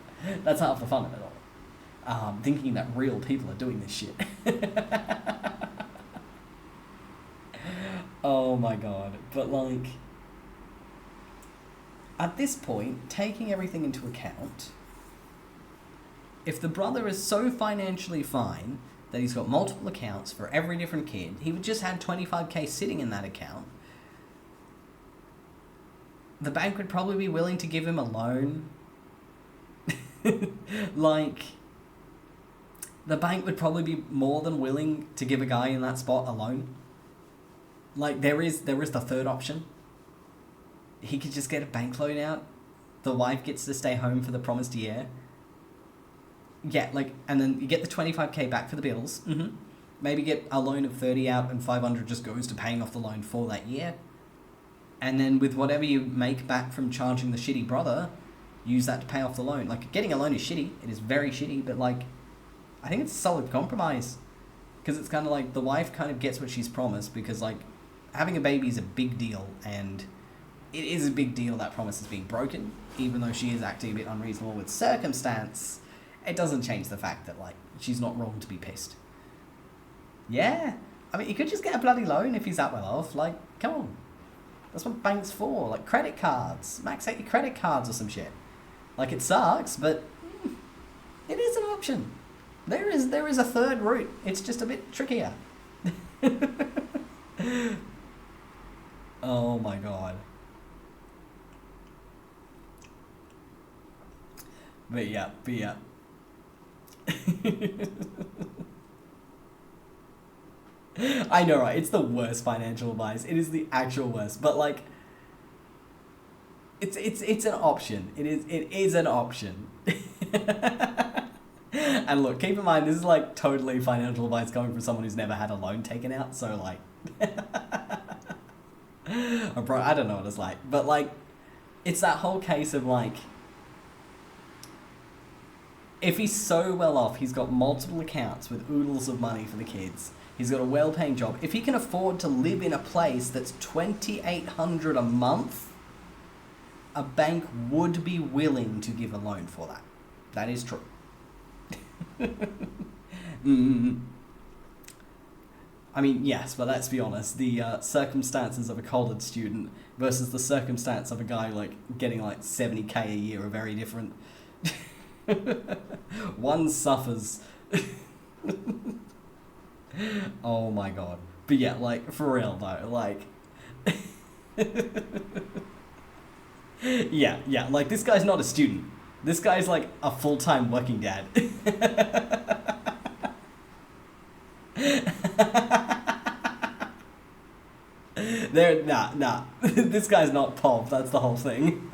that's half the fun of it all. Thinking that real people are doing this shit. Oh my god. But, like, at this point, taking everything into account, if the brother is so financially fine that he's got multiple accounts for every different kid, he would just had 25k sitting in that account, the bank would probably be willing to give him a loan. Like... The bank would probably be more than willing to give a guy in that spot a loan. Like, there is the third option. He could just get a bank loan out. The wife gets to stay home for the promised year. Yeah, like, and then you get the 25k back for the bills. Mm-hmm. Maybe get a loan of 30 out and 500 just goes to paying off the loan for that year. And then with whatever you make back from charging the shitty brother, use that to pay off the loan. Like, getting a loan is shitty. It is very shitty, but, like... I think it's a solid compromise, because it's kind of like the wife kind of gets what she's promised, because, like, having a baby is a big deal, and it is a big deal that promise is being broken, even though she is acting a bit unreasonable with circumstance. It doesn't change the fact that, like, she's not wrong to be pissed. Yeah, I mean, you could just get a bloody loan if he's that well off. Like, come on, that's what banks for. Like, credit cards, max out your credit cards or some shit. Like, it sucks, but it is an option. There is a third route. It's just a bit trickier. Oh my god. But yeah. I know, right? It's the worst financial advice. It is the actual worst. But, like, it's an option. It is an option. And look, keep in mind, this is, like, totally financial advice coming from someone who's never had a loan taken out, so, like... Oh, bro, I don't know what it's like, but, like, it's that whole case of, like... If he's so well off, he's got multiple accounts with oodles of money for the kids, he's got a well-paying job, if he can afford to live in a place that's $2,800 a month, a bank would be willing to give a loan for that. That is true. I mean, yes, but let's be honest, the circumstances of a college student versus the circumstance of a guy, like, getting, like, 70k a year are very different. One suffers. Oh my god. But yeah, like, for real though, like... Yeah, like, this guy's not a student. This guy's, like, a full-time working dad. Nah. This guy's not Pov, that's the whole thing.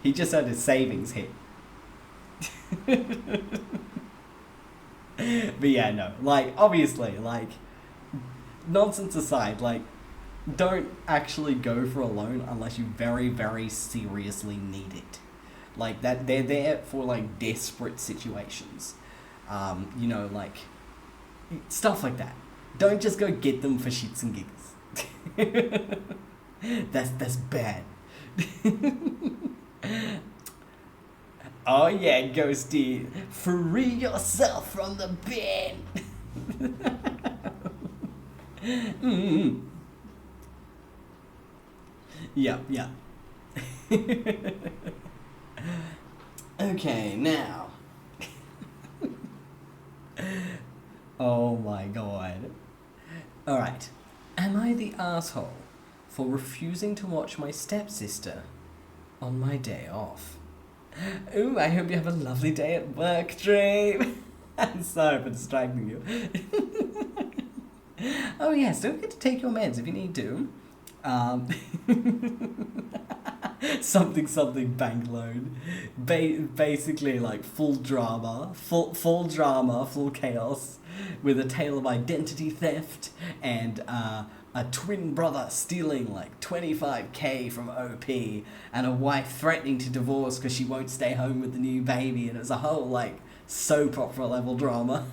He just had his savings hit. But yeah, no, like, obviously, like, nonsense aside, like, don't actually go for a loan unless you very, very seriously need it. Like that, they're there for like desperate situations. You know, like stuff like that. Don't just go get them for shits and giggles. That's bad. Oh yeah, Ghosty, free yourself from the pen. Yeah. Okay, now. Oh my god. Alright. Am I the asshole for refusing to watch my stepsister on my day off? Ooh, I hope you have a lovely day at work, Dream. I'm sorry for distracting you. Oh yes, don't forget to take your meds if you need to. Something bank loan. Basically like full drama, full chaos, with a tale of identity theft and a twin brother stealing like 25k from OP, and a wife threatening to divorce because she won't stay home with the new baby, and it's a whole like soap opera level drama.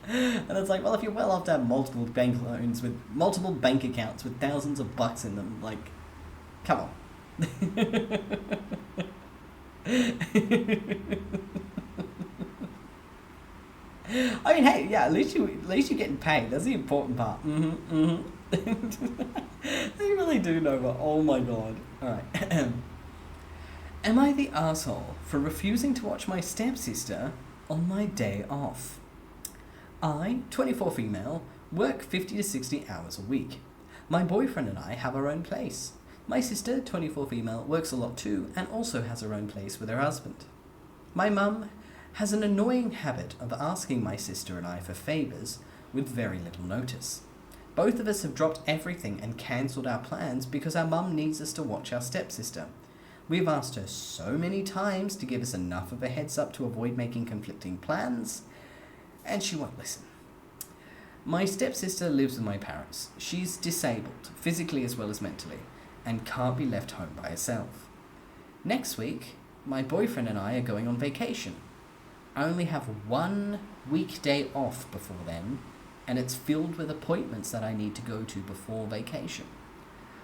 And it's like, well, if you're well off to have multiple bank loans with multiple bank accounts with thousands of bucks in them, like, come on. I mean, hey, yeah, at least you're getting paid. That's the important part. They really do know, but oh my god. Alright. Am I the asshole for refusing to watch my stepsister on my day off? I, 24 female, work 50 to 60 hours a week. My boyfriend and I have our own place. My sister, 24 female, works a lot too and also has her own place with her husband. My mum has an annoying habit of asking my sister and I for favours with very little notice. Both of us have dropped everything and cancelled our plans because our mum needs us to watch our stepsister. We've asked her so many times to give us enough of a heads up to avoid making conflicting plans, and she won't listen. My stepsister lives with my parents. She's disabled, physically as well as mentally, and can't be left home by herself. Next week, my boyfriend and I are going on vacation. I only have 1 weekday off before then, and it's filled with appointments that I need to go to before vacation.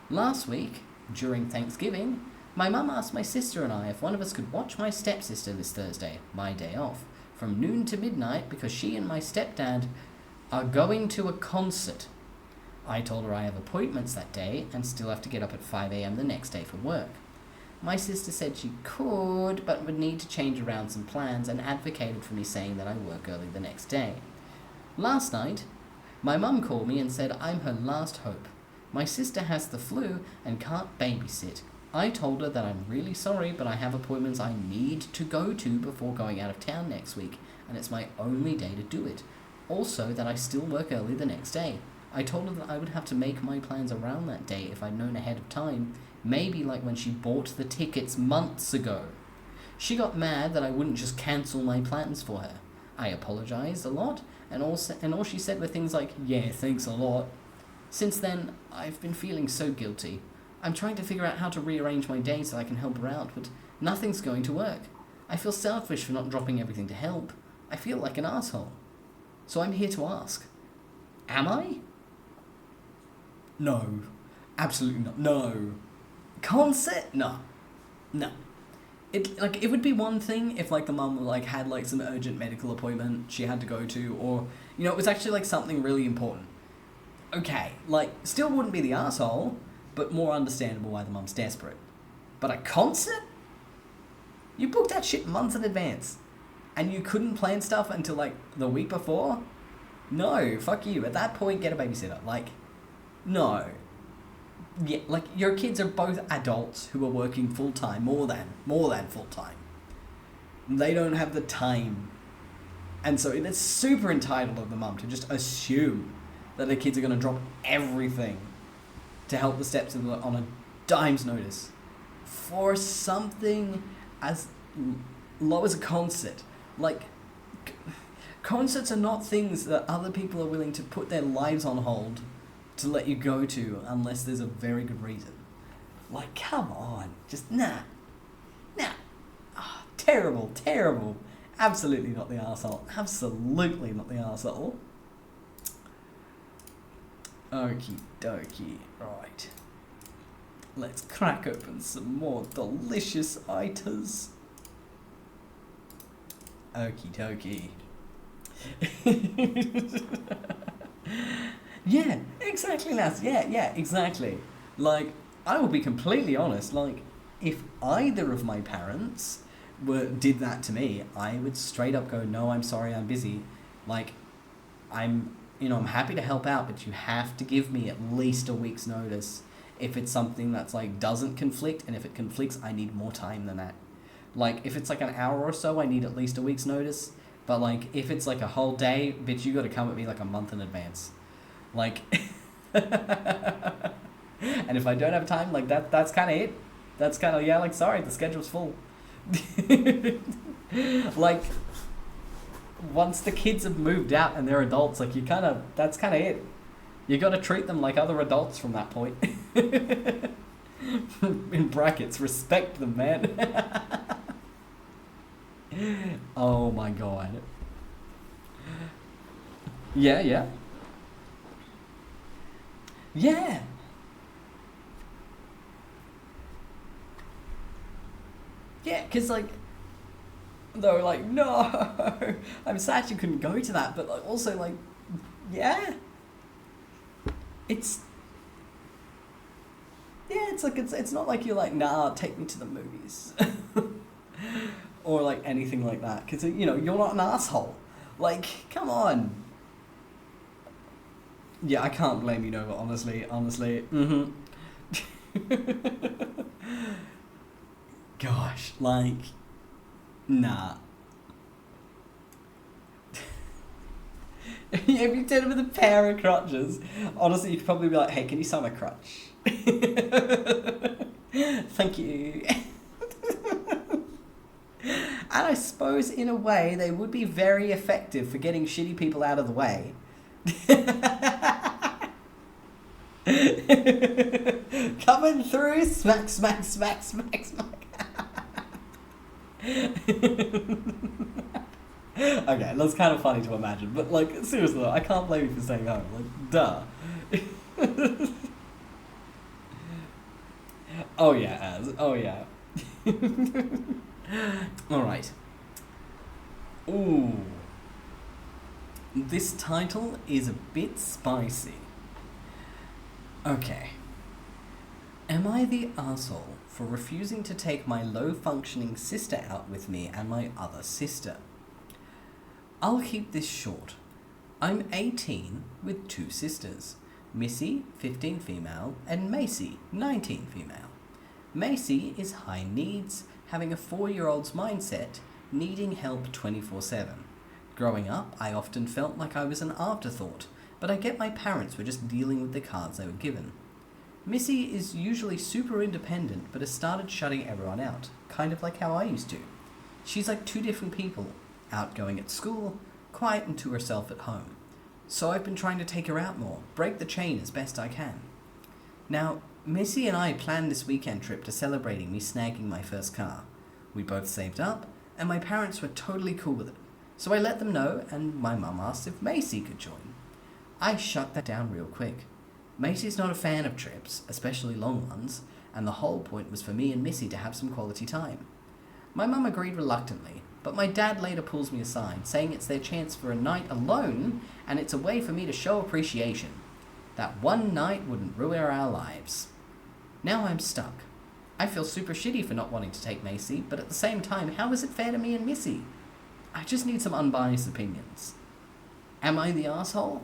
Last week, during Thanksgiving, my mum asked my sister and I if one of us could watch my stepsister this Thursday, my day off, from noon to midnight because she and my stepdad are going to a concert. I told her I have appointments that day and still have to get up at 5 a.m. the next day for work. My sister said she could, but would need to change around some plans and advocated for me saying that I work early the next day. Last night, my mum called me and said I'm her last hope. My sister has the flu and can't babysit. I told her that I'm really sorry, but I have appointments I need to go to before going out of town next week, and it's my only day to do it. Also, that I still work early the next day. I told her that I would have to make my plans around that day if I'd known ahead of time, maybe like when she bought the tickets months ago. She got mad that I wouldn't just cancel my plans for her. I apologized a lot, and all she said were things like, yeah, thanks a lot. Since then, I've been feeling so guilty. I'm trying to figure out how to rearrange my day so I can help her out, but nothing's going to work. I feel selfish for not dropping everything to help. I feel like an asshole. So I'm here to ask, am I? No. Absolutely not. No. Concert? No. It would be one thing if like the mum like had like some urgent medical appointment she had to go to, or it was actually like something really important. Okay, like still wouldn't be the asshole, but more understandable why the mum's desperate. But a concert? You booked that shit months in advance, and you couldn't plan stuff until like the week before? No, fuck you. At that point, get a babysitter. Like, no. Yeah, like your kids are both adults who are working full time, more than full time. They don't have the time, and so it's super entitled of the mum to just assume that the kids are going to drop everything to help the steps on a dime's notice for something as low as a concert. Like, concerts are not things that other people are willing to put their lives on hold to let you go to unless there's a very good reason. Like, come on. Just, nah. Terrible, terrible. Absolutely not the arsehole. Absolutely not the arsehole. Okie dokie. Right. Let's crack open some more delicious itas. Okie dokie. Yeah, exactly, lads. Yeah, exactly. Like, I will be completely honest. Like, if either of my parents did that to me, I would straight up go, no, I'm sorry, I'm busy. Like, I'm happy to help out, but you have to give me at least a week's notice if it's something that's like doesn't conflict, and if it conflicts, I need more time than that. Like, if it's like an hour or so, I need at least a week's notice. But like, if it's like a whole day, bitch, you got to come at me like a month in advance. Like, and if I don't have time, like that's kind of it. That's kind of, yeah, like, sorry, the schedule's full. Like, once the kids have moved out and they're adults, like, that's kind of it. You got to treat them like other adults from that point. In brackets, respect them, man. Oh my god. Yeah. Yeah. Yeah, because, like, they were like, no, I'm sad you couldn't go to that, but, like, also, like, yeah. It's like, it's not like you're like, nah, take me to the movies. Or, like, anything like that, because, you're not an asshole. Like, come on. Yeah, I can't blame you, Nova, honestly. Gosh, like, nah. If you did it with a pair of crutches, honestly, you could probably be like, hey, can you sign my crutch? Thank you. And I suppose, in a way, they would be very effective for getting shitty people out of the way. Coming through, smack, smack, smack, smack, smack. Okay, that's kind of funny to imagine, but, like, seriously though, I can't blame you for staying home. Like, duh. Oh yeah, Az. Oh yeah. Alright. Ooh. This title is a bit spicy. Okay. Am I the arsehole for refusing to take my low-functioning sister out with me and my other sister? I'll keep this short. I'm 18 with two sisters. Missy, 15 female, and Macy, 19 female. Macy is high needs, having a 4-year-old's mindset, needing help 24/7. Growing up, I often felt like I was an afterthought, but I get my parents were just dealing with the cards they were given. Missy is usually super independent, but has started shutting everyone out, kind of like how I used to. She's like two different people, outgoing at school, quiet and to herself at home. So I've been trying to take her out more, break the chain as best I can. Now, Missy and I planned this weekend trip to celebrating me snagging my first car. We both saved up, and my parents were totally cool with it. So I let them know, and my mum asked if Macy could join. I shut that down real quick. Macy's not a fan of trips, especially long ones, and the whole point was for me and Missy to have some quality time. My mum agreed reluctantly, but my dad later pulls me aside, saying it's their chance for a night alone, and it's a way for me to show appreciation. That one night wouldn't ruin our lives. Now I'm stuck. I feel super shitty for not wanting to take Macy, but at the same time, how is it fair to me and Missy? I just need some unbiased opinions. Am I the arsehole?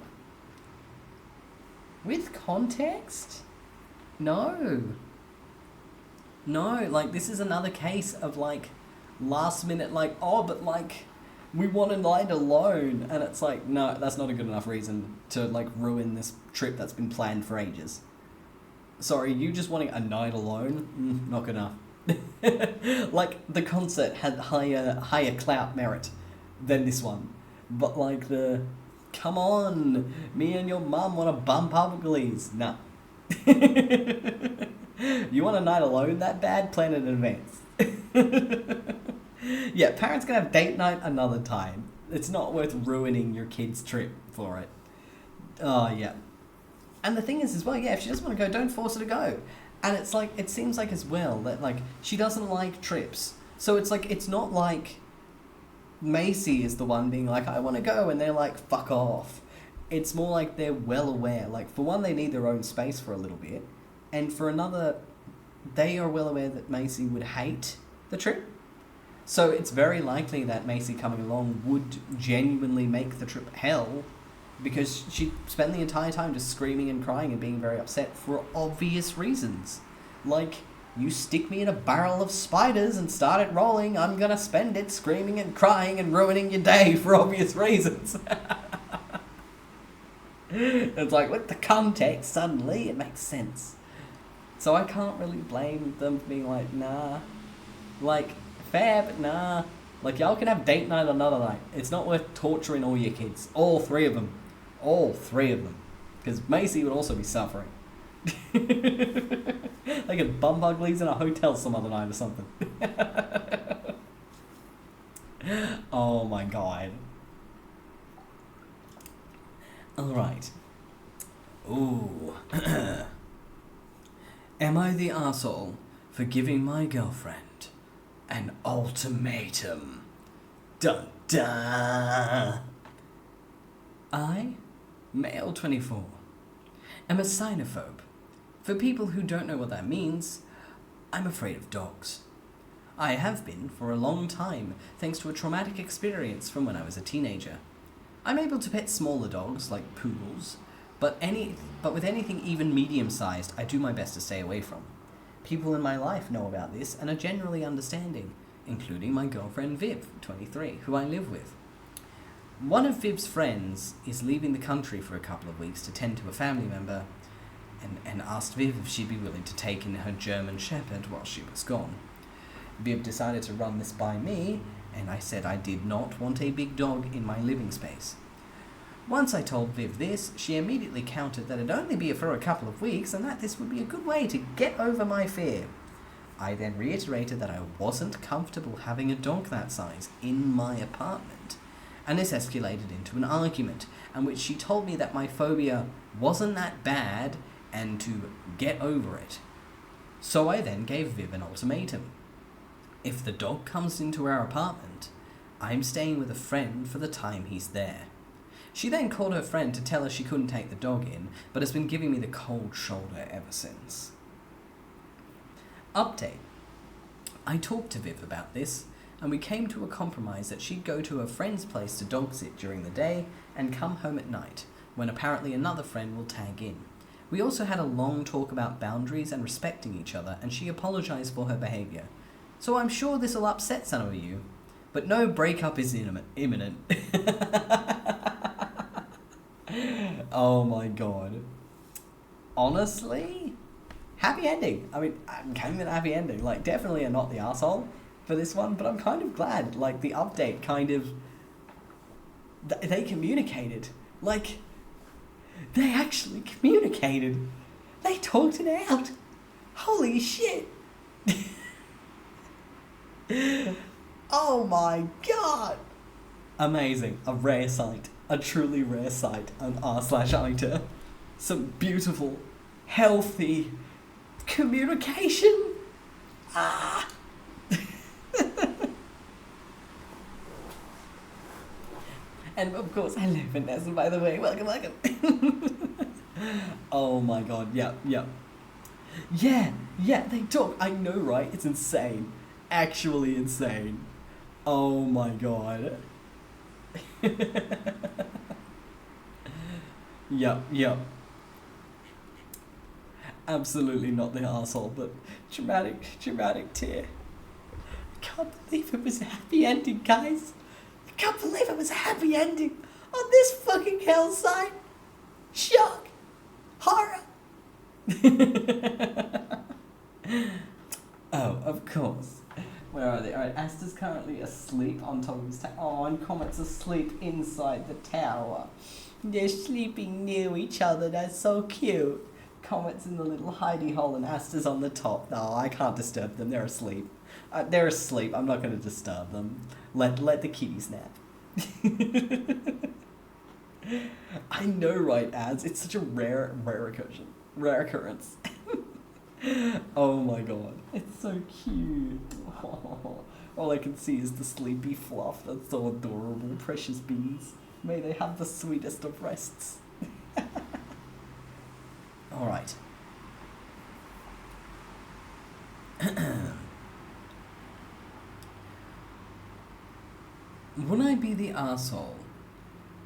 With context? No. No, like, this is another case of, like, last minute, like, oh, but, like, we want a night alone. And it's like, no, that's not a good enough reason to, like, ruin this trip that's been planned for ages. Sorry, you just wanting a night alone? Not good enough. Like, the concert had higher clout merit than this one. But, like, come on, me and your mum want to bump uglies. Nah. You want a night alone that bad? Plan it in advance. Yeah, parents can have date night another time. It's not worth ruining your kid's trip for it. Oh, yeah. And the thing is as well, yeah, if she doesn't want to go, don't force her to go. And it's like, it seems like as well that, like, she doesn't like trips. So it's like, it's not like Macy is the one being like, I want to go, and they're like, fuck off. It's more like they're well aware. Like, for one, they need their own space for a little bit. And for another, they are well aware that Macy would hate the trip. So it's very likely that Macy coming along would genuinely make the trip hell, because she'd spend the entire time just screaming and crying and being very upset for obvious reasons. Like, you stick me in a barrel of spiders and start it rolling, I'm gonna spend it screaming and crying and ruining your day for obvious reasons. It's like, with the context, suddenly it makes sense. So I can't really blame them for being like, nah. Like, fair, but nah. Like, y'all can have date night another night. It's not worth torturing all your kids. All three of them. All three of them. Because Macy would also be suffering. They get bum uglies in a hotel some other night or something. Oh my god. Alright. Ooh. Am I the arsehole for giving my girlfriend an ultimatum? Dun dun! I, male 24, am a xenophobe. For people who don't know what that means, I'm afraid of dogs. I have been for a long time, thanks to a traumatic experience from when I was a teenager. I'm able to pet smaller dogs, like poodles, but with anything even medium-sized, I do my best to stay away from. People in my life know about this and are generally understanding, including my girlfriend Viv, 23, who I live with. One of Viv's friends is leaving the country for a couple of weeks to tend to a family member, and asked Viv if she'd be willing to take in her German Shepherd while she was gone. Viv decided to run this by me, and I said I did not want a big dog in my living space. Once I told Viv this, she immediately countered that it'd only be for a couple of weeks and that this would be a good way to get over my fear. I then reiterated that I wasn't comfortable having a dog that size in my apartment, and this escalated into an argument, in which she told me that my phobia wasn't that bad and to get over it. So I then gave Viv an ultimatum. If the dog comes into our apartment, I'm staying with a friend for the time he's there. She then called her friend to tell her she couldn't take the dog in, but has been giving me the cold shoulder ever since. Update. I talked to Viv about this, and we came to a compromise that she'd go to her friend's place to dog sit during the day and come home at night, when apparently another friend will tag in. We also had a long talk about boundaries and respecting each other, and she apologised for her behaviour. So I'm sure this will upset some of you, but no breakup is imminent. Oh my god. Honestly, happy ending. I mean, I'm kind of a happy ending. Like, definitely I'm not the arsehole for this one, but I'm kind of glad. Like, the update kind of... They communicated. Like, they actually communicated. They talked it out. Holy shit. Oh my god. Amazing. A rare sight. A truly rare sight on r/iter. Some beautiful, healthy communication. Ah. And of course, hello Vanessa, by the way. Welcome, welcome. Oh my god, yeah. Yeah, they talk. I know, right? It's insane. Actually insane. Oh my god. Yep. Absolutely not the arsehole, but dramatic tear. I can't believe it was a happy ending, guys. I can't believe it was a happy ending on this fucking hell site. Shock. Horror. Oh, of course. Where are they? Alright, Asta's currently asleep on top of his tower. Oh, and Comet's asleep inside the tower. They're sleeping near each other. That's so cute. Comet's in the little hidey hole and Asta's on the top. No, I can't disturb them. They're asleep. They're asleep. I'm not going to disturb them. Let the kitties nap. I know, right, ads? It's such a rare occurrence. Oh my god, it's so cute. All I can see is the sleepy fluff. That's so adorable. Precious bees. May they have the sweetest of rests. Alright. Would I be the arsehole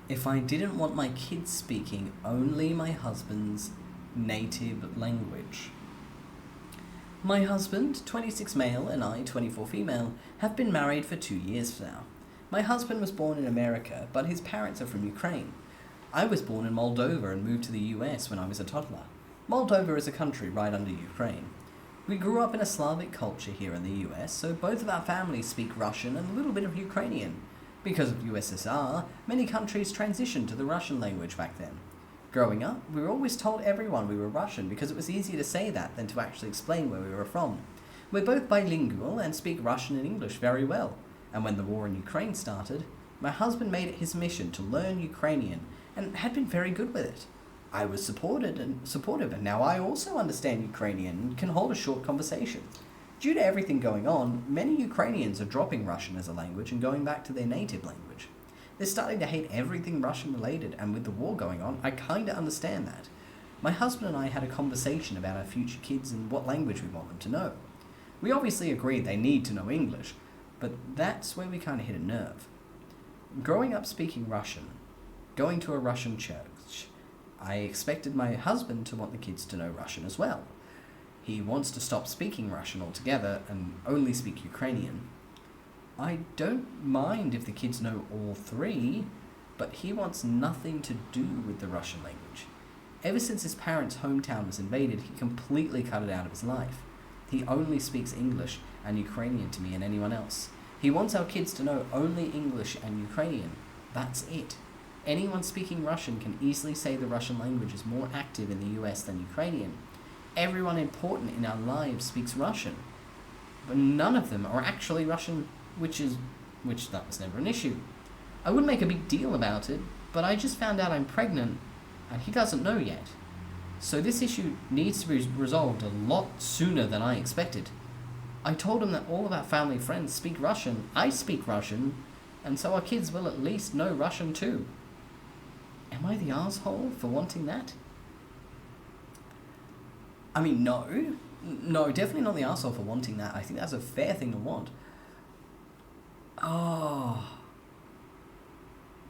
if I didn't want my kids speaking only my husband's native language? My husband, 26 male, and I, 24 female, have been married for 2 years now. My husband was born in America, but his parents are from Ukraine. I was born in Moldova and moved to the US when I was a toddler. Moldova is a country right under Ukraine. We grew up in a Slavic culture here in the US, so both of our families speak Russian and a little bit of Ukrainian. Because of USSR, many countries transitioned to the Russian language back then. Growing up, we were always told everyone we were Russian because it was easier to say that than to actually explain where we were from. We're both bilingual and speak Russian and English very well, and when the war in Ukraine started, my husband made it his mission to learn Ukrainian and had been very good with it. I was supportive, and now I also understand Ukrainian and can hold a short conversation. Due to everything going on, many Ukrainians are dropping Russian as a language and going back to their native language. They're starting to hate everything Russian related, and with the war going on, I kinda understand that. My husband and I had a conversation about our future kids and what language we want them to know. We obviously agreed they need to know English, but that's where we kinda hit a nerve. Growing up speaking Russian, going to a Russian church, I expected my husband to want the kids to know Russian as well. He wants to stop speaking Russian altogether and only speak Ukrainian. I don't mind if the kids know all three, but he wants nothing to do with the Russian language. Ever since his parents' hometown was invaded, he completely cut it out of his life. He only speaks English and Ukrainian to me and anyone else. He wants our kids to know only English and Ukrainian. That's it. Anyone speaking Russian can easily say the Russian language is more active in the US than Ukrainian. Everyone important in our lives speaks Russian, but none of them are actually Russian, which that was never an issue. I wouldn't make a big deal about it, but I just found out I'm pregnant, and he doesn't know yet. So this issue needs to be resolved a lot sooner than I expected. I told him that all of our family friends speak Russian, I speak Russian, and so our kids will at least know Russian too. Am I the asshole for wanting that? I mean, no, definitely not the arsehole for wanting that. I think that's a fair thing to want. Oh,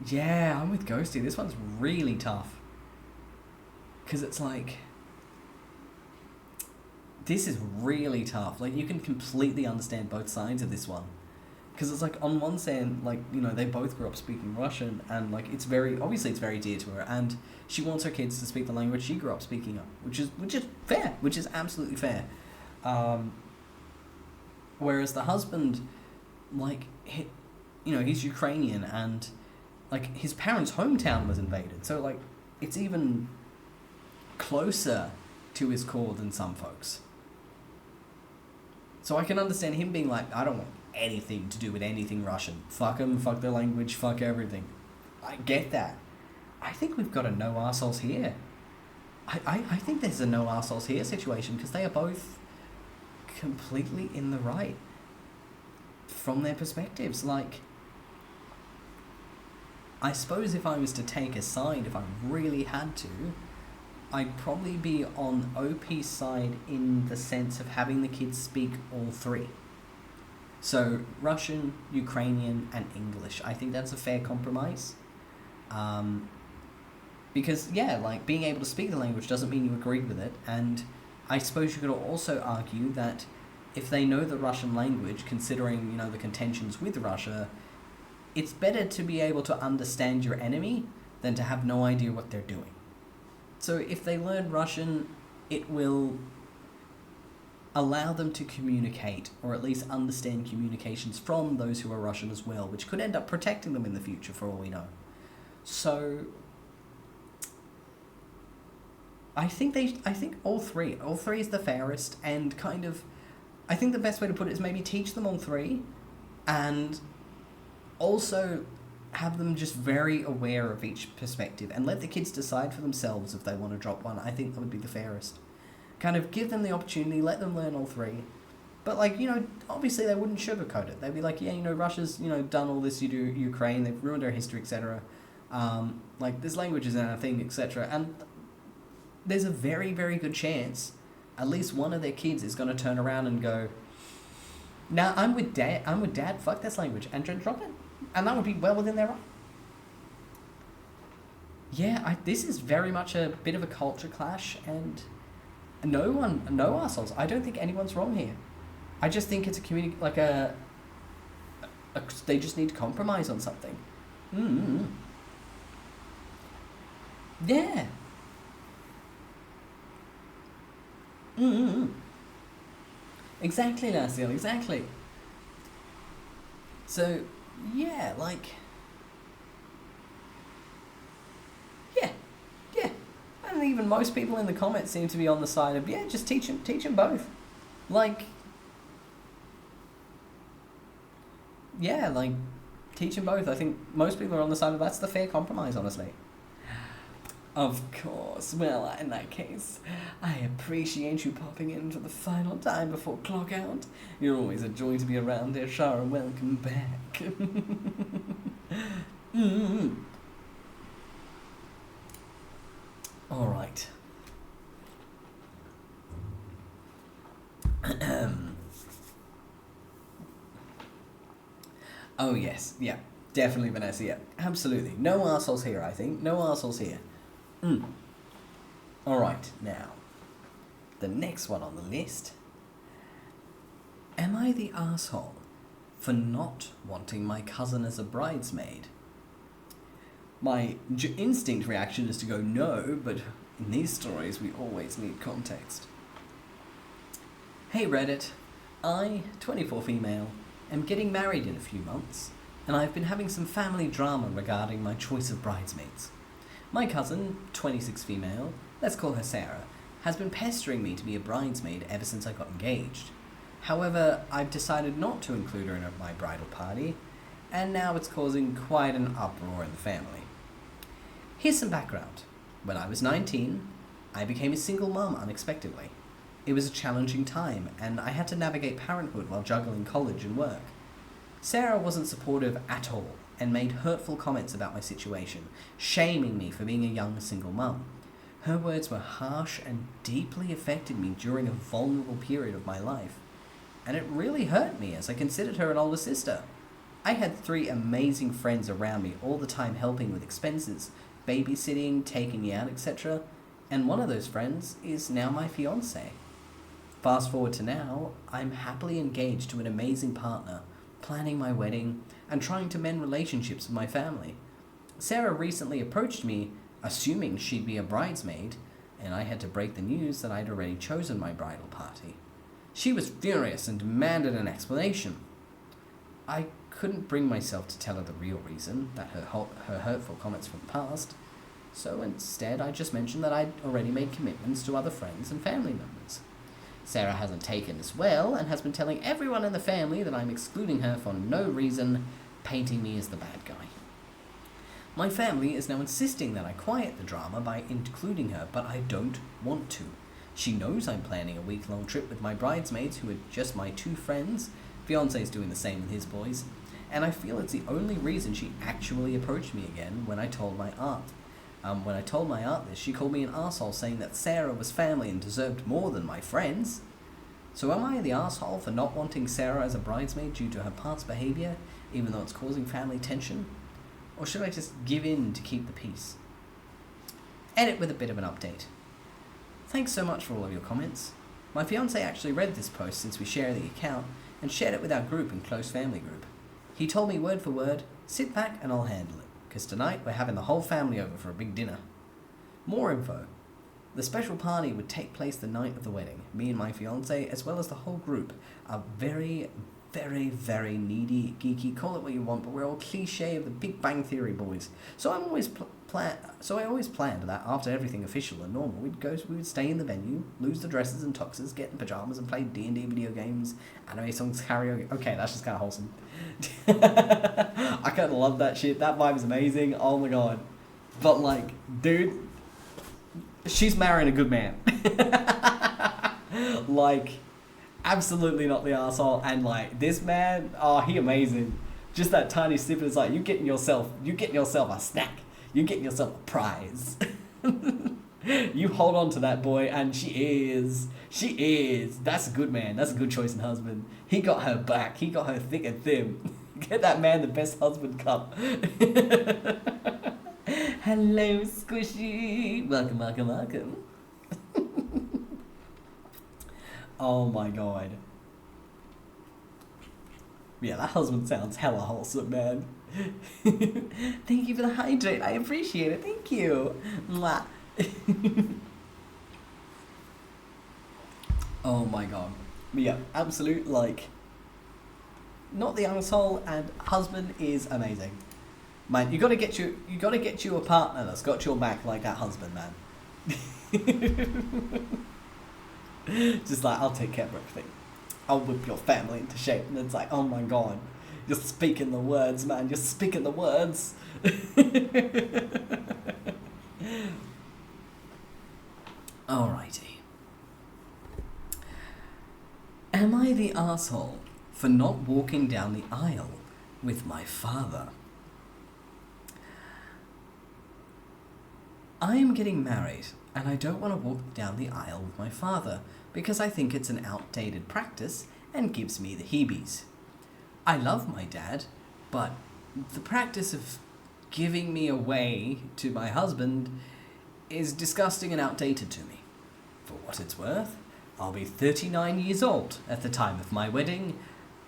yeah, I'm with Ghosty. This one's really tough. Because it's like, this is really tough. Like, you can completely understand both sides of this one. Because it's like, on one hand, like, you know, they both grew up speaking Russian, and like, it's very dear to her, and she wants her kids to speak the language she grew up speaking, which is fair, which is absolutely fair. Whereas the husband, like, he's Ukrainian, and like, his parents' hometown was invaded, so like, it's even closer to his core than some folks. So I can understand him being like, I don't want anything to do with anything Russian. Fuck them, fuck their language, fuck everything. I get that. I think we've got a no arseholes here. I think there's a no arseholes here situation, because they are both completely in the right from their perspectives. Like, I suppose if I was to take a side, if I really had to, I'd probably be on OP's side in the sense of having the kids speak all three. So, Russian, Ukrainian, and English. I think that's a fair compromise. Because, yeah, like, being able to speak the language doesn't mean you agreed with it, and I suppose you could also argue that if they know the Russian language, considering, you know, the contentions with Russia, it's better to be able to understand your enemy than to have no idea what they're doing. So if they learn Russian, it will allow them to communicate, or at least understand communications from those who are Russian as well, which could end up protecting them in the future, for all we know. So I think all three is the fairest, and kind of I think the best way to put it is maybe teach them all three, and also have them just very aware of each perspective, and let the kids decide for themselves if they want to drop one. I think that would be the fairest. Kind of give them the opportunity, let them learn all three. But, like, you know, obviously they wouldn't sugarcoat it. They'd be like, yeah, you know, Russia's, you know, done all this, Ukraine, they've ruined our history, etc. Like, this language isn't our thing, etc. And there's a very, very good chance at least one of their kids is going to turn around and go, nah, I'm with dad, fuck this language, and drop it. And that would be well within their right. Yeah, this is very much a bit of a culture clash, and no arseholes. I don't think anyone's wrong here. I just think it's a they just need to compromise on something. Yeah. Exactly, Lassiel, exactly. So, yeah, like... Yeah. And even most people in the comments seem to be on the side of, yeah, just teach them both. Like... Yeah, like, teach them both. I think most people are on the side of that's the fair compromise, honestly. Of course. Well, in that case, I appreciate you popping in for the final time before clock out. You're always a joy to be around, dear Shara. Welcome back. All right. Oh, yes. Yeah. Definitely, Vanessa. Yeah. Absolutely. No arseholes here, I think. No arseholes here. Alright, now, the next one on the list. Am I the arsehole for not wanting my cousin as a bridesmaid? My instinct reaction is to go no, but in these stories we always need context. Hey Reddit, I, 24 female, am getting married in a few months, and I've been having some family drama regarding my choice of bridesmaids. My cousin, 26 female, let's call her Sarah, has been pestering me to be a bridesmaid ever since I got engaged. However, I've decided not to include her in my bridal party, and now it's causing quite an uproar in the family. Here's some background. When I was 19, I became a single mum unexpectedly. It was a challenging time, and I had to navigate parenthood while juggling college and work. Sarah wasn't supportive at all, and made hurtful comments about my situation, shaming me for being a young single mum. Her words were harsh and deeply affected me during a vulnerable period of my life, and it really hurt me as I considered her an older sister. I had 3 amazing friends around me all the time helping with expenses, babysitting, taking me out, etc., and one of those friends is now my fiancé. Fast forward to now, I'm happily engaged to an amazing partner, planning my wedding, and trying to mend relationships with my family. Sarah recently approached me, assuming she'd be a bridesmaid, and I had to break the news that I'd already chosen my bridal party. She was furious and demanded an explanation. I couldn't bring myself to tell her the real reason, that her hurtful comments from the past, so instead I just mentioned that I'd already made commitments to other friends and family members. Sarah hasn't taken this well, and has been telling everyone in the family that I'm excluding her for no reason, painting me as the bad guy. My family is now insisting that I quiet the drama by including her, but I don't want to. She knows I'm planning a week-long trip with my bridesmaids, who are just my 2 friends. Fiancé's doing the same with his boys, and I feel it's the only reason she actually approached me again when I told my aunt. When I told my aunt this, she called me an arsehole, saying that Sarah was family and deserved more than my friends. So am I the arsehole for not wanting Sarah as a bridesmaid due to her past behaviour, even though it's causing family tension? Or should I just give in to keep the peace? Edit with a bit of an update. Thanks so much for all of your comments. My fiancé actually read this post since we share the account, and shared it with our group and close family group. He told me word for word, sit back and I'll handle it, because tonight we're having the whole family over for a big dinner. More info. The special party would take place the night of the wedding. Me and my fiancé, as well as the whole group, are very, very, very needy, geeky, call it what you want, but we're all cliche of the Big Bang Theory boys. So I always planned that after everything official and normal, we would stay in the venue, lose the dresses and tuxes, get in pajamas and play D&D video games, anime songs, karaoke. Okay, that's just kind of wholesome. I kind of love that shit. That vibe is amazing. Oh my god. But like, dude, she's marrying a good man. Like, absolutely not the asshole. And like, this man, oh, he amazing. Just that tiny snippet is like, you getting yourself a snack. You're getting yourself a prize. You hold on to that, boy, and she is. That's a good man. That's a good choice in husband. He got her back. He got her thick and thin. Get that man the best husband cup. Hello, Squishy. Welcome. Oh my god. Yeah, that husband sounds hella wholesome, man. Thank you for the hydrate. I appreciate it. Thank you. Mwah. Oh my god. But yeah, absolute, like, not the asshole, and husband is amazing. Man, you gotta get you a partner that's got your back like that husband, man. Just like, I'll take care of everything. I'll whip your family into shape. And it's like, oh my god, you're speaking the words, man. You're speaking the words. Alrighty. Am I the asshole for not walking down the aisle with my father? I am getting married, and I don't want to walk down the aisle with my father because I think it's an outdated practice and gives me the heebies. I love my dad, but the practice of giving me away to my husband is disgusting and outdated to me. For what it's worth, I'll be 39 years old at the time of my wedding.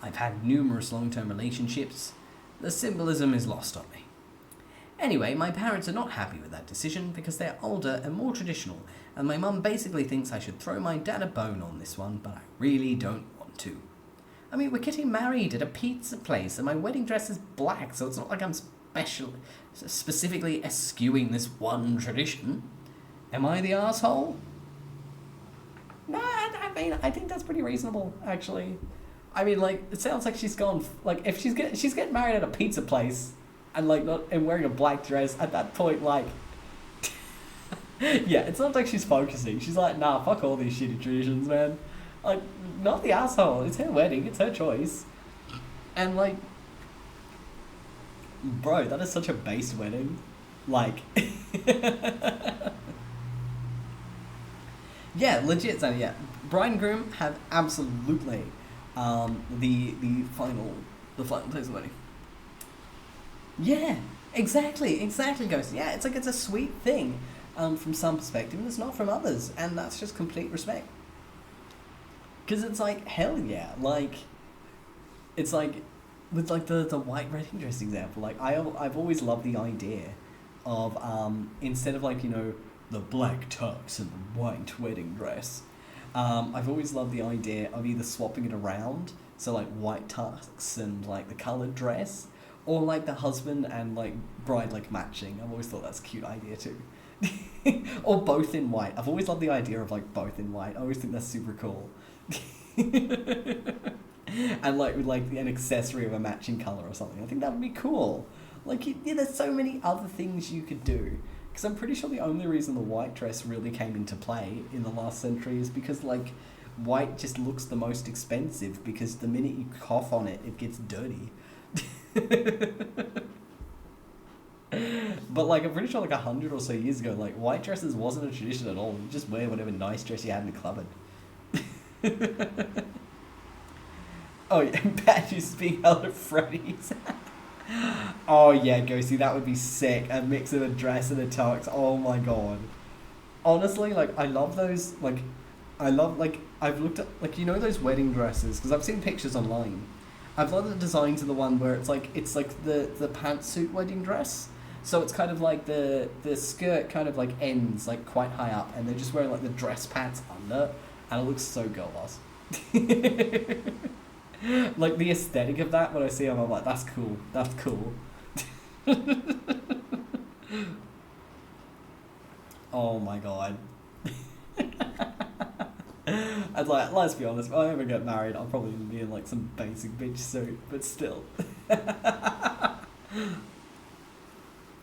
I've had numerous long-term relationships. The symbolism is lost on me. Anyway, my parents are not happy with that decision because they're older and more traditional, and my mum basically thinks I should throw my dad a bone on this one, but I really don't want to. I mean, we're getting married at a pizza place, and my wedding dress is black, so it's not like I'm specifically eschewing this one tradition. Am I the asshole? Nah, I mean, I think that's pretty reasonable, actually. I mean, like, it sounds like she's gone, like, if she's getting married at a pizza place, and like and wearing a black dress, at that point, like, yeah, it's not like she's focusing. She's like, nah, fuck all these shitty traditions, man. Like, not the asshole. It's her wedding. It's her choice. And like, bro, that is such a base wedding. Like, yeah, legit. So yeah, bride and groom have absolutely the final place of the wedding. Yeah, exactly, Ghost. Yeah, it's like it's a sweet thing from some perspective, and it's not from others, and that's just complete respect. Because it's like, hell yeah, like, it's like, with like the white wedding dress example, like, I've always loved the idea of, instead of like, you know, the black tux and the white wedding dress, I've always loved the idea of either swapping it around, so like white tux and like the coloured dress, or like the husband and like bride like matching. I've always thought that's a cute idea too. Or both in white. I've always loved the idea of like both in white. I always think that's super cool. And like with like an accessory of a matching colour or something. I think that would be cool. Like, yeah, there's so many other things you could do. Because I'm pretty sure the only reason the white dress really came into play in the last century is because like white just looks the most expensive, because the minute you cough on it, it gets dirty. But like, I'm pretty sure like 100 or so years ago, like white dresses wasn't a tradition at all. You just wear whatever nice dress you had in the cupboard. Oh yeah, Pat used to be Hello Freddy's. Oh yeah, Ghosty, that would be sick. A mix of a dress and a tux. Oh my god. Honestly, like, I love those, like, I've looked at, like, you know those wedding dresses, because I've seen pictures online. I've loved the designs of the one where it's like the pantsuit wedding dress. So it's kind of like the skirt kind of like ends like quite high up, and they're just wearing like the dress pants under, and it looks so girl boss. Like, the aesthetic of that, when I see them, I'm like, that's cool. That's cool. Oh my god. I'd like, let's be honest, if I ever get married, I'll probably be in like some basic bitch suit, but still.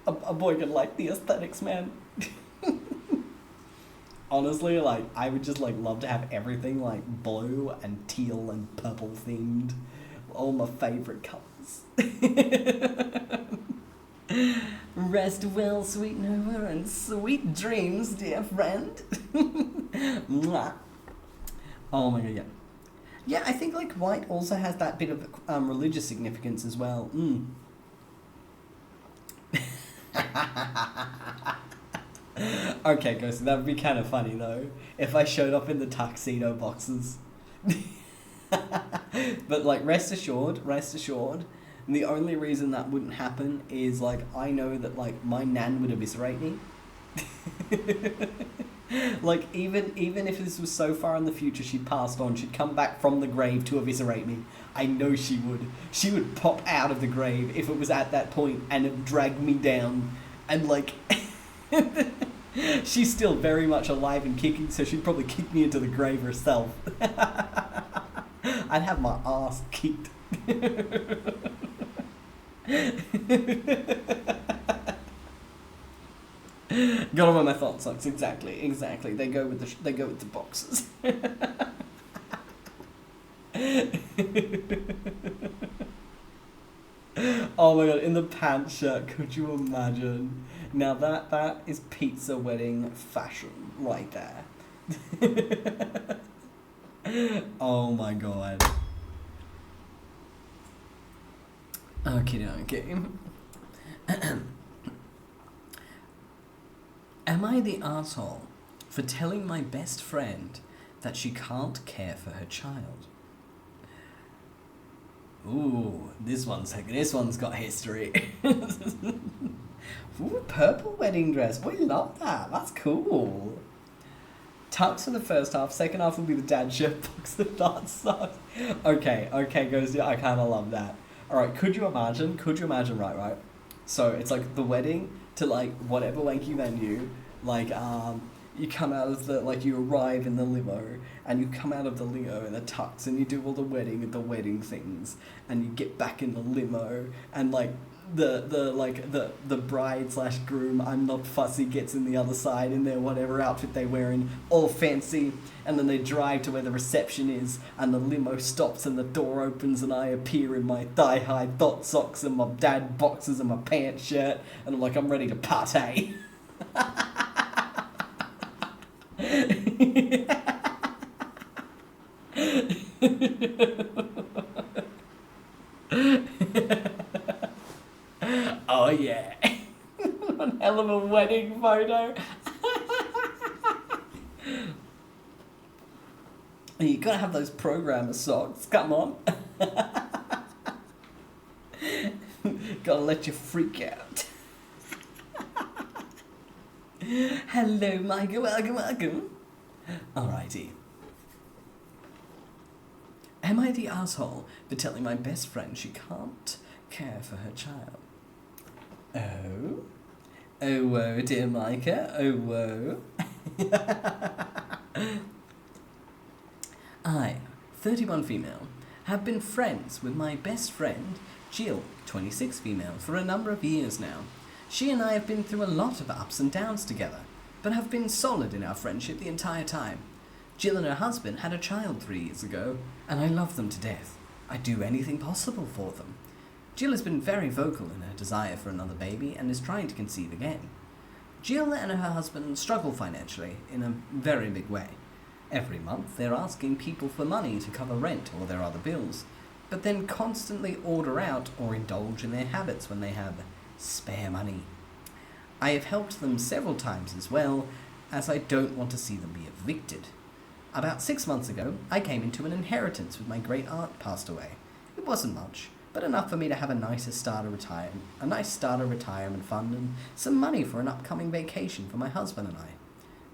A boy can like the aesthetics, man. Honestly, like, I would just like love to have everything like blue and teal and purple themed. All my favourite colours. Rest well, sweet Nova, and sweet dreams, dear friend. Mwah. Oh my god, yeah. Yeah, I think like white also has that bit of religious significance as well. Okay, Ghosty, that would be kind of funny though, if I showed up in the tuxedo boxes. But like, rest assured, the only reason that wouldn't happen is like, I know that like my nan would eviscerate me. Like, even if this was so far in the future she passed on, she'd come back from the grave to eviscerate me. I know she would. She would pop out of the grave if it was at that point and have dragged me down and like... She's still very much alive and kicking, so she'd probably kick me into the grave herself. I'd have my ass kicked. Got them on my thought socks. Exactly. They go with the boxes. Oh my god! In the pants shirt, could you imagine? Now that is pizza wedding fashion right there. Oh my god. Okay. Am I the arsehole for telling my best friend that she can't care for her child? Ooh, this one's got history. Ooh, purple wedding dress. We love that. That's cool. Tux for the first half. Second half will be the dad shirt, box the dance socks. Okay, goes. I kind of love that. All right, could you imagine? Right. So it's like the wedding to like whatever wanky venue. Like you come out of the, like, you arrive in the limo and you come out of the limo in the tux and you do all the wedding things and you get back in the limo and like the bride slash groom, I'm not fussy, gets in the other side in their whatever outfit they wearing, all fancy, and then they drive to where the reception is and the limo stops and the door opens and I appear in my thigh-high thought socks and my dad boxes and my pants shirt and I'm like, I'm ready to party. Oh yeah. One hell of a wedding photo. You gotta have those programmer socks, come on. Gotta let you freak out. Hello, Micah, welcome. Alrighty. Am I the arsehole for telling my best friend she can't care for her child? Oh? Oh, whoa, dear Micah, oh, whoa. I, 31 female, have been friends with my best friend, Jill, 26 female, for a number of years now. She and I have been through a lot of ups and downs together, but have been solid in our friendship the entire time. Jill and her husband had a child 3 years ago, and I love them to death. I'd do anything possible for them. Jill has been very vocal in her desire for another baby and is trying to conceive again. Jill and her husband struggle financially in a very big way. Every month they're asking people for money to cover rent or their other bills, but then constantly order out or indulge in their habits when they have spare money. I have helped them several times as well, as I don't want to see them be evicted. About 6 months ago, I came into an inheritance with my great aunt passed away. It wasn't much, but enough for me to have a nice starter retirement fund and some money for an upcoming vacation for my husband and I.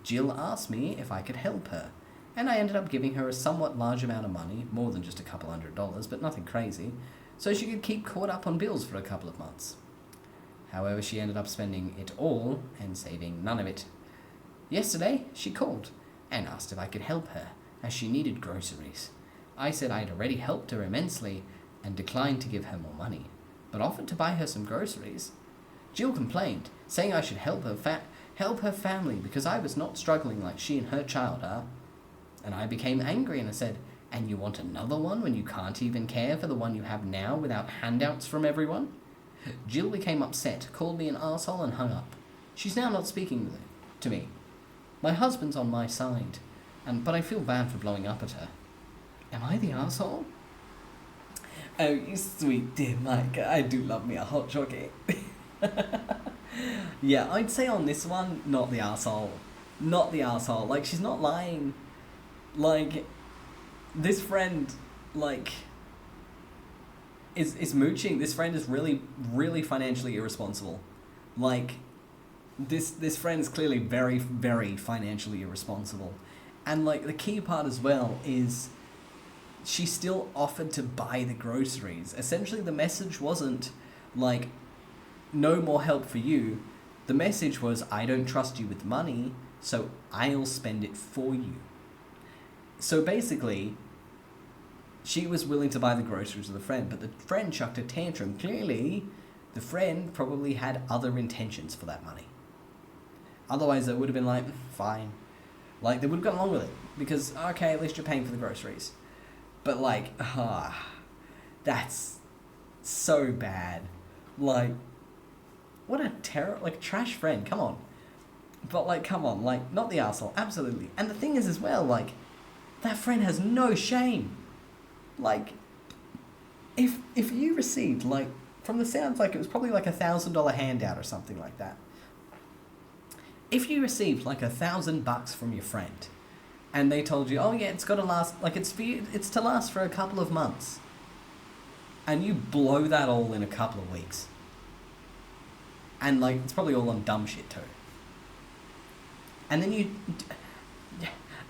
Jill asked me if I could help her, and I ended up giving her a somewhat large amount of money, more than just a couple $100s, but nothing crazy, so she could keep caught up on bills for a couple of months. However, she ended up spending it all and saving none of it. Yesterday, she called and asked if I could help her, as she needed groceries. I said I'd already helped her immensely and declined to give her more money, but offered to buy her some groceries. Jill complained, saying I should help her family because I was not struggling like she and her child are. And I became angry and I said, "And you want another one when you can't even care for the one you have now without handouts from everyone?" Jill became upset, called me an arsehole and hung up. She's now not speaking to me. My husband's on my side, but I feel bad for blowing up at her. Am I the arsehole? Oh, you sweet dear Mike, I do love me a hot chocolate. Yeah, I'd say on this one, not the arsehole. Not the arsehole. Like, she's not lying. Like, this friend, like, is mooching. This friend is really, really financially irresponsible. Like, this friend is clearly very, very financially irresponsible. And, like, the key part as well is she still offered to buy the groceries. Essentially, the message wasn't, like, no more help for you. The message was, I don't trust you with money, so I'll spend it for you. So basically, she was willing to buy the groceries with a friend, but the friend chucked a tantrum. Clearly, the friend probably had other intentions for that money. Otherwise, they would have been like, fine. Like, they would have gone along with it. Because, okay, at least you're paying for the groceries. But, like, that's so bad. Like, what a trash friend, come on. But, like, come on, like, not the arsehole, absolutely. And the thing is as well, like, that friend has no shame. Like, if you received, like, from the sounds like it was probably like $1,000 handout or something like that. If you received like $1,000 from your friend, and they told you, oh yeah, it's got to last, like it's to last for a couple of months, and you blow that all in a couple of weeks, and like it's probably all on dumb shit too. And then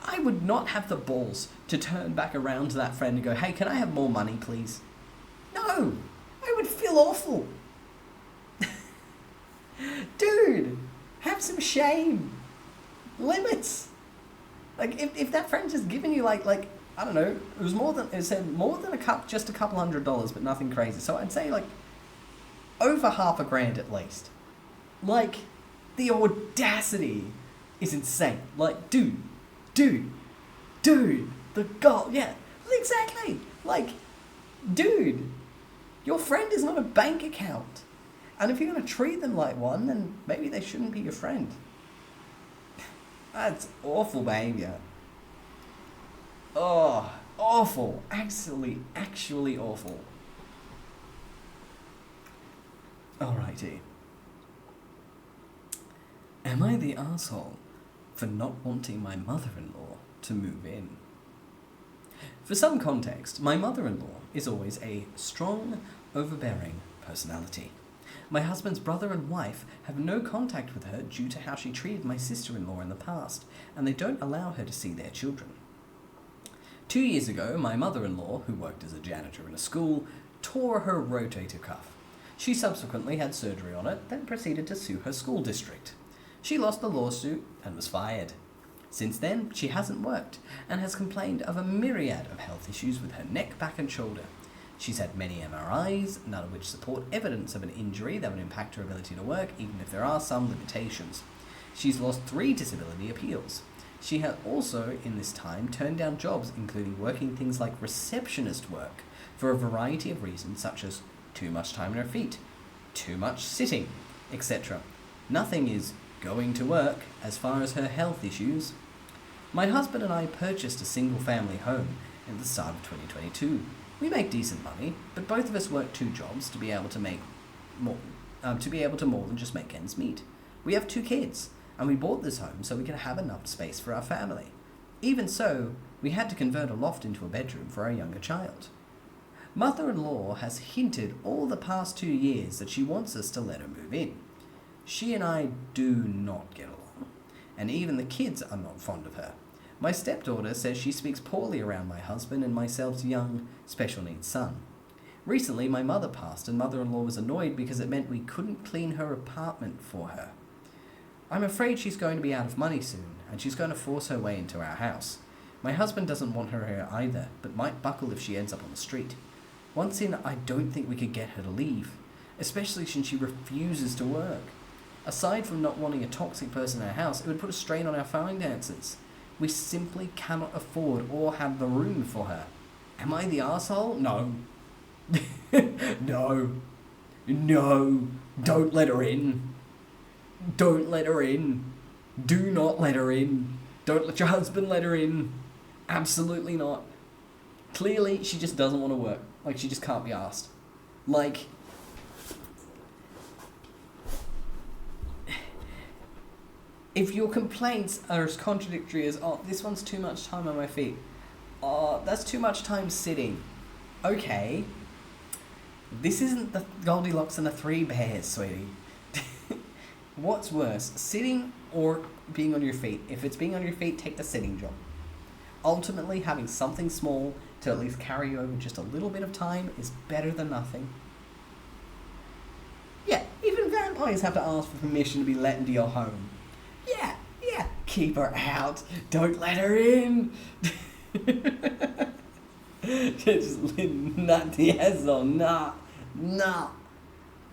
I would not have the balls to turn back around to that friend and go, hey, can I have more money, please? No, I would feel awful. Dude, have some shame. Limits. Like, if that friend just given you like I don't know, it said more than just a couple $100s, but nothing crazy. So I'd say like over $500 at least. Like, the audacity is insane. Like, dude, the goal, yeah, exactly. Like, dude, your friend is not a bank account. And if you're going to treat them like one, then maybe they shouldn't be your friend. That's awful behavior. Oh, awful. Actually awful. Alrighty. Am I the arsehole for not wanting my mother-in-law to move in? For some context, my mother-in-law is always a strong, overbearing personality. My husband's brother and wife have no contact with her due to how she treated my sister-in-law in the past, and they don't allow her to see their children. 2 years ago, my mother-in-law, who worked as a janitor in a school, tore her rotator cuff. She subsequently had surgery on it, then proceeded to sue her school district. She lost the lawsuit and was fired. Since then, she hasn't worked and has complained of a myriad of health issues with her neck, back and shoulder. She's had many MRIs, none of which support evidence of an injury that would impact her ability to work, even if there are some limitations. She's lost 3 disability appeals. She has also, in this time, turned down jobs, including working things like receptionist work, for a variety of reasons such as too much time on her feet, too much sitting, etc. Nothing is going to work as far as her health issues. My husband and I purchased a single-family home at the start of 2022. We make decent money, but both of us work 2 jobs to be able to make more, more than just make ends meet. We have 2 kids, and we bought this home so we could have enough space for our family. Even so, we had to convert a loft into a bedroom for our younger child. Mother-in-law has hinted all the past 2 years that she wants us to let her move in. She and I do not get along, and even the kids are not fond of her. My stepdaughter says she speaks poorly around my husband and myself's young, special needs son. Recently, my mother passed, and mother-in-law was annoyed because it meant we couldn't clean her apartment for her. I'm afraid she's going to be out of money soon, and she's going to force her way into our house. My husband doesn't want her here either, but might buckle if she ends up on the street. Once in, I don't think we could get her to leave, especially since she refuses to work. Aside from not wanting a toxic person in our house, it would put a strain on our finances. We simply cannot afford or have the room for her. Am I the arsehole? No. No. No. Don't let her in. Don't let her in. Do not let her in. Don't let your husband let her in. Absolutely not. Clearly, she just doesn't want to work. Like, she just can't be asked. Like, if your complaints are as contradictory as, oh, this one's too much time on my feet. Oh, that's too much time sitting. Okay. This isn't the Goldilocks and the Three Bears, sweetie. What's worse, sitting or being on your feet? If it's being on your feet, take the sitting job. Ultimately, having something small to at least carry you over just a little bit of time is better than nothing. Yeah, even vampires have to ask for permission to be let into your home. Yeah, keep her out. Don't let her in. Just not the asshole. Nah.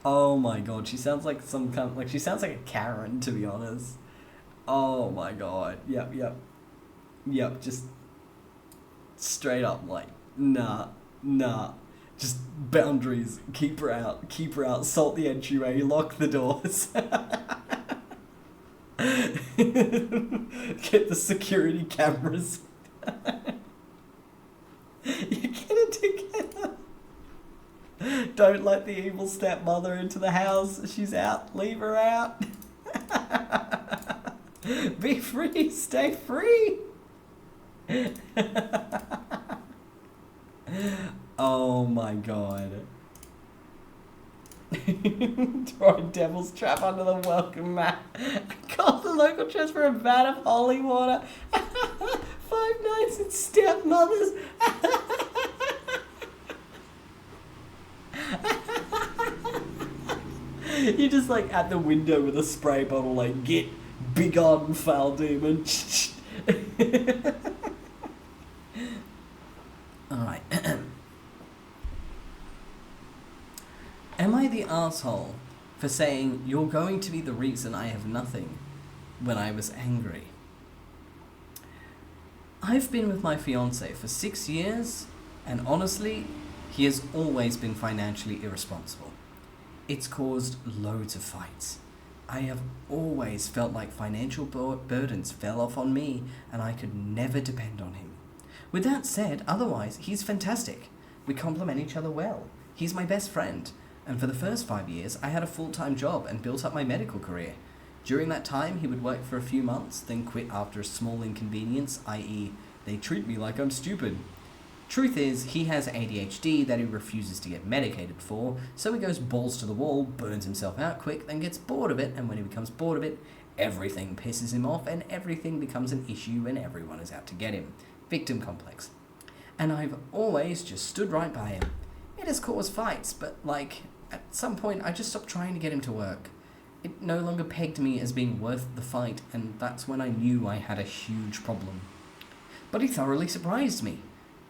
Oh my god, she sounds like some kind of, like, she sounds like a Karen, to be honest. Oh my god. Yep, just straight up, like, nah. Just boundaries. Keep her out. Salt the entryway, lock the doors. Get the security cameras. You get it together. Don't let the evil stepmother into the house. She's out. Leave her out. Be free. Stay free. Oh my god. Throwing devil's trap under the welcome mat. Call the local church for a vat of holy water. 5 nights and stepmothers. You're just like at the window with a spray bottle, like, get big on, foul demon. Alright. Am I the asshole for saying you're going to be the reason I have nothing when I was angry? I've been with my fiancé for 6 years, and honestly, he has always been financially irresponsible. It's caused loads of fights. I have always felt like financial burdens fell off on me, and I could never depend on him. With that said, otherwise, he's fantastic. We complement each other well. He's my best friend. And for the first 5 years, I had a full-time job and built up my medical career. During that time, he would work for a few months, then quit after a small inconvenience, i.e., they treat me like I'm stupid. Truth is, he has ADHD that he refuses to get medicated for, so he goes balls to the wall, burns himself out quick, then gets bored of it, and when he becomes bored of it, everything pisses him off, and everything becomes an issue, and everyone is out to get him. Victim complex. And I've always just stood right by him. It has caused fights, but, like, at some point, I just stopped trying to get him to work. It no longer pegged me as being worth the fight, and that's when I knew I had a huge problem. But he thoroughly surprised me.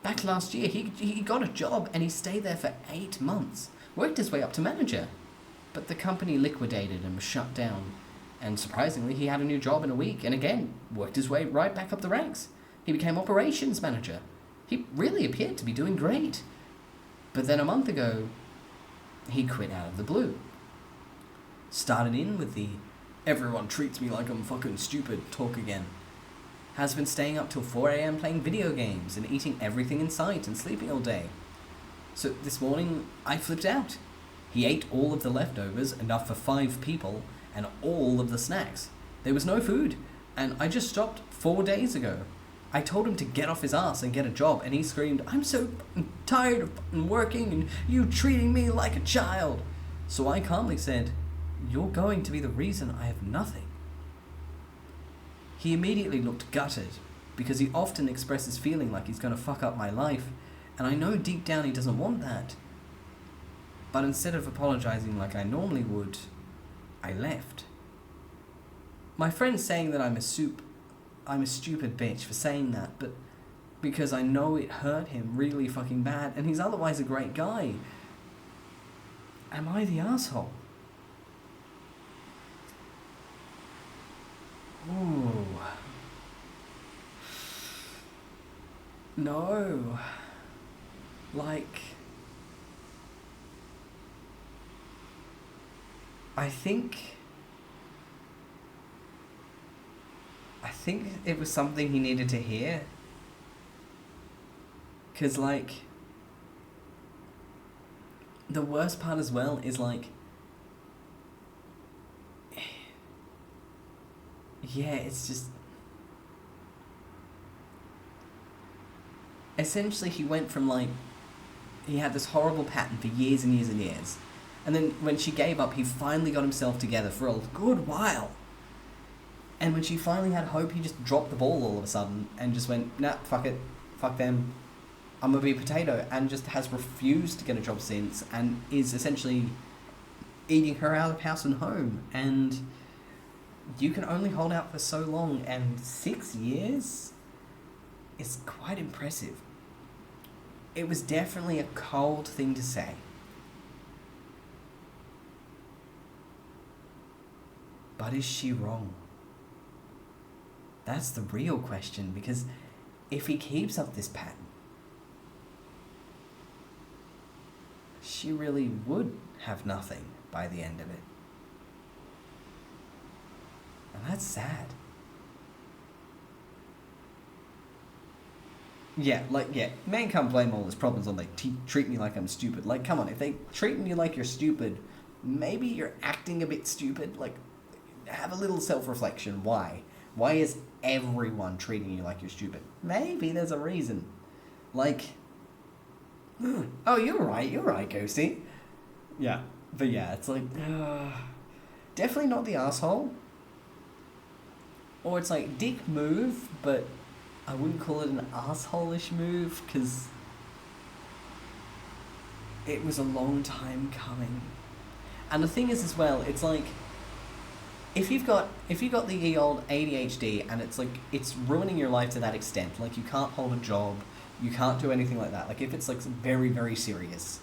Back last year, he got a job, and he stayed there for 8 months, worked his way up to manager. But the company liquidated and was shut down, and surprisingly, he had a new job in a week, and again, worked his way right back up the ranks. He became operations manager. He really appeared to be doing great. But then a month ago, he quit out of the blue. Started in with the everyone treats me like I'm fucking stupid talk again. Has been staying up till 4 a.m. playing video games and eating everything in sight and sleeping all day. So this morning, I flipped out. He ate all of the leftovers, enough for 5 people, and all of the snacks. There was no food, and I just stopped 4 days ago. I told him to get off his ass and get a job, and he screamed, "I'm so tired of working and you treating me like a child." So I calmly said, "You're going to be the reason I have nothing." He immediately looked gutted, because he often expresses feeling like he's going to fuck up my life, and I know deep down he doesn't want that. But instead of apologizing like I normally would, I left. My friend's saying that I'm a stupid bitch for saying that, but because I know it hurt him really fucking bad, and he's otherwise a great guy. Am I the asshole? Ooh. No. Like, I think it was something he needed to hear. 'Cause, like, the worst part as well is, like, yeah, it's just, essentially he went from, like, he had this horrible pattern for years and years and years, and then when she gave up, he finally got himself together for a good while. And when she finally had hope, he just dropped the ball all of a sudden and just went, nah, fuck it, fuck them, I'm gonna be a potato, and just has refused to get a job since, and is essentially eating her out of house and home. And you can only hold out for so long, and 6 years is quite impressive. It was definitely a cold thing to say. But is she wrong? That's the real question, because if he keeps up this pattern, she really would have nothing by the end of it. And that's sad. Yeah, like, yeah, man can't blame all his problems on, like, treat me like I'm stupid. Like, come on, if they treat me like you're stupid, maybe you're acting a bit stupid. Like, have a little self-reflection. Why? Why is everyone treating you like you're stupid? Maybe there's a reason. Like, oh, you're right, Ghosty. Yeah, but yeah, it's like, definitely not the asshole. Or it's like, dick move, but I wouldn't call it an asshole-ish move, because it was a long time coming. And the thing is as well, it's like, if you've got the old ADHD and it's like, it's ruining your life to that extent, like you can't hold a job, you can't do anything like that, like if it's like very, very serious,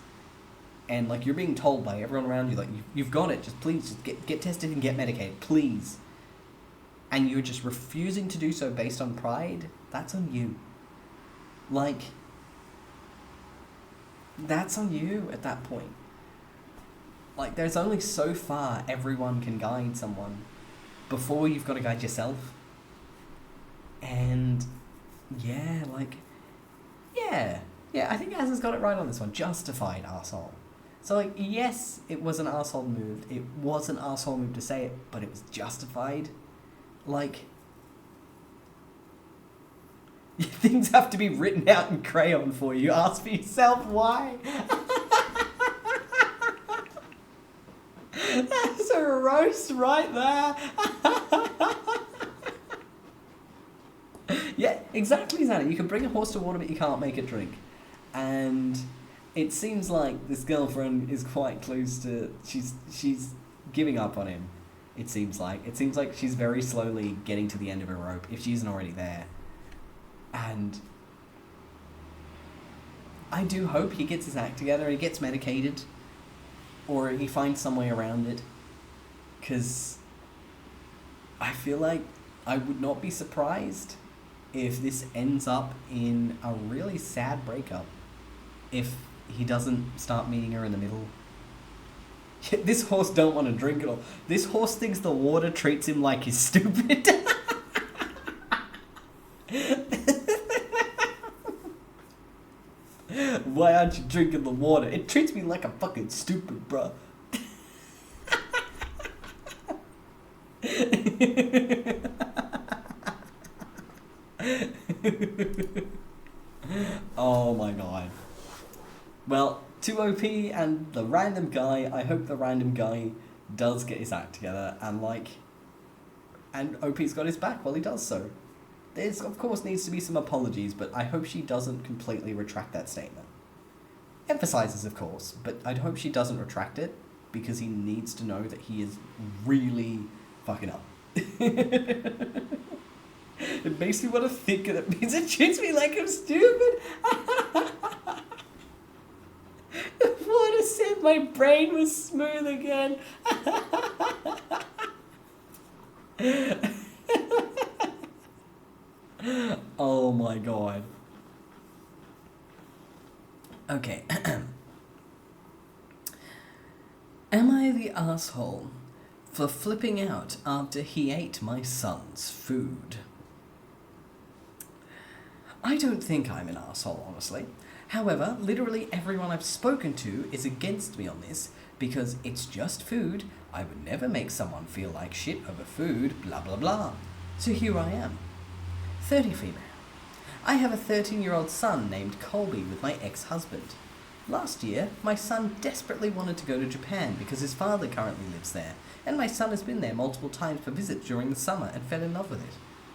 and like you're being told by everyone around you, like you've got it, just please just get tested and get medicated, please, and you're just refusing to do so based on pride, that's on you. Like, that's on you at that point. Like, there's only so far everyone can guide someone before you've got to guide yourself. And, yeah, like, yeah, I think Az has got it right on this one. Justified arsehole. So, like, yes, it was an arsehole move. It was an arsehole move to say it, but it was justified. Like, things have to be written out in crayon for you. Ask for yourself why. That's a roast right there. Yeah, exactly, Xana. You can bring a horse to water, but you can't make it drink. And it seems like this girlfriend is quite close to... She's giving up on him, it seems like. It seems like she's very slowly getting to the end of her rope, if she isn't already there. And I do hope he gets his act together and he gets medicated. Or he finds some way around it. Because I feel like I would not be surprised if this ends up in a really sad breakup. If he doesn't start meeting her in the middle. This horse don't want to drink at all. This horse thinks the water treats him like he's stupid. Why aren't you drinking the water? It treats me like I'm fucking stupid, bruh. Oh my god. Well, to OP and the random guy, I hope the random guy does get his act together and OP's got his back while he does so. There's, of course, needs to be some apologies, but I hope she doesn't completely retract that statement. Emphasizes, of course, but I'd hope she doesn't retract it, because he needs to know that he is really fucking up. It makes me want to think of it because it treats me like I'm stupid. If I would have said my brain was smooth again. Oh my god. Okay. Am I the asshole for flipping out after he ate my son's food? I don't think I'm an asshole, honestly. However, literally everyone I've spoken to is against me on this because it's just food. I would never make someone feel like shit over food, blah blah blah. So here I am. 30 female. I have a 13-year-old son named 𝐄𝐍𝐕𝐓𝐮 with my ex-husband. Last year, my son desperately wanted to go to Japan because his father currently lives there, and my son has been there multiple times for visits during the summer and fell in love with it.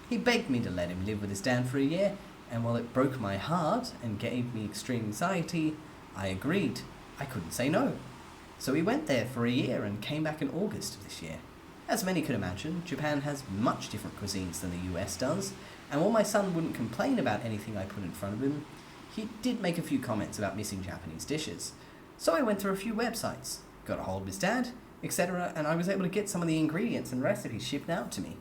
He begged me to let him live with his dad for a year, and while it broke my heart and gave me extreme anxiety, I agreed. I couldn't say no. So he went there for a year and came back in August of this year. As many could imagine, Japan has much different cuisines than the US does, and while my son wouldn't complain about anything I put in front of him, he did make a few comments about missing Japanese dishes. So I went through a few websites, got a hold of his dad, etc., and I was able to get some of the ingredients and recipes shipped out to me.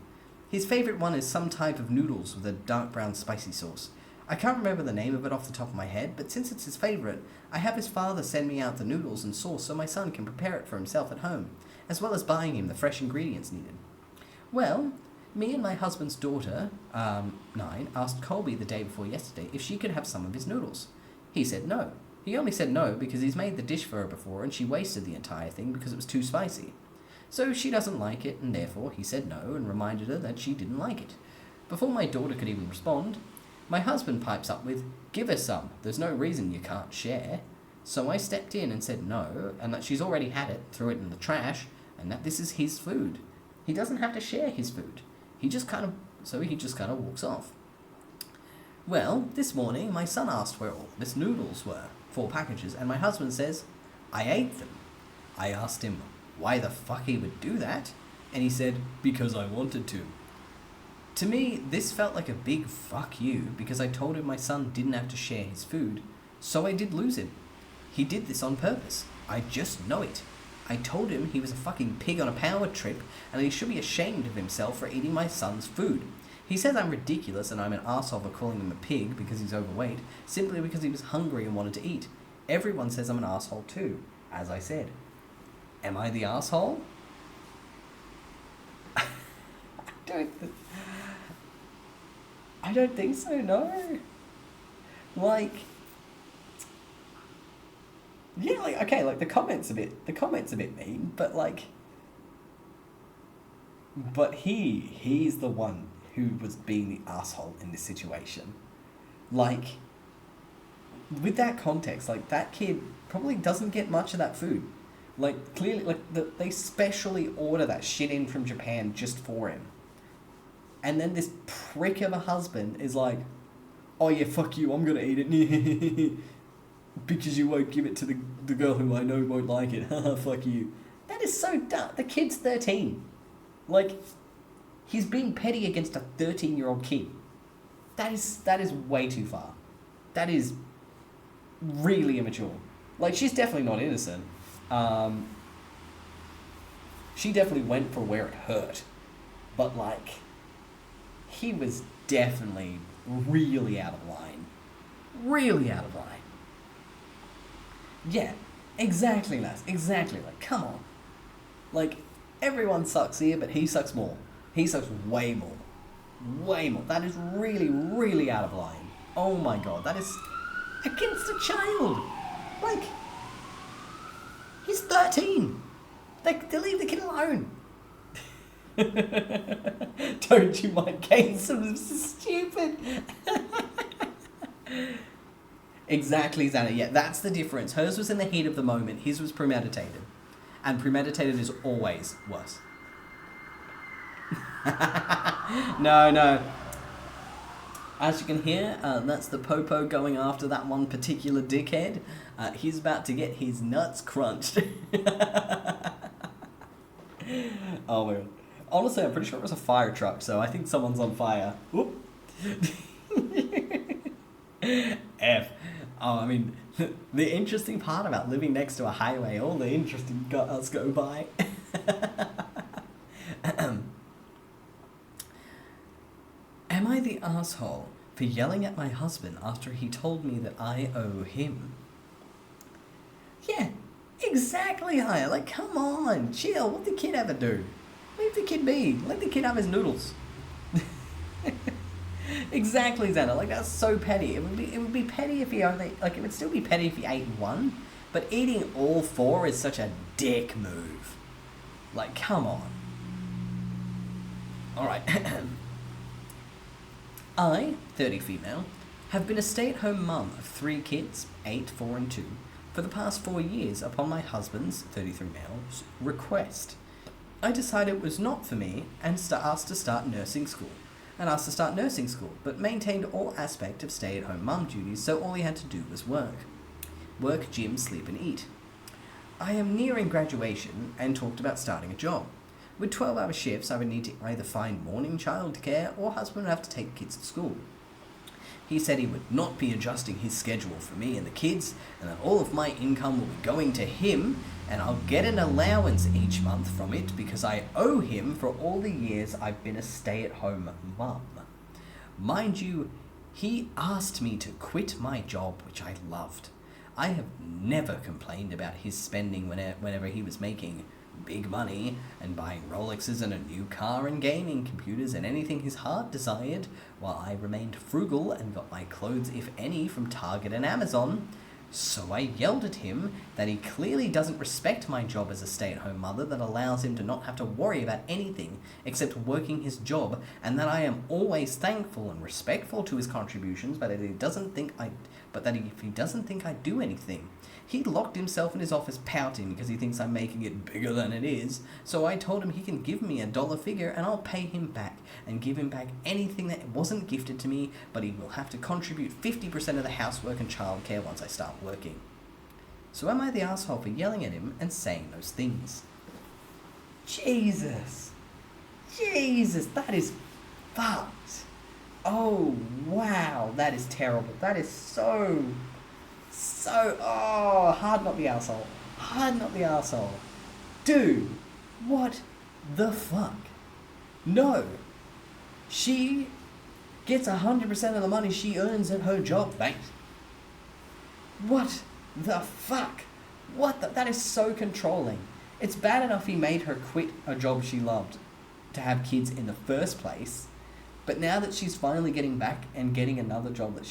His favourite one is some type of noodles with a dark brown spicy sauce. I can't remember the name of it off the top of my head, but since it's his favourite, I have his father send me out the noodles and sauce so my son can prepare it for himself at home, as well as buying him the fresh ingredients needed. Well, me and my husband's daughter, 9, asked 𝐄𝐍𝐕𝐓𝐮 the day before yesterday if she could have some of his noodles. He said no. He only said no because he's made the dish for her before and she wasted the entire thing because it was too spicy. So she doesn't like it, and therefore he said no and reminded her that she didn't like it. Before my daughter could even respond, my husband pipes up with, "Give her some, there's no reason you can't share." So I stepped in and said no, and that she's already had it, threw it in the trash, and that this is his food. He doesn't have to share his food. He just kind of walks off. Well, this morning my son asked where all his noodles were, 4 packages, and my husband says, "I ate them." I asked him why the fuck he would do that, and he said, "Because I wanted to." To me, this felt like a big fuck you because I told him my son didn't have to share his food, so I did lose him. He did this on purpose. I just know it. I told him he was a fucking pig on a power trip and he should be ashamed of himself for eating my son's food. He says I'm ridiculous and I'm an arsehole for calling him a pig because he's overweight, simply because he was hungry and wanted to eat. Everyone says I'm an arsehole too, as I said. Am I the arsehole? I don't think so, no. Like, yeah, like, okay, like, the comment's a bit mean, but, like, but he's the one who was being the asshole in this situation. Like, with that context, like, that kid probably doesn't get much of that food. Like, clearly, like, they specially order that shit in from Japan just for him. And then this prick of a husband is like, "Oh yeah, fuck you, I'm gonna eat it." Because you won't give it to the girl who I know won't like it. Fuck you. That is so dumb. The kid's 13. Like, he's being petty against a 13-year-old kid. That is way too far. That is really immature. Like, she's definitely not innocent. She definitely went for where it hurt. But, like, he was definitely really out of line. Really out of line. Yeah, exactly, lass. Exactly. Like, come on. Like, everyone sucks here, but he sucks more. He sucks way more. Way more. That is really, really out of line. Oh my god, that is against a child. Like, he's 13. They leave the kid alone. Don't you mind getting some stupid? Exactly, Xana. Yeah, that's the difference. Hers was in the heat of the moment. His was premeditated. And premeditated is always worse. No. As you can hear, that's the popo going after that one particular dickhead. He's about to get his nuts crunched. Oh my god. Honestly, I'm pretty sure it was a fire truck, so I think someone's on fire. Whoop. F. Oh, I mean, the interesting part about living next to a highway, all the interesting cars go by. Am I the asshole for yelling at my husband after he told me that I owe him? Yeah, exactly, Haya. Like, come on, chill. What did the kid ever do? Leave the kid be. Let the kid have his noodles. Exactly, Xana. Like, that's so petty. It would be petty if he only, like, it would still be petty if he ate one, but eating all four is such a dick move. Like, come on. Alright. I, 30 female, have been a stay-at-home mum of 3 kids, 8, 4 and 2, for the past 4 years upon my husband's, 33 male's, request. I decided it was not for me and asked to start nursing school, but maintained all aspect of stay-at-home mum duties, so all he had to do was work. Work, gym, sleep and eat. I am nearing graduation and talked about starting a job. With 12-hour shifts, I would need to either find morning childcare or husband would have to take the kids to school. He said he would not be adjusting his schedule for me and the kids, and that all of my income will be going to him, and I'll get an allowance each month from it because I owe him for all the years I've been a stay-at-home mum. Mind you, he asked me to quit my job, which I loved. I have never complained about his spending whenever he was making big money and buying Rolexes and a new car and gaming computers and anything his heart desired, while I remained frugal and got my clothes, if any, from Target and Amazon. So I yelled at him that he clearly doesn't respect my job as a stay-at-home mother that allows him to not have to worry about anything except working his job, and that I am always thankful and respectful to his contributions, but if he doesn't think I do anything. He locked himself in his office pouting because he thinks I'm making it bigger than it is, so I told him he can give me a dollar figure and I'll pay him back and give him back anything that wasn't gifted to me, but he will have to contribute 50% of the housework and childcare once I start working. So am I the asshole for yelling at him and saying those things? Jesus, that is fucked. Oh, wow, that is terrible. That is so, hard not the asshole. Dude, what the fuck? No. She gets 100% of the money she earns at her job, mate. What the fuck? That is so controlling. It's bad enough he made her quit a job she loved to have kids in the first place, but now that she's finally getting back and getting another job that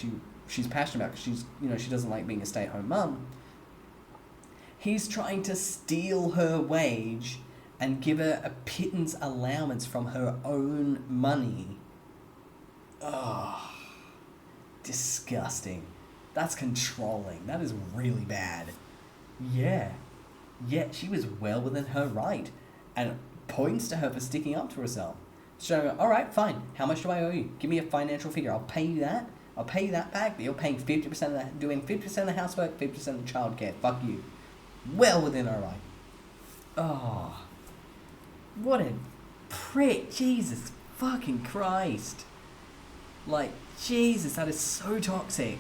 she's passionate about because she doesn't like being a stay-at-home mum, he's trying to steal her wage and give her a pittance allowance from her own money. Oh, disgusting. That's controlling. That is really bad. Yeah, she was well within her right, and points to her for sticking up to herself. So, all right, fine. How much do I owe you? Give me a financial figure. I'll pay you that. I'll pay you that back, but you're paying 50% of that, doing 50% of the housework, 50% of the childcare. Fuck you. Well within her right. Oh, what a prick. Jesus fucking Christ. Like, Jesus, that is so toxic.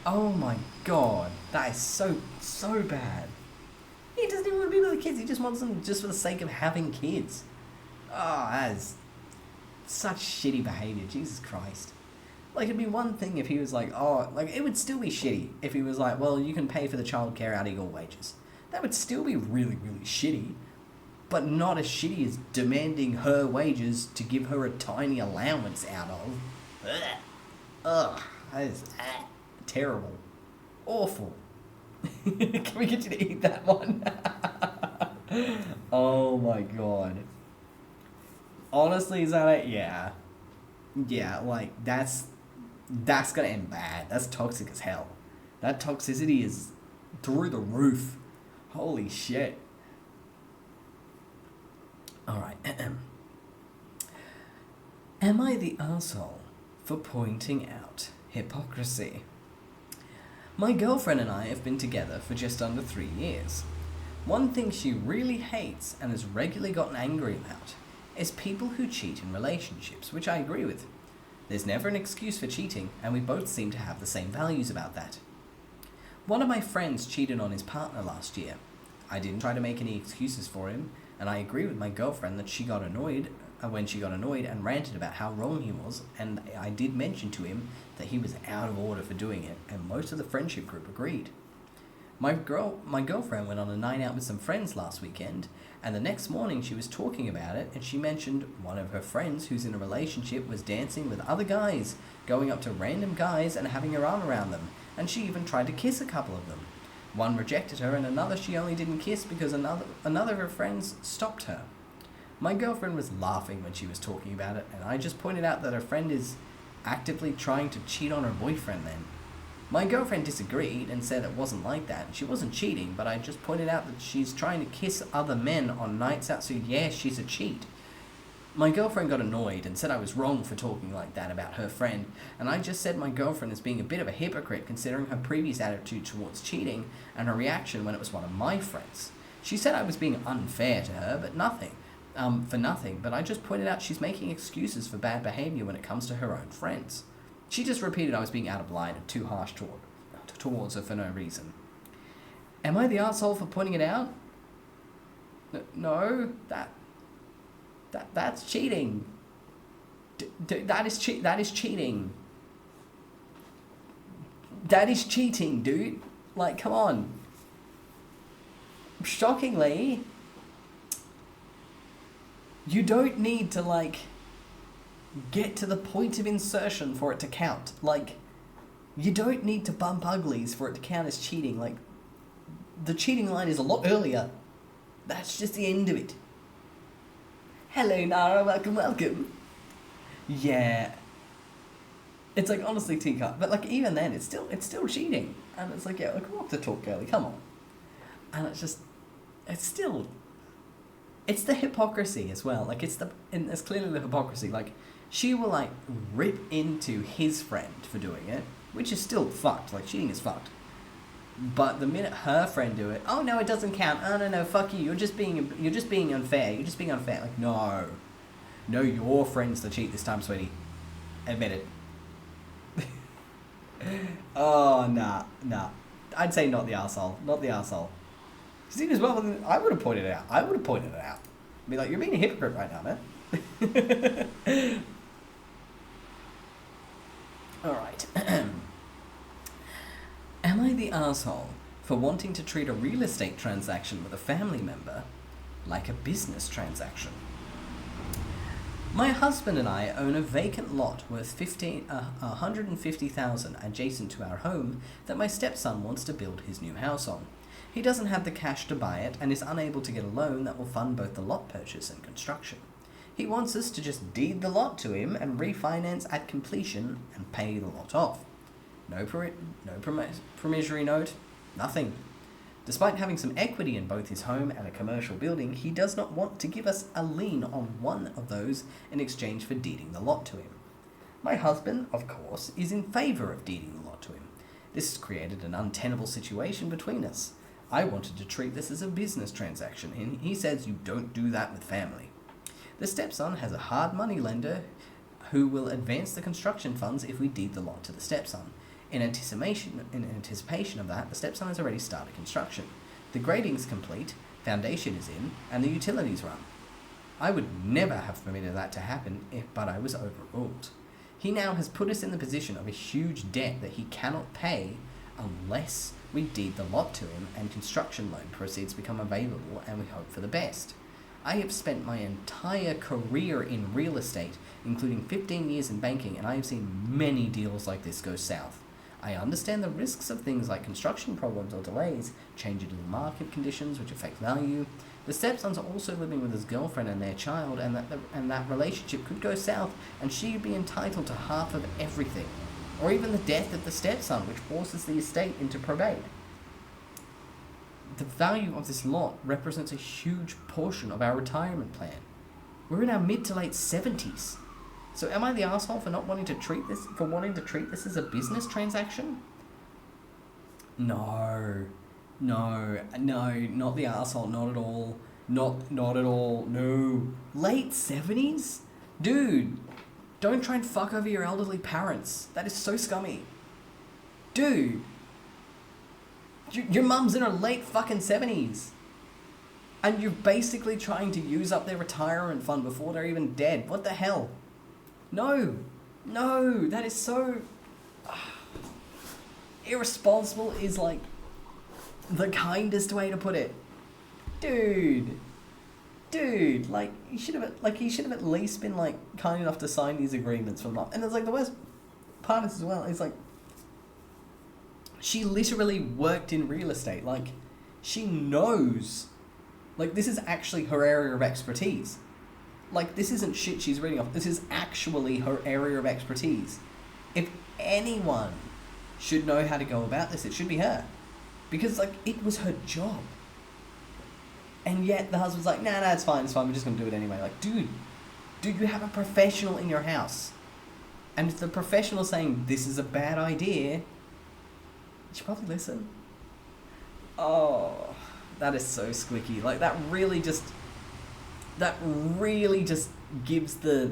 Oh my God. That is so bad. He doesn't even want to be with the kids. He just wants them just for the sake of having kids. Oh, that is such shitty behavior. Jesus Christ. Like, it'd be one thing if he was like, it would still be shitty if he was like, well, you can pay for the childcare out of your wages. That would still be really, really shitty, but not as shitty as demanding her wages to give her a tiny allowance out of. Ugh, that is terrible. Awful. Can we get you to eat that one? Oh my God. Honestly, is that it? Yeah. Yeah, like, that's gonna end bad. That's toxic as hell. That toxicity is through the roof. Holy shit. Alright. Am I the asshole for pointing out hypocrisy. My girlfriend and I have been together for just under 3 years. One thing she really hates and has regularly gotten angry about is people who cheat in relationships, which I agree with. There's never an excuse for cheating, and we both seem to have the same values about that. One of my friends cheated on his partner last year. I didn't try to make any excuses for him, and I agree with my girlfriend that she got annoyed and ranted about how wrong he was, and I did mention to him that he was out of order for doing it, and most of the friendship group agreed. My girlfriend went on a night out with some friends last weekend, and the next morning she was talking about it, and she mentioned one of her friends who's in a relationship was dancing with other guys, going up to random guys and having her arm around them, and she even tried to kiss a couple of them. One rejected her, and another she only didn't kiss because another of her friends stopped her. My girlfriend was laughing when she was talking about it, and I just pointed out that her friend is actively trying to cheat on her boyfriend then. My girlfriend disagreed and said it wasn't like that, and she wasn't cheating, but I just pointed out that she's trying to kiss other men on nights out, so yeah, she's a cheat. My girlfriend got annoyed and said I was wrong for talking like that about her friend, and I just said my girlfriend is being a bit of a hypocrite considering her previous attitude towards cheating and her reaction when it was one of my friends. She said I was being unfair to her, but but I just pointed out she's making excuses for bad behavior when it comes to her own friends. She just repeated I was being out of line and too harsh towards her for no reason. Am I the arsehole for pointing it out? No, that's cheating. That is cheating. That is cheating, dude. Like, come on. Shockingly, you don't need to, like, get to the point of insertion for it to count. Like, you don't need to bump uglies for it to count as cheating. Like, the cheating line is a lot earlier. That's just the end of it. Hello, Nara. Welcome. Yeah. It's like, honestly, teacup. But, like, even then, it's still cheating. And it's like, yeah, like, walk the talk, girlie. Come on. And it's the hypocrisy as well. Like, it's clearly the hypocrisy. Like, she will, like, rip into his friend for doing it, which is still fucked. Like, cheating is fucked. But the minute her friend do it, oh no, it doesn't count. Oh no, fuck you. You're just being unfair. Like, no, your friend's the cheat this time, sweetie. Admit it. Oh nah. I'd say not the arsehole. See, as well, I would have pointed it out. Be like, you're being a hypocrite right now, man. Alright. Am I the arsehole for wanting to treat a real estate transaction with a family member like a business transaction? My husband and I own a vacant lot worth $150,000 adjacent to our home that my stepson wants to build his new house on. He doesn't have the cash to buy it and is unable to get a loan that will fund both the lot purchase and construction. He wants us to just deed the lot to him and refinance at completion and pay the lot off. No promissory note, nothing. Despite having some equity in both his home and a commercial building, he does not want to give us a lien on one of those in exchange for deeding the lot to him. My husband, of course, is in favour of deeding the lot to him. This has created an untenable situation between us. I wanted to treat this as a business transaction, and he says you don't do that with family. The stepson has a hard money lender who will advance the construction funds if we deed the lot to the stepson. In anticipation of that, the stepson has already started construction. The grading's complete, foundation is in, and the utilities run. I would never have permitted that to happen, but I was overruled. He now has put us in the position of a huge debt that he cannot pay unless we deed the lot to him and construction loan proceeds become available, and we hope for the best. I have spent my entire career in real estate, including 15 years in banking, and I have seen many deals like this go south. I understand the risks of things like construction problems or delays, changes in market conditions which affect value. The stepson's also living with his girlfriend and their child, and that relationship could go south, and she'd be entitled to half of everything, or even the death of the stepson, which forces the estate into probate. The value of this lot represents a huge portion of our retirement plan. We're in our mid to late 70s. So am I the asshole for wanting to treat this as a business transaction? No, not the asshole, not at all. Not at all, no. Late 70s? Dude, don't try and fuck over your elderly parents. That is so scummy. Dude, your mum's in her late fucking 70s. And you're basically trying to use up their retirement fund before they're even dead. What the hell? No, that is so... irresponsible is like the kindest way to put it. Dude, like he should have at least been like kind enough to sign these agreements for mum. And it's like the worst part of this as well is like she literally worked in real estate. Like she knows, like this is actually her area of expertise. Like this isn't shit she's reading off. This is actually her area of expertise. If anyone should know how to go about this, it should be her, because like it was her job. And yet the husband's like, nah, it's fine, we're just gonna do it anyway. Like, dude, you have a professional in your house. And if the professional's saying this is a bad idea, you should probably listen. Oh, that is so squicky. Like, that really just gives the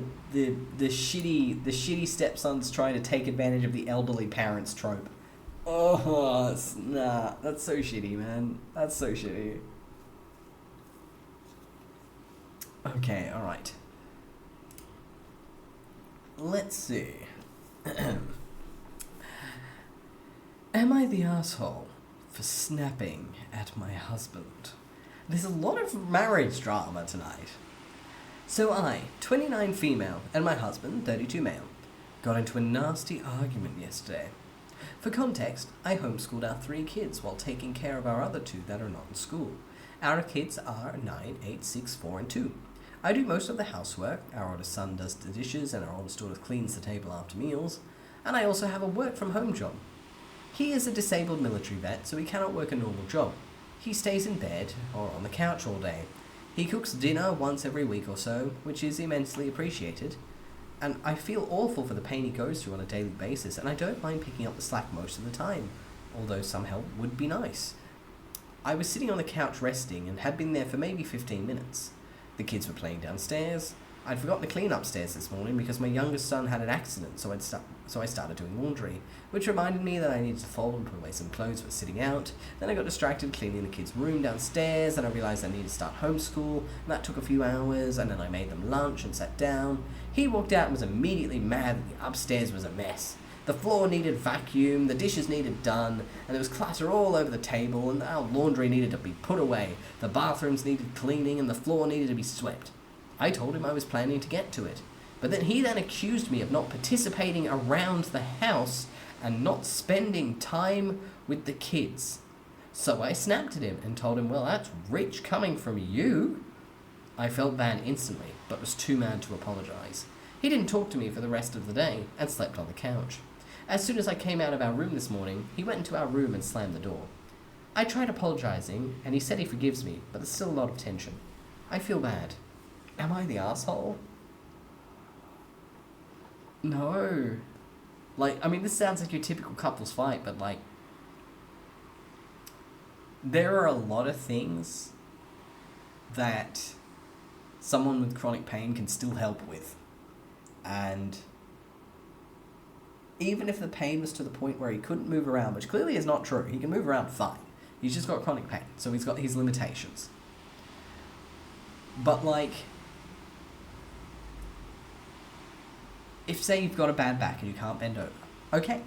shitty stepsons trying to take advantage of the elderly parents trope. Oh, nah, that's so shitty, man. That's so shitty. Okay, alright. Let's see. Am I the asshole for snapping at my husband? There's a lot of marriage drama tonight. So I, 29 female, and my husband, 32 male, got into a nasty argument yesterday. For context, I homeschooled our 3 kids while taking care of our other 2 that are not in school. Our kids are 9, 8, 6, 4, and 2. I do most of the housework. Our oldest son does the dishes, and our oldest daughter cleans the table after meals. And I also have a work-from-home job. He is a disabled military vet, so he cannot work a normal job. He stays in bed or on the couch all day. He cooks dinner once every week or so, which is immensely appreciated. And I feel awful for the pain he goes through on a daily basis, and I don't mind picking up the slack most of the time, although some help would be nice. I was sitting on the couch resting and had been there for maybe 15 minutes. The kids were playing downstairs. I'd forgotten to clean upstairs this morning because my youngest son had an accident, so I started doing laundry, which reminded me that I needed to fold and put away some clothes for sitting out. Then I got distracted cleaning the kids' room downstairs, and I realised I needed to start homeschool, and that took a few hours, and then I made them lunch and sat down. He walked out and was immediately mad that the upstairs was a mess. The floor needed vacuum, the dishes needed done, and there was clutter all over the table, and our laundry needed to be put away, the bathrooms needed cleaning, and the floor needed to be swept. I told him I was planning to get to it, but then he accused me of not participating around the house and not spending time with the kids. So I snapped at him and told him, well, that's rich coming from you. I felt bad instantly, but was too mad to apologise. He didn't talk to me for the rest of the day and slept on the couch. As soon as I came out of our room this morning, he went into our room and slammed the door. I tried apologising, and he said he forgives me, but there's still a lot of tension. I feel bad. Am I the asshole? No. Like, I mean, this sounds like your typical couples fight, but like, there are a lot of things that someone with chronic pain can still help with. And even if the pain was to the point where he couldn't move around, which clearly is not true, he can move around fine. He's just got chronic pain, so he's got his limitations. But like, if say you've got a bad back and you can't bend over, okay.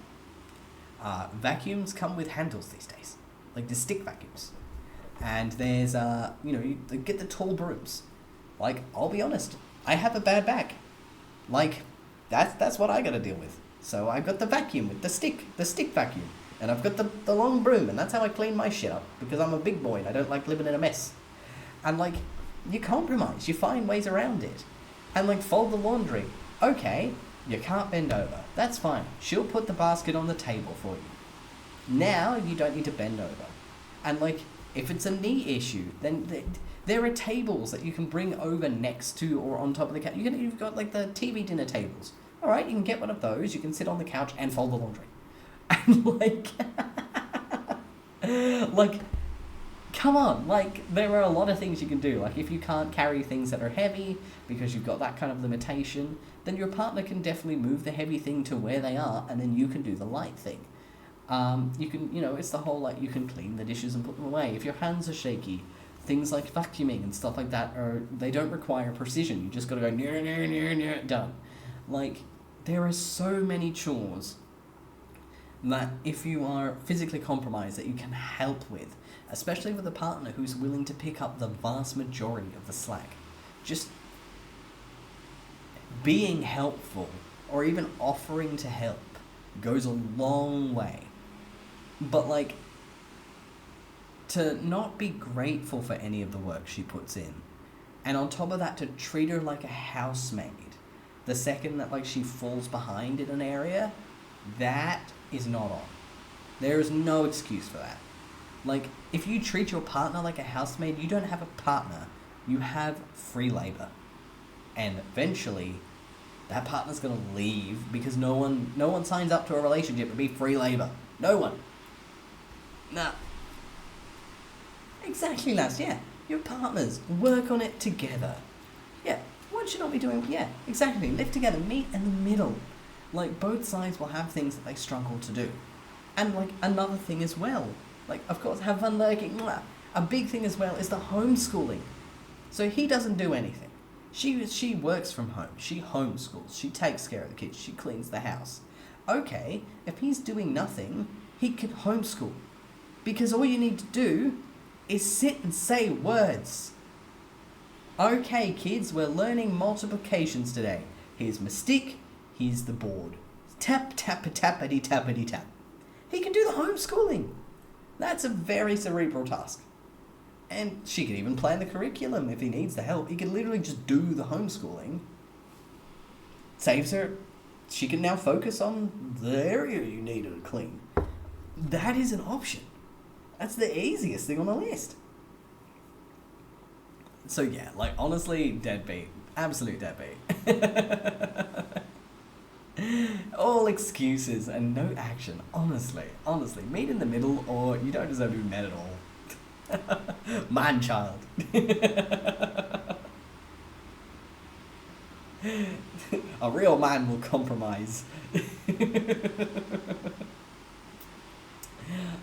Vacuums come with handles these days, like the stick vacuums. And there's, you get the tall brooms. Like, I'll be honest, I have a bad back. Like, that's what I gotta deal with. So I've got the vacuum with the stick vacuum. And I've got the long broom, and that's how I clean my shit up, because I'm a big boy and I don't like living in a mess. And like, you compromise, you find ways around it. And like, fold the laundry. Okay, you can't bend over. That's fine. She'll put the basket on the table for you. Now you don't need to bend over. And like, if it's a knee issue, then There are tables that you can bring over next to or on top of the couch. You've got like the TV dinner tables. All right, you can get one of those. You can sit on the couch and fold the laundry. And like, come on, like, there are a lot of things you can do. Like, if you can't carry things that are heavy because you've got that kind of limitation, then your partner can definitely move the heavy thing to where they are, and then you can do the light thing. You can, it's the whole, like, you can clean the dishes and put them away. If your hands are shaky, things like vacuuming and stuff like that they don't require precision. You just gotta go near, done. Like, there are so many chores that if you are physically compromised that you can help with, especially with a partner who's willing to pick up the vast majority of the slack. Just being helpful or even offering to help goes a long way. But like, to not be grateful for any of the work she puts in, and on top of that to treat her like a housemaid the second that like she falls behind in an area, that is not on. There is no excuse for that. Like, if you treat your partner like a housemaid, you don't have a partner, you have free labor. And eventually that partner's gonna leave because no one signs up to a relationship to be free labor. No one. Nah. Exactly, lads, yeah. Your partners, work on it together. Yeah, what should not be doing? Yeah, exactly. Live together, meet in the middle. Like, both sides will have things that they struggle to do. And like, another thing as well, like, of course, have fun lurking. A big thing as well is the homeschooling. So he doesn't do anything. She works from home. She homeschools. She takes care of the kids. She cleans the house. Okay, if he's doing nothing, he can homeschool. Because all you need to do is sit and say words. Okay, kids, we're learning multiplications today. Here's my stick. Here's the board. Tap, tap, tappity, tappity, tap. He can do the homeschooling. That's a very cerebral task. And she can even plan the curriculum if he needs the help. He can literally just do the homeschooling. Saves her. She can now focus on the area you need her to clean. That is an option. That's the easiest thing on the list. So yeah, like, honestly, deadbeat. Absolute deadbeat. All excuses and no action. Honestly. Meet in the middle or you don't deserve to be met at all. Man child. A real man will compromise.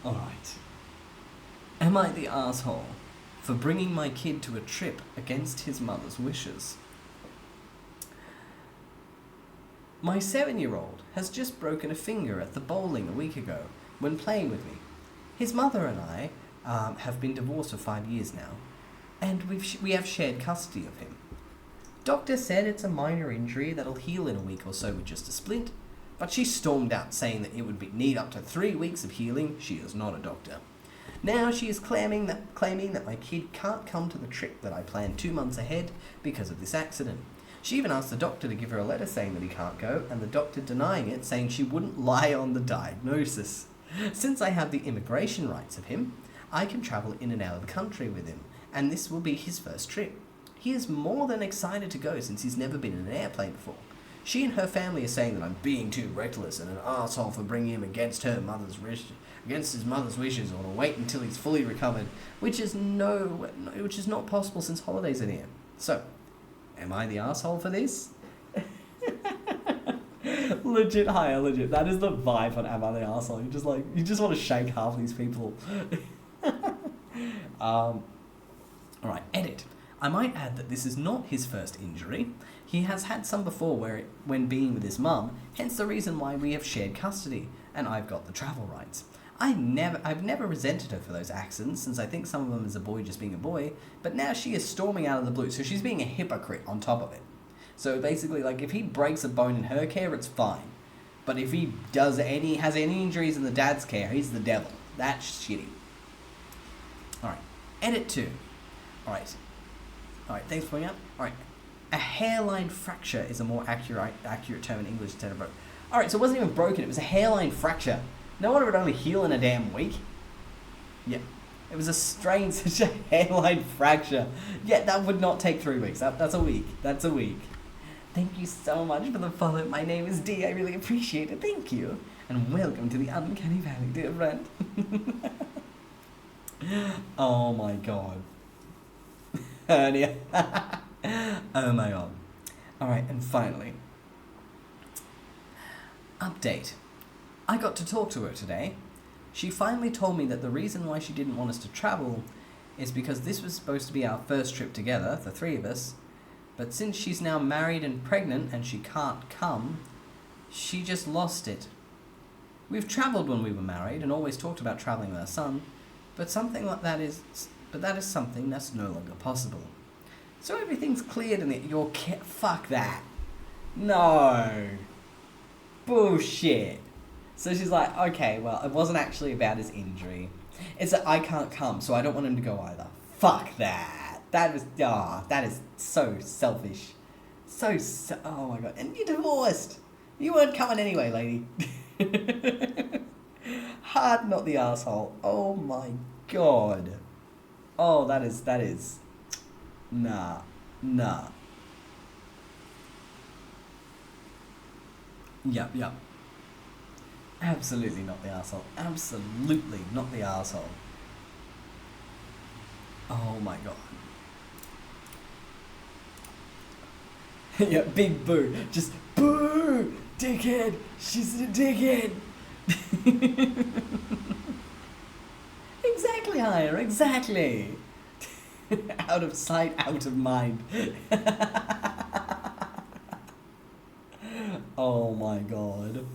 Alright. Am I the asshole for bringing my kid to a trip against his mother's wishes? My 7-year-old has just broken a finger at the bowling a week ago when playing with me. His mother and I have been divorced for 5 years now, and we have shared custody of him. Doctor said it's a minor injury that'll heal in a week or so with just a splint, but she stormed out saying that it would need up to 3 weeks of healing. She is not a doctor. Now she is claiming that my kid can't come to the trip that I planned 2 months ahead because of this accident. She even asked the doctor to give her a letter saying that he can't go, and the doctor denying it, saying she wouldn't lie on the diagnosis. Since I have the immigration rights of him, I can travel in and out of the country with him, and this will be his first trip. He is more than excited to go since he's never been in an airplane before. She and her family are saying that I'm being too reckless and an arsehole for bringing him against his mother's wishes, or to wait until he's fully recovered, which is not possible since holidays are near. So, am I the arsehole for this? Legit higher, legit. That is the vibe on Am I the Arsehole. You just want to shake half these people. Alright, edit. I might add that this is not his first injury. He has had some before when being with his mum, hence the reason why we have shared custody, and I've got the travel rights. I've never resented her for those accidents, since I think some of them is a boy just being a boy, but now she is storming out of the blue, so she's being a hypocrite on top of it. So basically, like, if he breaks a bone in her care, it's fine. But if he has any injuries in the dad's care, he's the devil. That's shitty. Alright, edit 2. Alright, thanks for pointing out. Alright, a hairline fracture is a more accurate term in English instead of broken. Alright, so it wasn't even broken, it was a hairline fracture. No wonder it would only heal in a damn week. Yeah. It was a strain, such a hairline fracture. Yeah, that would not take 3 weeks. That's a week. That's a week. Thank you so much for the follow. My name is Dee. I really appreciate it. Thank you. And welcome to the Uncanny Valley, dear friend. Oh my god. Hernia. Oh my god. Alright, and finally. Update. I got to talk to her today. She finally told me that the reason why she didn't want us to travel is because this was supposed to be our first trip together, the 3 of us, but since she's now married and pregnant and she can't come, she just lost it. We've travelled when we were married and always talked about travelling with our son, but that is something that's no longer possible. So everything's cleared and fuck that. No. Bullshit. So she's like, okay, well, it wasn't actually about his injury. It's that I can't come, so I don't want him to go either. Fuck that. That is so selfish. Oh my god. And you're divorced. You weren't coming anyway, lady. Hard not the asshole. Oh my god. Oh, that is. Nah. Yep. Absolutely not the arsehole. Absolutely not the arsehole. Oh my god. Yeah, big boo. Just boo! Dickhead! She's a dickhead! Exactly, Hire, exactly! Out of sight, out of mind. Oh my god.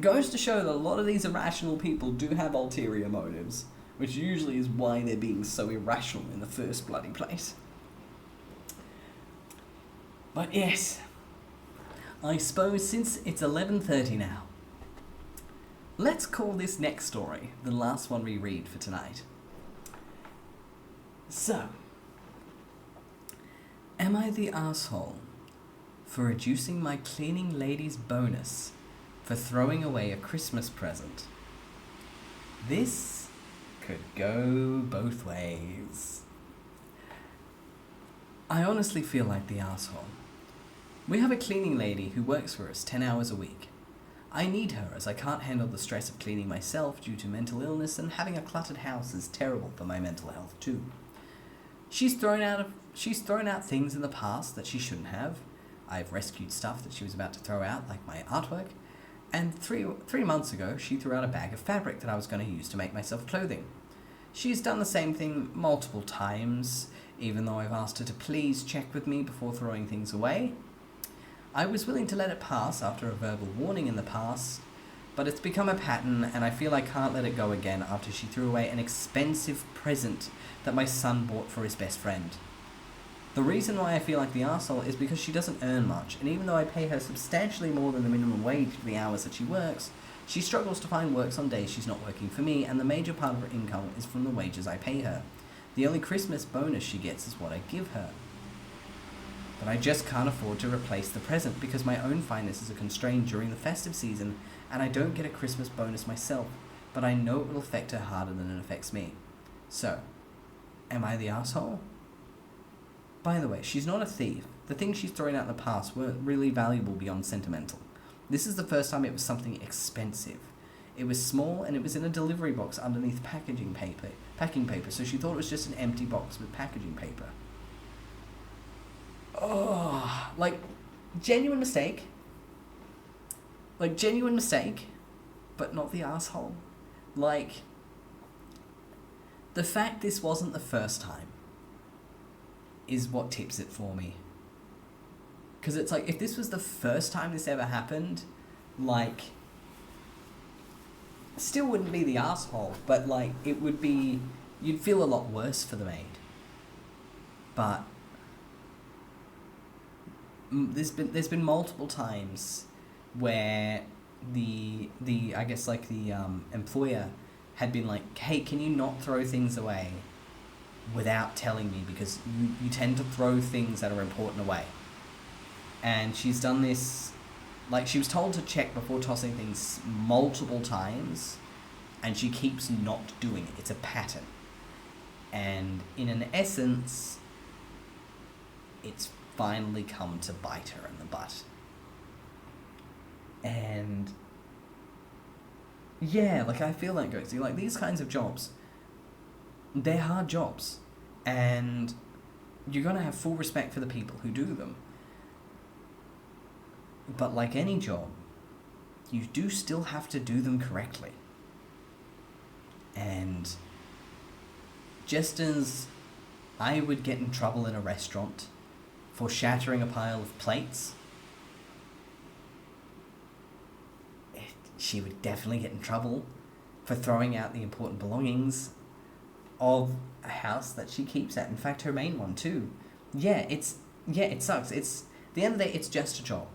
Goes to show that a lot of these irrational people do have ulterior motives, which usually is why they're being so irrational in the first bloody place. But yes, I suppose since it's 11:30 now, let's call this next story the last one we read for tonight. So, am I the asshole for reducing my cleaning lady's bonus for throwing away a Christmas present? This could go both ways. I honestly feel like the asshole. We have a cleaning lady who works for us 10 hours a week. I need her as I can't handle the stress of cleaning myself due to mental illness, and having a cluttered house is terrible for my mental health too. She's thrown out things in the past that she shouldn't have. I've rescued stuff that she was about to throw out, like my artwork. And three months ago, she threw out a bag of fabric that I was going to use to make myself clothing. She's done the same thing multiple times, even though I've asked her to please check with me before throwing things away. I was willing to let it pass after a verbal warning in the past, but it's become a pattern and I feel I can't let it go again after she threw away an expensive present that my son bought for his best friend. The reason why I feel like the arsehole is because she doesn't earn much, and even though I pay her substantially more than the minimum wage for the hours that she works, she struggles to find work on days she's not working for me, and the major part of her income is from the wages I pay her. The only Christmas bonus she gets is what I give her. But I just can't afford to replace the present because my own finances are constrained during the festive season, and I don't get a Christmas bonus myself, but I know it will affect her harder than it affects me. So, am I the asshole? By the way, she's not a thief. The things she's thrown out in the past weren't really valuable beyond sentimental. This is the first time it was something expensive. It was small and it was in a delivery box underneath packing paper, so she thought it was just an empty box with packaging paper. Oh, genuine mistake, but not the asshole. The fact this wasn't the first time is what tips it for me. Because it's if this was the first time this ever happened, still wouldn't be the asshole, but it would be, you'd feel a lot worse for the maid. But there's been multiple times where the employer had been like, hey, can you not throw things away without telling me, because you tend to throw things that are important away. And she's done this, she was told to check before tossing things multiple times, and she keeps not doing it. It's a pattern. And in an essence, it's finally come to bite her in the butt. And yeah, like, I feel like, Ghosty, like, these kinds of jobs, they're hard jobs, and you're gonna have full respect for the people who do them. But like any job, you do still have to do them correctly. And just as I would get in trouble in a restaurant for shattering a pile of plates, she would definitely get in trouble for throwing out the important belongings of a house that she keeps at. In fact, her main one too. It sucks. At the end of the day, it's just a job.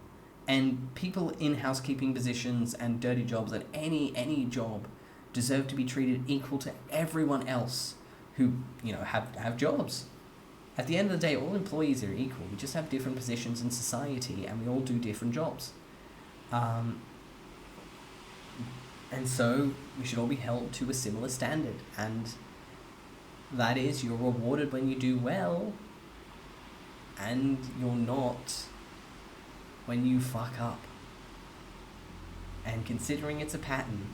And people in housekeeping positions and dirty jobs at any job deserve to be treated equal to everyone else who, have jobs. At the end of the day, all employees are equal. We just have different positions in society, and we all do different jobs. And so we should all be held to a similar standard. And that is, you're rewarded when you do well, and you're not when you fuck up. And considering it's a pattern,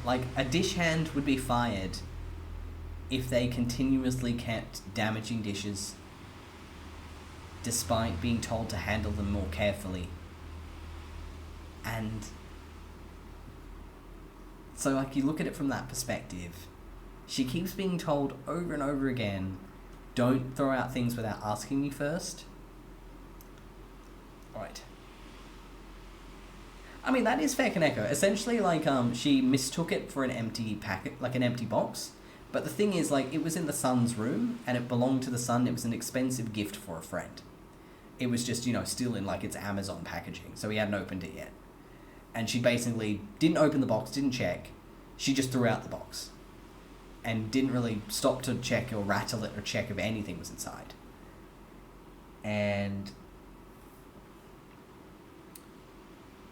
like, a dish hand would be fired if they continuously kept damaging dishes despite being told to handle them more carefully. And so, like, you look at it from that perspective, she keeps being told over and over again, don't throw out things without asking me first. Right. I mean, that is fair, Kaneko. Essentially, like, she mistook it for an empty packet, like an empty box. But the thing is, like, it was in the son's room, and it belonged to the son. It was an expensive gift for a friend. It was just, still in, like, its Amazon packaging, so he hadn't opened it yet. And she basically didn't open the box, didn't check. She just threw out the box. And didn't really stop to check or rattle it or check if anything was inside. And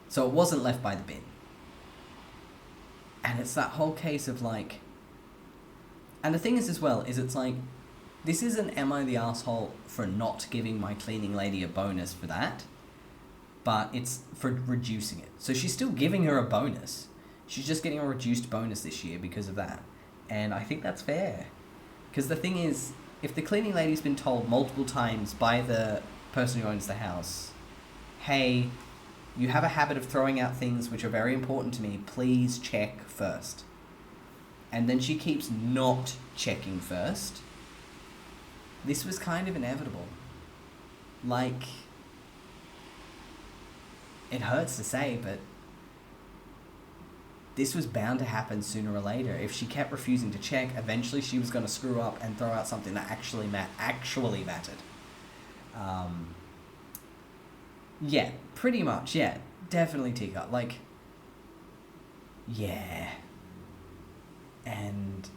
so it wasn't left by the bin. And it's that whole case of, like... And the thing is as well, is it's like, this isn't am I the asshole for not giving my cleaning lady a bonus for that, but it's for reducing it. So she's still giving her a bonus. She's just getting a reduced bonus this year because of that. And I think that's fair. Because the thing is, if the cleaning lady's been told multiple times by the person who owns the house, hey, you have a habit of throwing out things which are very important to me, please check first. And then she keeps not checking first. This was kind of inevitable. Like, it hurts to say, but this was bound to happen sooner or later. If she kept refusing to check, eventually she was going to screw up and throw out something that actually mattered. Yeah, pretty much, yeah. Definitely Tika. Like, yeah. And,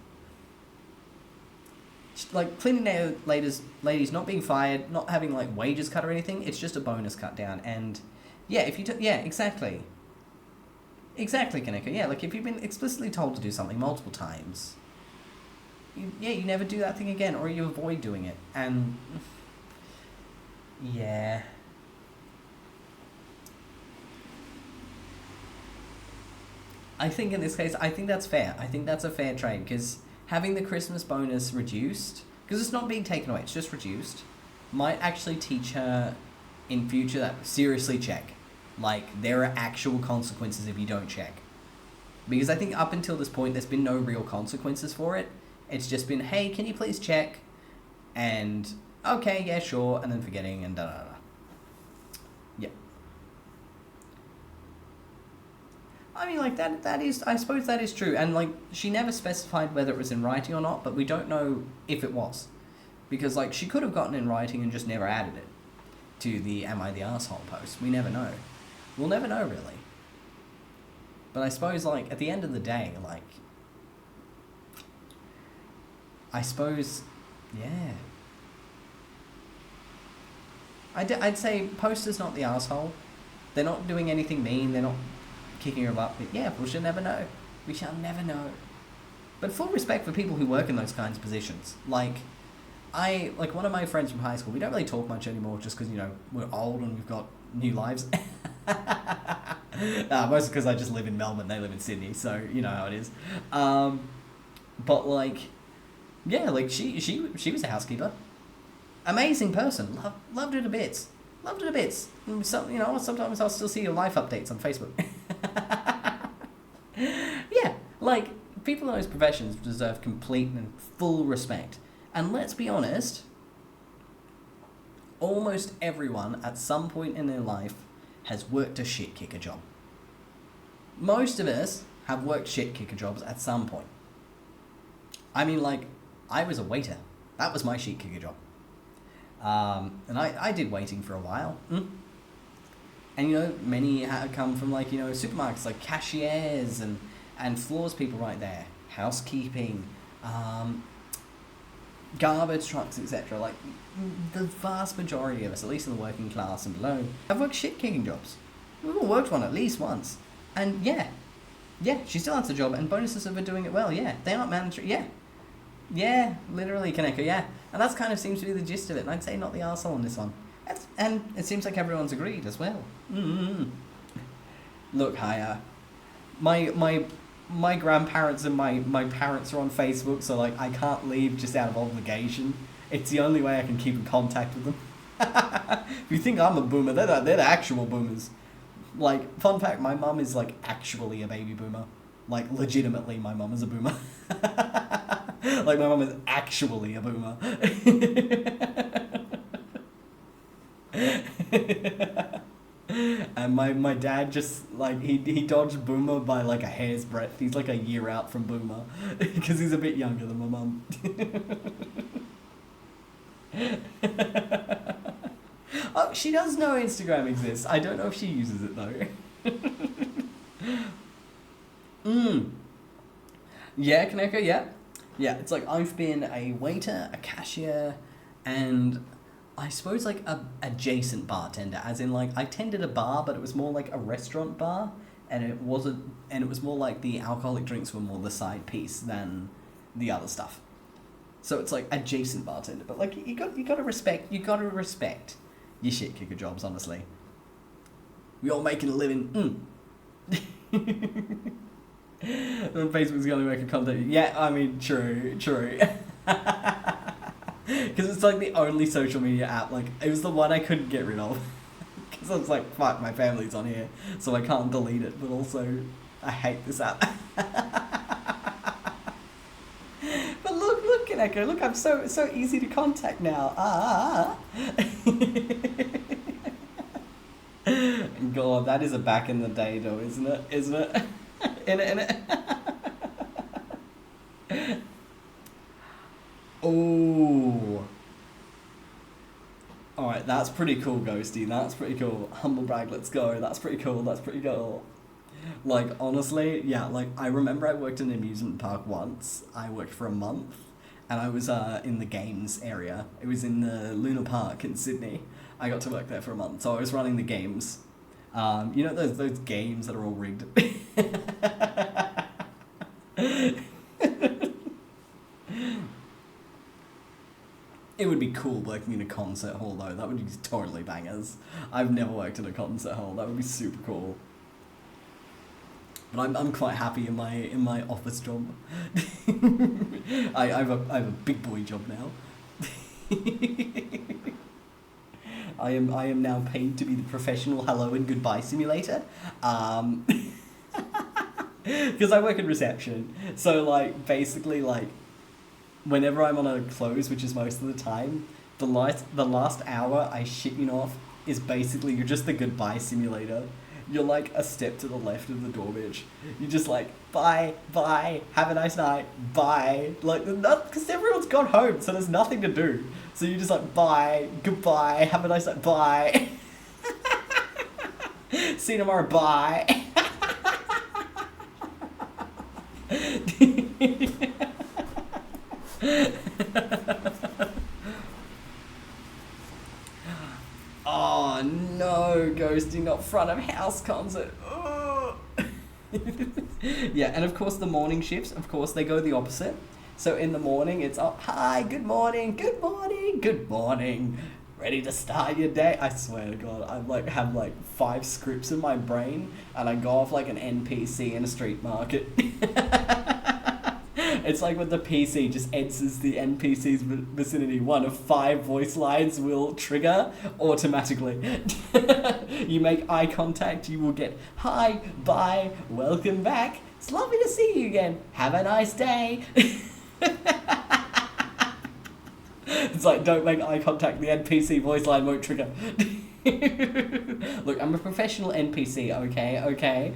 like, cleaning ladies not being fired, not having, like, wages cut or anything, it's just a bonus cut down. And, yeah, if you yeah, exactly. Exactly, Kaneko. Yeah, like, if you've been explicitly told to do something multiple times, you never do that thing again, or you avoid doing it. And, yeah. I think in this case, I think that's fair. I think that's a fair trade, because having the Christmas bonus reduced, because it's not being taken away, it's just reduced, might actually teach her in future that seriously check. Like, there are actual consequences if you don't check. Because I think up until this point, there's been no real consequences for it. It's just been, hey, can you please check? And, okay, yeah, sure, and then forgetting, and da-da-da. Yep. I mean, like, that is, I suppose that is true. And, like, she never specified whether it was in writing or not, but we don't know if it was. Because, like, she could have gotten in writing and just never added it to the Am I the Asshole post. We never know. We'll never know, really. But I suppose, like, at the end of the day, like, I suppose, yeah. I'd say Poster's not the asshole. They're not doing anything mean. They're not kicking her butt. But yeah, we shall never know. We shall never know. But full respect for people who work in those kinds of positions. Like one of my friends from high school, we don't really talk much anymore just because, you know, we're old and we've got new lives. Mostly because I just live in Melbourne, they live in Sydney, so you know how it is. But like, yeah, like she was a housekeeper. Amazing person. Loved her to bits. Loved her to bits. So, you know, sometimes I'll still see your life updates on Facebook. Yeah, like, people in those professions deserve complete and full respect. And let's be honest, almost everyone at some point in their life has worked a shit kicker job. Most of us have worked shit kicker jobs at some point. I mean, like, I was a waiter. That was my shit kicker job. And I did waiting for a while. And, you know, many have come from, like, you know, supermarkets, like cashiers and floors people right there. Housekeeping, garbage trucks, etc. Like, the vast majority of us, at least in the working class and below, have worked shit kicking jobs. We've all worked one at least once. And yeah, she still has a job, and bonuses of her doing it well, yeah. They aren't mandatory, yeah, literally, 𝐄𝐍𝐕𝐓𝐮𝐞𝐫, yeah. And that's kind of seems to be the gist of it, and I'd say not the arsehole on this one. And it seems like everyone's agreed as well. Look, hi, my grandparents and my parents are on Facebook, so like I can't leave just out of obligation. It's the only way I can keep in contact with them. If you think I'm a boomer, they're the actual boomers. Like, fun fact, my mum is like actually a baby boomer. Like, legitimately, my mum is a boomer. Like, my mum is actually a boomer. And my dad just, like, he dodged boomer by like a hair's breadth. He's like a year out from boomer because he's a bit younger than my mum. Oh, she does know Instagram exists. I don't know if she uses it though. Yeah, 𝐄𝐍𝐕𝐓𝐮𝐞𝐫, yeah. Yeah, it's like I've been a waiter, a cashier, and I suppose like a adjacent bartender, as in like I tended a bar, but it was more like a restaurant bar, and it was more like the alcoholic drinks were more the side piece than the other stuff. So it's like adjacent bartender, but like you gotta respect your shit kicker jobs, honestly. We all making a living. Facebook's the only way I can contact you. Yeah, I mean, true. Because it's like the only social media app, like, it was the one I couldn't get rid of. Because I was like, fuck, my family's on here, so I can't delete it, but also, I hate this app. But look, 𝐄𝐍𝐕𝐓𝐮𝐞𝐫, look, I'm so easy to contact now. God, that is a back in the day though, isn't it? In it. Oh. Alright, that's pretty cool, Ghosty. That's pretty cool. Humble brag, let's go. That's pretty cool. Like, honestly, yeah, like, I remember I worked in an amusement park once. I worked for a month, and I was in the games area. It was in the Luna Park in Sydney. I got to work there for a month, so I was running the games. You know those games that are all rigged? It would be cool working in a concert hall though. That would be totally bangers. I've never worked in a concert hall. That would be super cool. But I'm quite happy in my office job. I have a big boy job now. I am now paid to be the professional hello and goodbye simulator. Because I work in reception. So like basically like whenever I'm on a close, which is most of the time, the last hour, I shit you not, is basically you're just the goodbye simulator. You're like a step to the left of the door, bitch. You're just like, bye, have a nice night, bye. Like, because everyone's gone home, so there's nothing to do. So you're just like, bye, goodbye, have a nice night, bye. See you tomorrow, bye. Oh no, Ghosty, not front of house concert. Ugh. Yeah, and of course the morning shifts, of course, they go the opposite. So in the morning, it's, oh, hi, good morning, good morning, good morning. Ready to start your day? I swear to God, I like have like 5 scripts in my brain, and I go off like an NPC in a street market. It's like when the PC just enters the NPC's vicinity, one of 5 voice lines will trigger automatically. You make eye contact, you will get, hi, bye, welcome back, it's lovely to see you again, have a nice day. It's like, don't make eye contact, the NPC voice line won't trigger. Look, I'm a professional NPC, okay?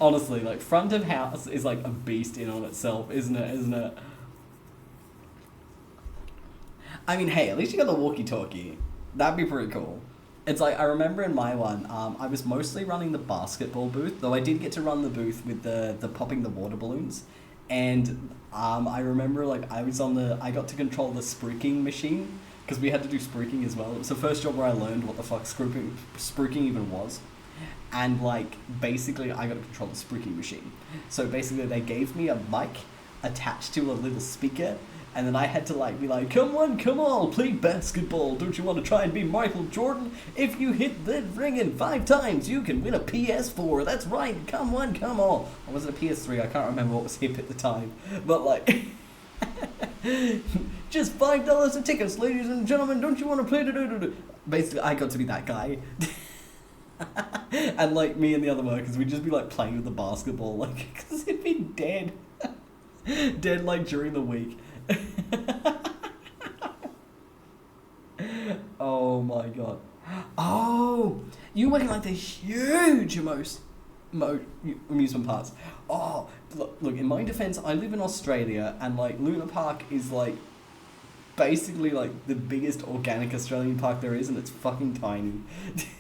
Honestly, like, front of house is like a beast in on itself, isn't it? I mean, hey, at least you got the walkie-talkie. That'd be pretty cool. It's like, I remember in my one, I was mostly running the basketball booth, though I did get to run the booth with the popping the water balloons. And I remember, like, I got to control the spruiking machine, because we had to do spruiking as well. It was the first job where I learned what the fuck spruiking even was. And, like, basically I got to control the spruiking machine. So basically they gave me a mic attached to a little speaker, and then I had to, like, be like, come on, play basketball. Don't you want to try and be Michael Jordan? If you hit the ring in 5 times, you can win a PS4. That's right, come on. Or was it a PS3? I can't remember what was hip at the time. But, like, just $5 a ticket, ladies and gentlemen. Don't you want to play? Basically, I got to be that guy. And, like, me and the other workers, we'd just be, like, playing with the basketball, like, because it'd be dead. Dead, like, during the week. Oh my God. Oh, you work in like the huge amusement parks. Oh, look, in my defense, I live in Australia, and like Luna Park is like basically like the biggest organic Australian park there is, and it's fucking tiny.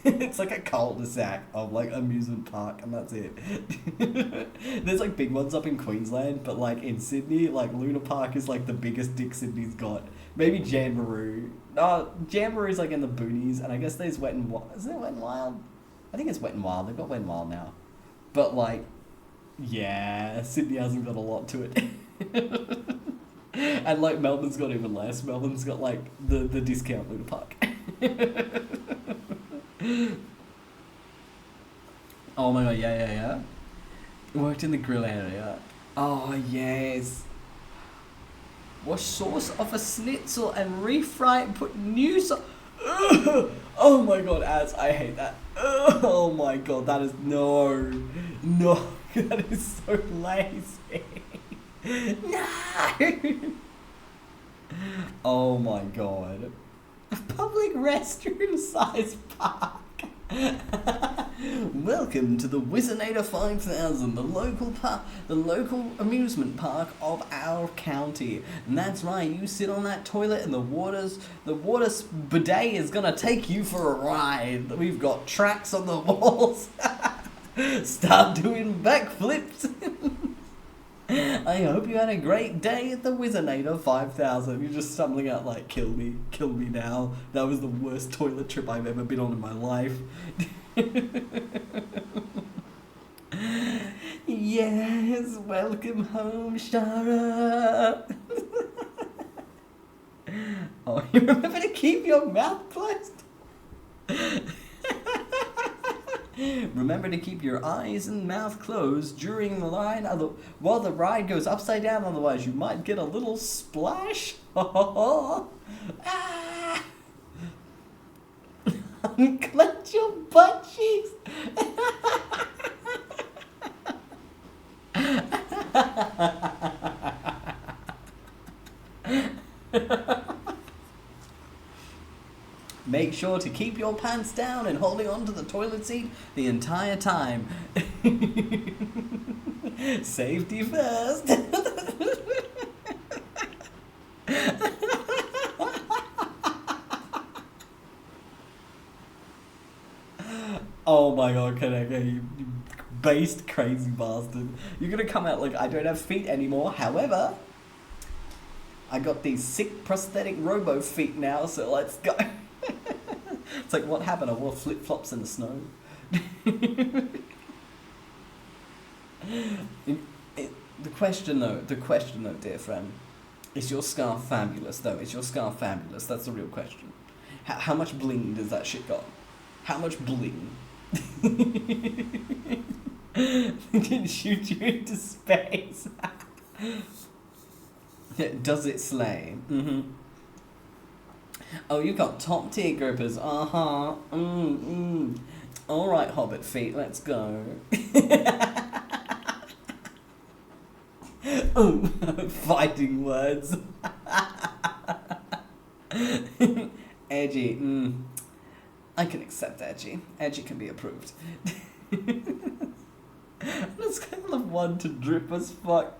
It's like a cul-de-sac of like amusement park, and that's it. There's like big ones up in Queensland, but like in Sydney, like Luna Park is like the biggest dick Sydney's got. Maybe Jamboree. No, Jamboree's like in the boonies, and I guess there's Wet and Wild. Is it Wet and Wild? I think it's Wet and Wild. They've got Wet and Wild now. But like, yeah, Sydney hasn't got a lot to it. And like Melbourne's got even less. Melbourne's got like the discount Luna Park. Oh my God, yeah. Worked in the grill area. Oh yes. Wash sauce off a schnitzel and refry it and put new sauce. Oh my God, ads, I hate that. Oh my God, that is no, that is so lazy. No! Oh my God. A public restroom size park. Welcome to the _VOD 5000, the local amusement park of our county. And that's right, you sit on that toilet and the water bidet is gonna take you for a ride. We've got tracks on the walls. Start doing backflips. I hope you had a great day at the _VOD 5000. You're just stumbling out like, kill me now. That was the worst toilet trip I've ever been on in my life. Yes, welcome home, Shara. Oh, you remember to keep your mouth closed? Remember to keep your eyes and mouth closed during the line while the ride goes upside down, otherwise you might get a little splash. Ah! Unclench your butt cheeks. Make sure to keep your pants down and holding on to the toilet seat the entire time. Safety first. Oh my God, Kaneka, you based crazy bastard. You're gonna come out like, I don't have feet anymore. However, I got these sick prosthetic robo feet now, so let's go. It's like, what happened? I wore flip-flops in the snow. The question though, dear friend, is your scarf fabulous though? Is your scarf fabulous? That's the real question. How much bling does that shit got? How much bling? It can shoot you into space. Does it slay? Mm-hmm. Oh, you got top tier grippers. Uh-huh. Alright, Hobbit feet, let's go. Fighting words. Edgy. I can accept edgy. Edgy can be approved. Let's kind of one to drip as fuck.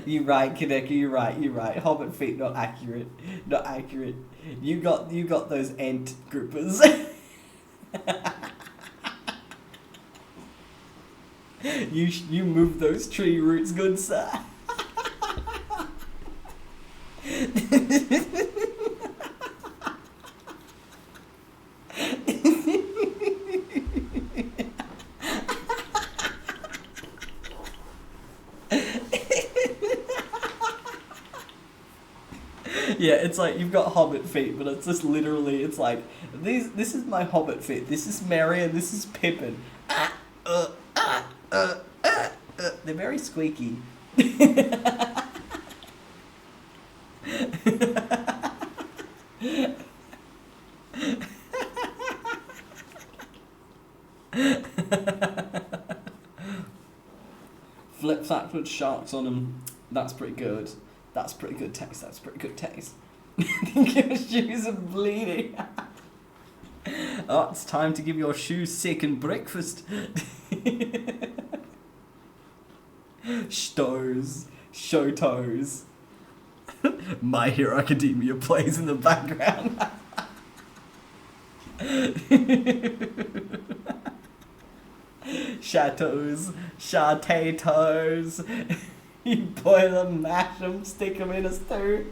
You're right, Kaneki, you're right. Hobbit feet, not accurate. You got those ant groupers. You move those tree roots, good sir. Yeah, it's like you've got hobbit feet, but it's just literally, it's like, this is my hobbit feet, this is Merry, and this is Pippin. They're very squeaky. Flip flops with sharks on them. That's pretty good. That's pretty good taste. I think your shoes are bleeding. Oh, it's time to give your shoes second breakfast. Show toes. My Hero Academia plays in the background. Chateaus, toes. You boil them, mash them, stick them in a stew.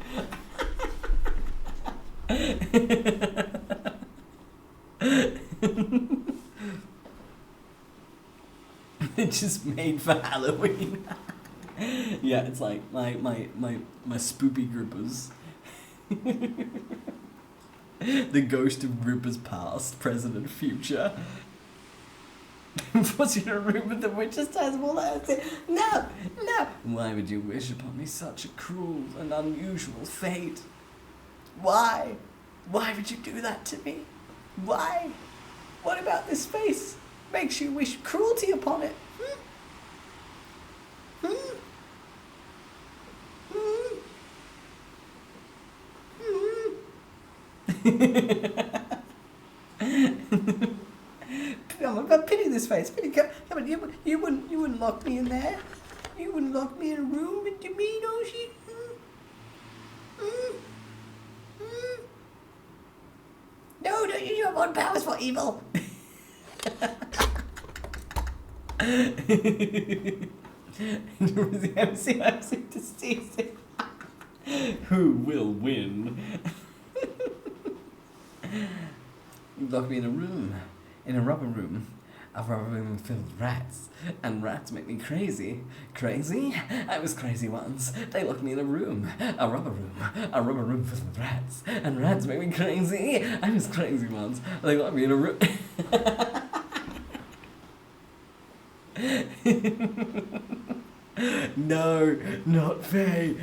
It's just made for Halloween. Yeah, it's like my spoopy groupers. The ghost of groupers past, present and future. Was in a room with the witch's testicle? No. Why would you wish upon me such a cruel and unusual fate? Why? Why would you do that to me? Why? What about this face makes you wish cruelty upon it? But pity this face. Come on, you wouldn't lock me in there. You wouldn't lock me in a room with you mean, oh shit. No, don't use your one powers for evil. MC to seize it. Who will win? You lock me in a room. In a rubber room filled with rats, and rats make me crazy. Crazy? I was crazy once. They locked me in a rubber room filled with rats, and rats make me crazy. I was crazy once. They locked me in a room. No, not Faye.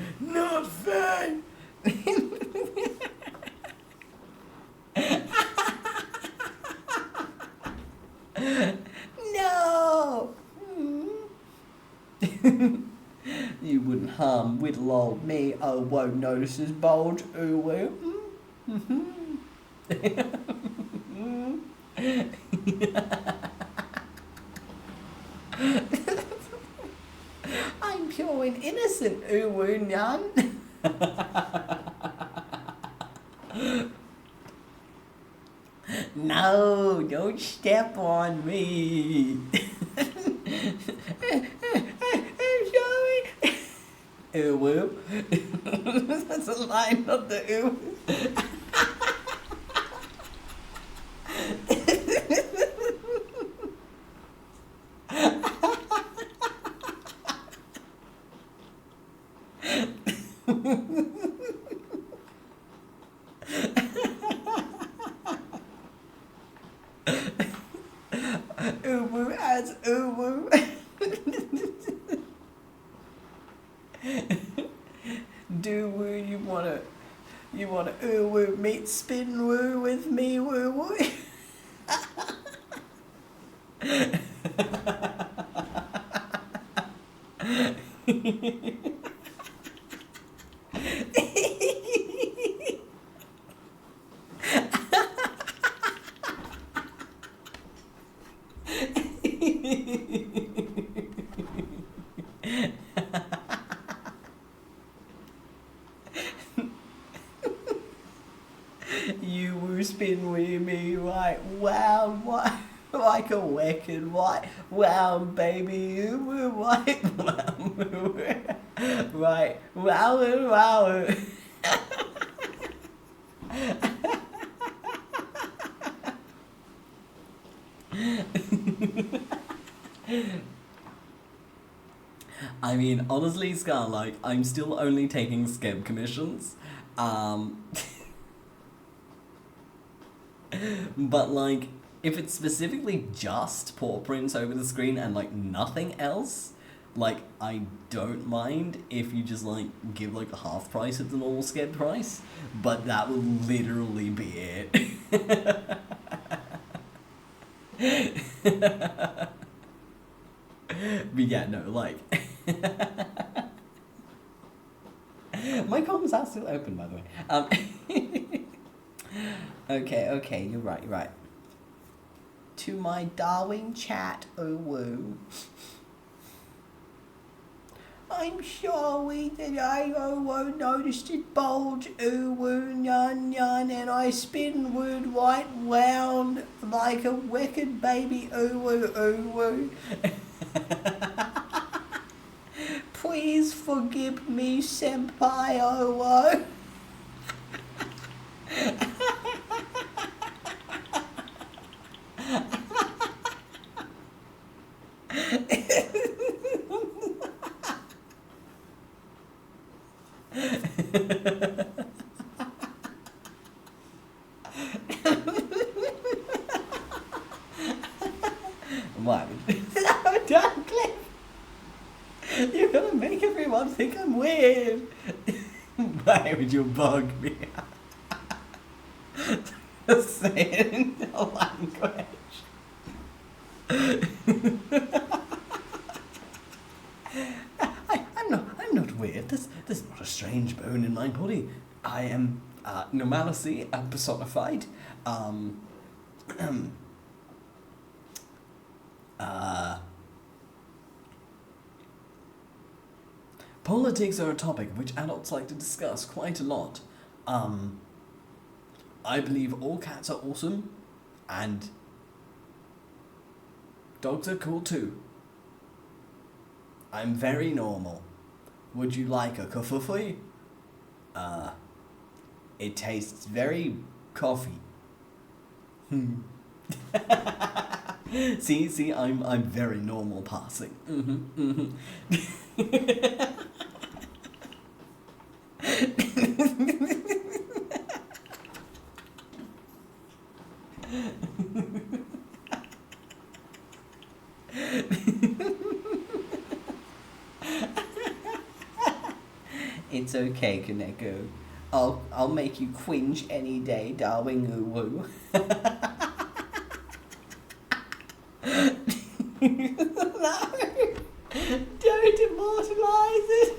No! You wouldn't harm little old me, oh won't notice his bulge, ooh woo. I'm pure and innocent, ooh woo none. No, don't step on me. I'm sorry. ooh woo. That's a line, not the ooh. Uwu as uwu. Do woo, you wanna uwu meet spin woo with me woo woo. You woo spin with me right wow what like a wicked white wow baby you woo white wow right wow wow. I mean, honestly, Scar, like, I'm still only taking 𝐄𝐍𝐕𝐓 commissions. But, like, if it's specifically just paw prints over the screen and, like, nothing else, like, I don't mind if you just, like, give, like, half price of the normal 𝐄𝐍𝐕𝐓 price, but that would literally be it. But yeah, no, like... My comments are still open, by the way. Okay, you're right. To my darling chat, oh woo. I'm sorry that I noticed it bulge, ooh woo nyan nyan, and I spin wood white wound like a wicked baby, ooh woo. Please forgive me, senpai, oh woo. What? No, don't, Cliff. You're gonna make everyone think I'm weird. Why would you bug me? Just say it in the language. I'm not weird. There's not a strange bone in my body. I am normalcy personified. Politics are a topic which adults like to discuss quite a lot. I believe all cats are awesome, and dogs are cool too. I'm very normal. Would you like a 𝐄𝐍𝐕𝐓𝐮? It tastes very coffee. See, I'm very normal passing. It's okay, Kaneko. I'll make you cringe any day, darling woo. No! Don't immortalize it!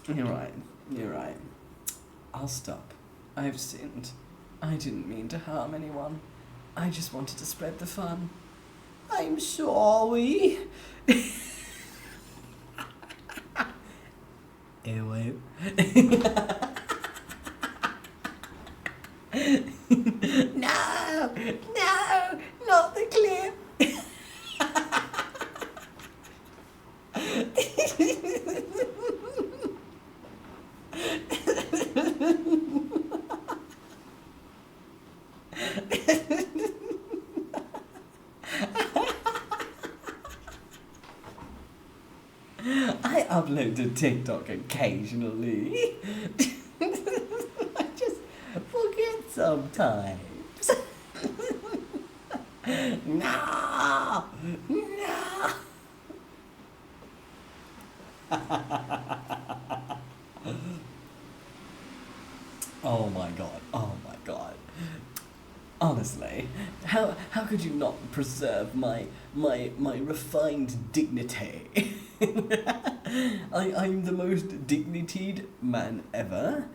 You're right. I'll stop. I've sinned. I didn't mean to harm anyone. I just wanted to spread the fun. I'm sorry. Anyway. No, not the clip. I upload to TikTok occasionally. I just forget sometimes. No! No! Oh my god, oh my god. Honestly, how could you not preserve my refined dignity? I'm the most dignitied man ever.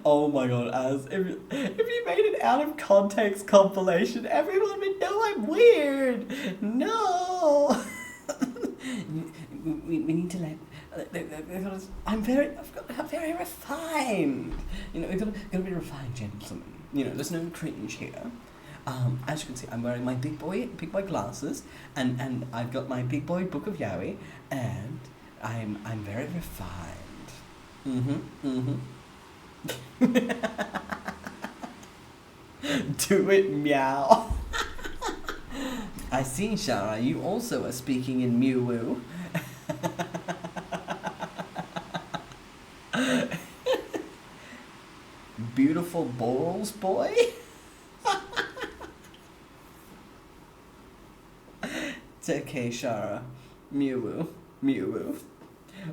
Oh my god, as if you made an out of context compilation, everyone would know I'm weird. No. we need to let. I'm very refined. You know, we've got to be refined gentlemen. You know, there's no cringe here. As you can see, I'm wearing my big boy glasses, and I've got my big boy book of Yowie, and I'm very refined. Do it, meow. I see, Shara, you also are speaking in Mew. Beautiful balls, boy. It's okay, Shara. Mew.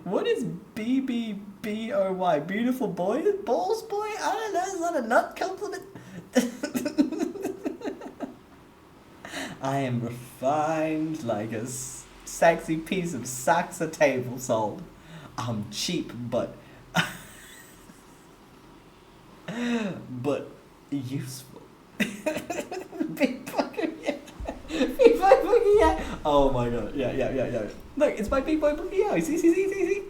What is BBBOY? Beautiful boy? Balls, boy? I don't know. Is that a nut compliment? I am refined like a sexy piece of Saxa table salt. I'm cheap, but useful. Big fucking yeah. Big boy boogie, yeah. Oh my god, yeah. Look, it's my big boy boogie, yeah. See.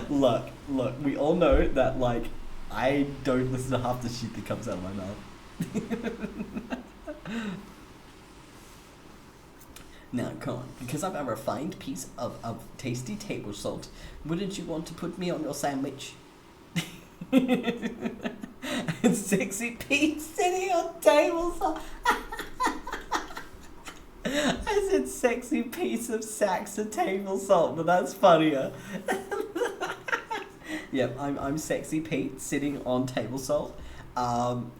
Look, we all know that, like, I don't listen to half the shit that comes out of my mouth. Now, come on, because I'm a refined piece of tasty table salt, wouldn't you want to put me on your sandwich? Sexy Pete sitting on table salt. I said sexy piece of Saxa table salt, but that's funnier. Yep, I'm sexy Pete sitting on table salt. I'm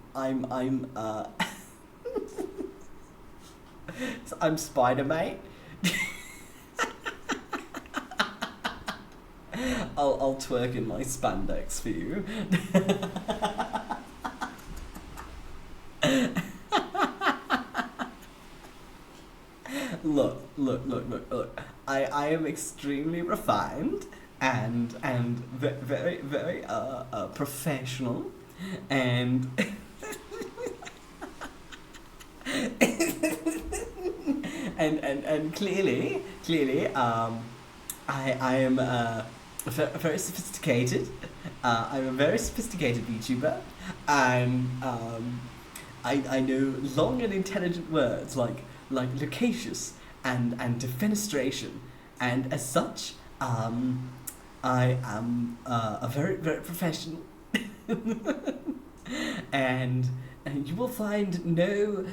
Spider-Mate. I'll twerk in my spandex for you. Look. I am extremely refined and very professional and and clearly I am very sophisticated. I'm a very sophisticated VTuber, and I know long and intelligent words like loquacious and defenestration, and as such, I am a very professional, and you will find no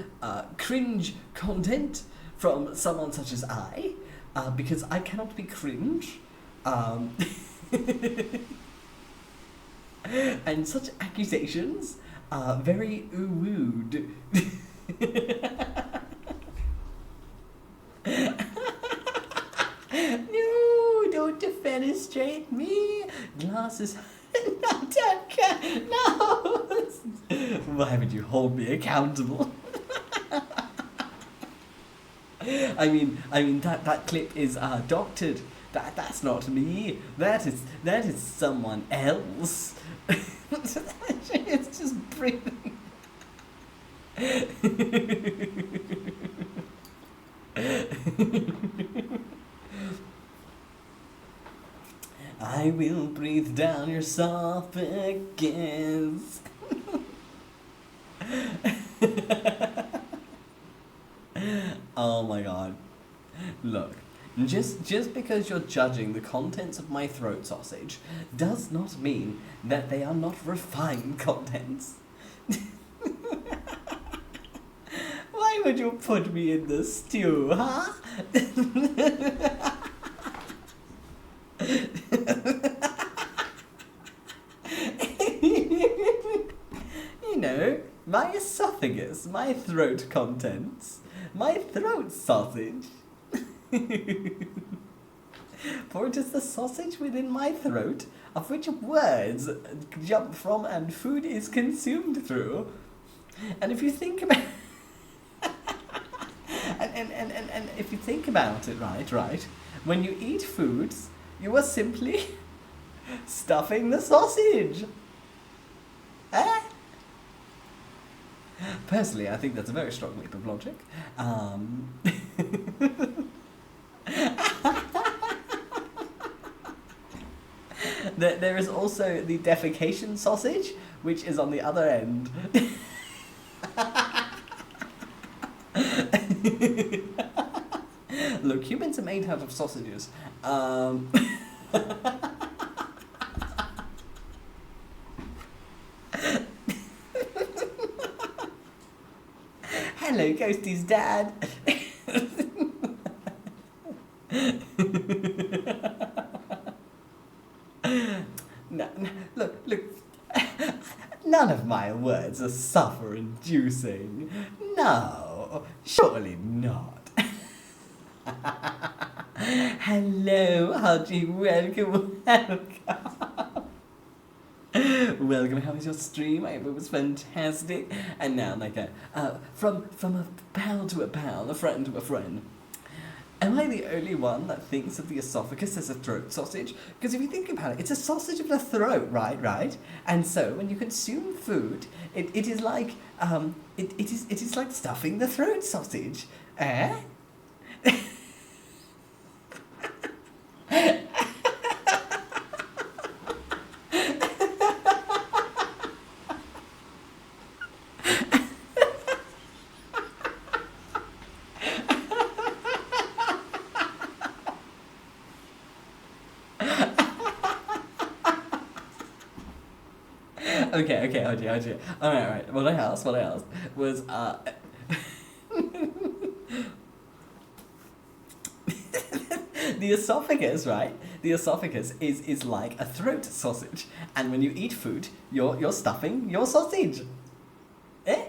cringe content from someone such as I, because I cannot be cringe, and such accusations are very wooed. No, don't defenestrate me. Glasses. No. Why would you hold me accountable? I mean that clip is doctored. That's not me. That is someone else. It's just breathing. I will breathe down your esophagus. Oh my god. Look, just because you're judging the contents of my throat sausage does not mean that they are not refined contents. Why would you put me in the stew, huh? You know, my esophagus, my throat contents, my throat sausage. For it is the sausage within my throat, of which words jump from and food is consumed through. And if you think about and if you think about it, right, when you eat foods, you are simply stuffing the sausage. Eh? Personally, I think that's a very strong leap of logic. There is also the defecation sausage, which is on the other end. Look, humans are made out of sausages. Hello, Ghosty's dad. No, look. None of my words are suffer-inducing. No, surely not. Hello, Haji. Welcome. Welcome. How was your stream? I hope it was fantastic. And now, like from a pal to a pal, a friend to a friend. Am I the only one that thinks of the esophagus as a throat sausage? Because if you think about it, it's a sausage of the throat, right? And so when you consume food, it is like it is like stuffing the throat sausage. Eh? Okay, OG. Alright. What I asked was, the esophagus, right? The esophagus is like a throat sausage. And when you eat food, you're stuffing your sausage. Eh?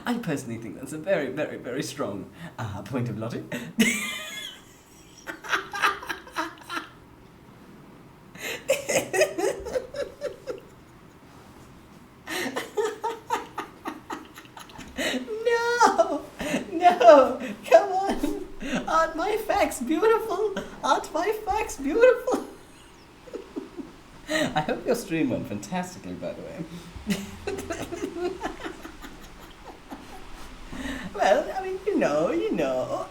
I personally think that's a very, very, very strong point of logic. No, come on. Aren't my facts beautiful? I hope your stream went fantastically, by the way. Well, I mean, you know.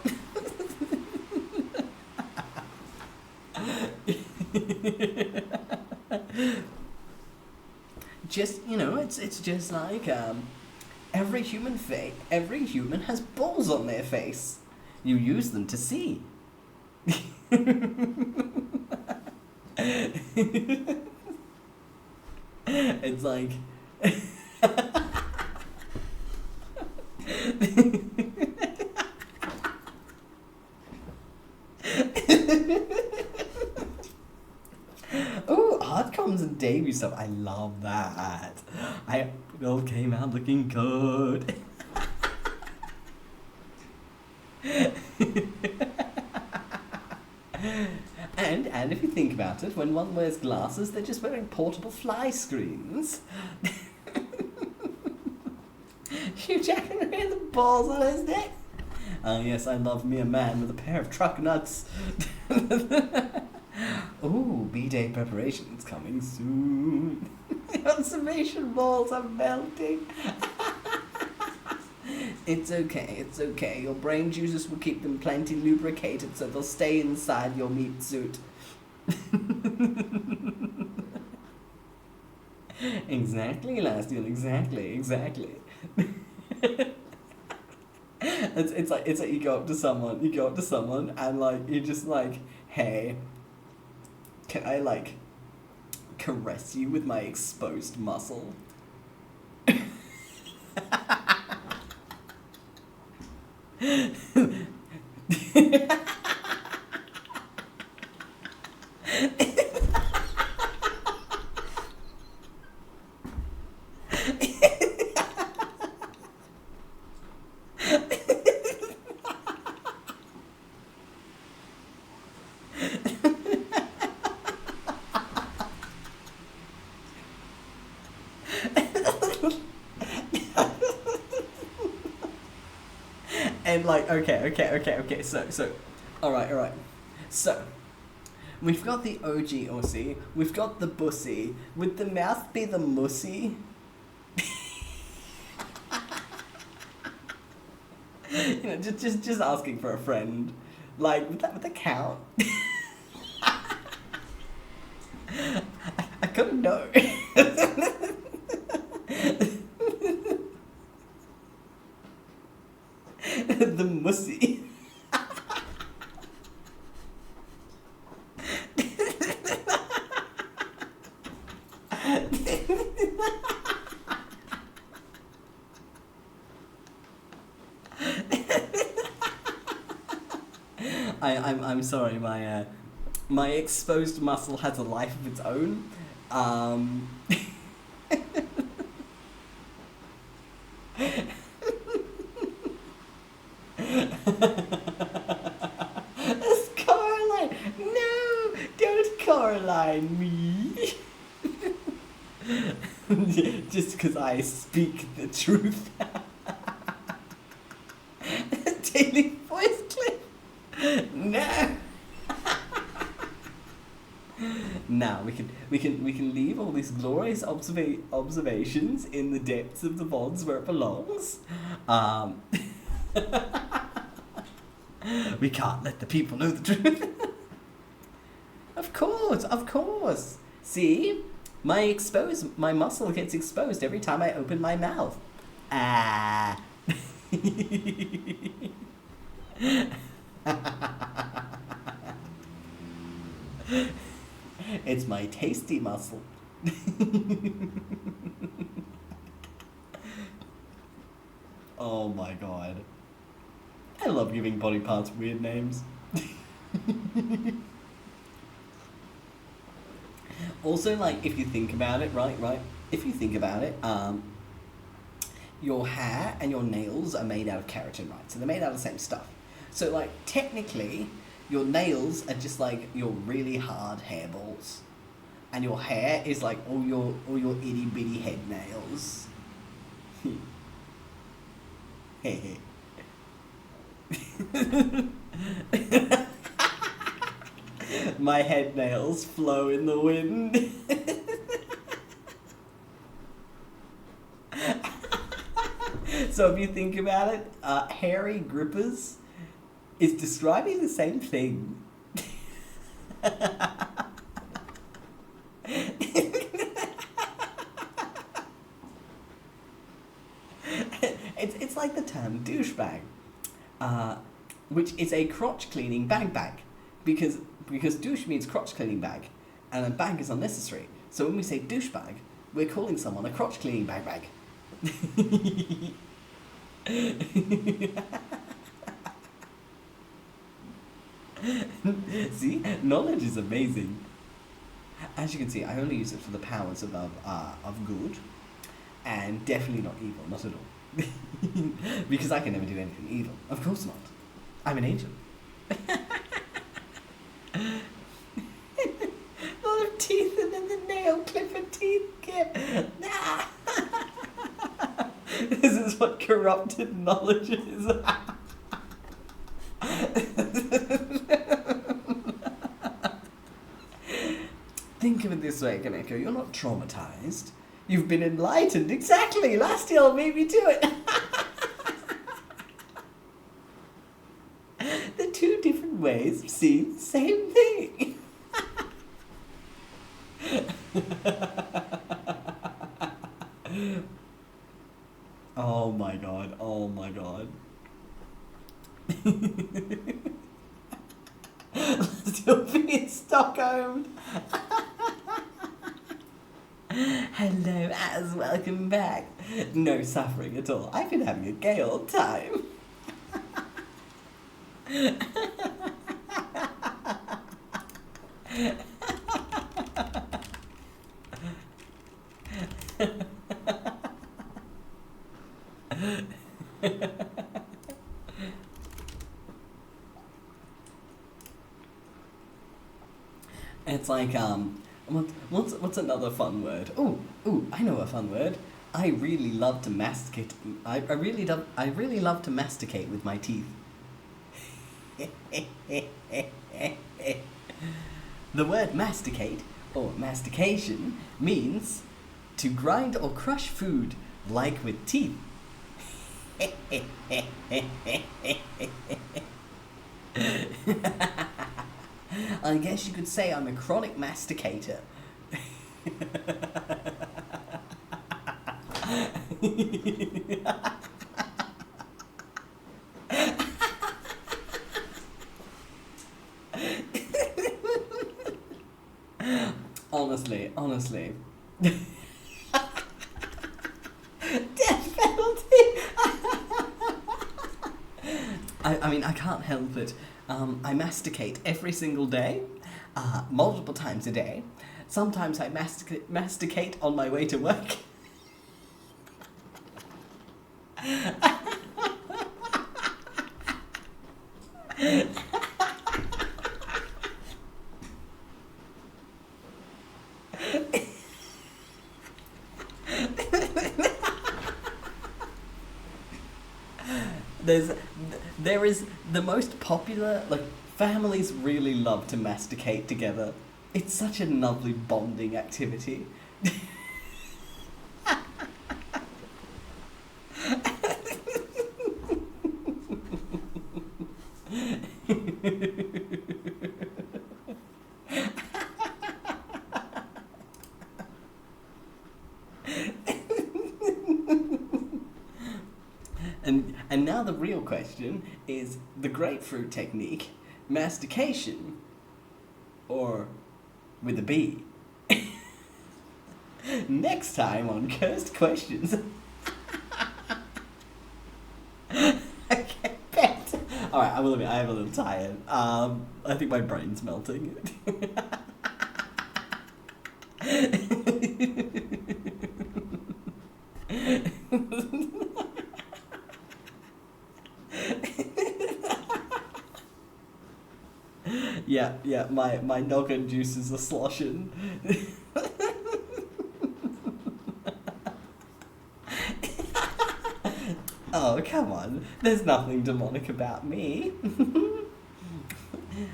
Just, it's just like, every human has balls on their face. You use them to see. It's like... Ooh, Hardcoms and debut stuff. I love that. It all came out looking good. And if you think about it, when one wears glasses, they're just wearing portable fly screens. Hugh Jackman wearing the balls on his neck. Yes, I love me a man with a pair of truck nuts. Ooh, B-Day preparations coming soon. Conservation balls are melting. It's okay. Your brain juices will keep them plenty lubricated, so they'll stay inside your meat suit. Exactly, Elastian, exactly. It's like you go up to someone and like you're just like, hey, can I caress you with my exposed muscle. And like, okay, so, alright. So, we've got the OG Aussie, we've got the bussy, would the mouth be the mussy? You know, just asking for a friend. Like, would that count? I couldn't know. The mussy. I'm sorry, my exposed muscle has a life of its own. It's Coraline! No! Don't Coraline me! Just because I speak the truth. Daily voice clip! No! Now we can leave all these glorious observations in the depths of the VODs where it belongs. We can't let the people know the truth. Of course. See, my muscle gets exposed every time I open my mouth. Ah. It's my tasty muscle. Oh my god. I love giving body parts weird names. Also, like, if you think about it, right? If you think about it, your hair and your nails are made out of keratin, right? So they're made out of the same stuff. So, like, technically, your nails are just like your really hard hairballs, and your hair is like all your itty bitty head nails. My head nails flow in the wind. So if you think about it, hairy grippers is describing the same thing. It's like the term douchebag, which is a crotch cleaning bag, because douche means crotch cleaning bag, and a bag is unnecessary. So when we say douchebag, we're calling someone a crotch cleaning bag. See, knowledge is amazing. As you can see, I only use it for the powers of good, and definitely not evil, not at all. Because I can never do anything evil. Of course not. I'm an angel. A lot of teeth and then the nail clipper teeth get. Nah. This is what corrupted knowledge is. Think of it this way, Kaneko. You're not traumatized. You've been enlightened. Exactly. Last year made me do it. The two different ways of seeing the same thing. Oh my god. Oh my god. Still being Stockholm. Hello, as welcome back. No suffering at all. I've been having a gay old time. It's like, what's another fun word? Ooh, I know a fun word. I really love to masticate. I really love to masticate with my teeth. The word masticate, or mastication, means to grind or crush food, like with teeth. I guess you could say I'm a chronic masticator. Honestly. Death penalty! I mean, I can't help it. I masticate every single day, multiple times a day. Sometimes I masticate on my way to work. There is the most popular, like, families really love to masticate together. It's such a lovely bonding activity. And now the real question is the grapefruit technique, mastication, or with a B. Next time on Cursed Questions. Okay, bet. Alright, I will admit, I am a little tired. I think my brain's melting. Yeah, my noggin juices are sloshing. Oh, come on. There's nothing demonic about me.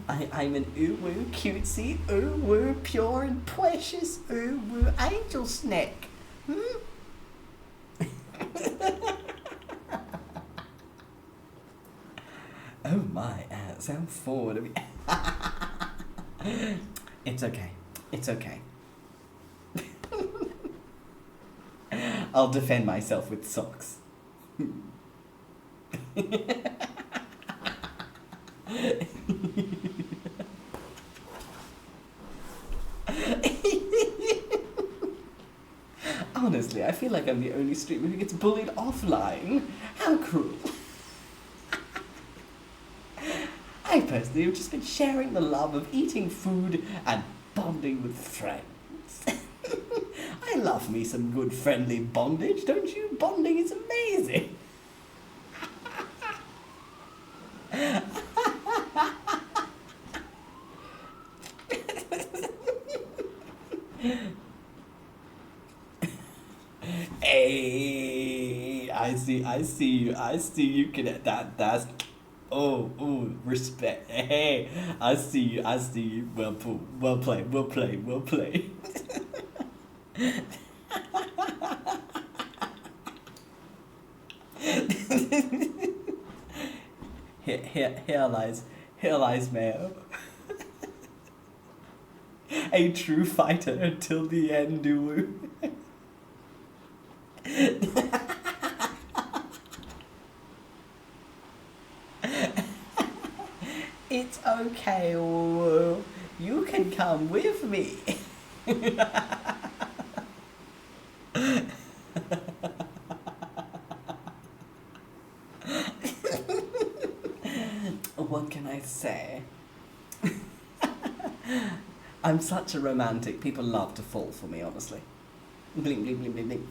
I'm an ooh-woo cutesy, ooh-woo pure and precious, ooh-woo angel snake. Oh my ass, I'm forward of me. It's okay. I'll defend myself with socks. Honestly, I feel like I'm the only streamer who gets bullied offline. How cruel. I personally have just been sharing the love of eating food and bonding with friends. I love me some good friendly bondage, don't you? Bonding is amazing. Hey, I see you can that's oh, respect. Hey, I see you. Well played. Here lies Mayo. A true fighter until the end, do. It's okay, you can come with me. what can I say? I'm such a romantic. People love to fall for me, honestly. Bling, bling, bling, bling, bling.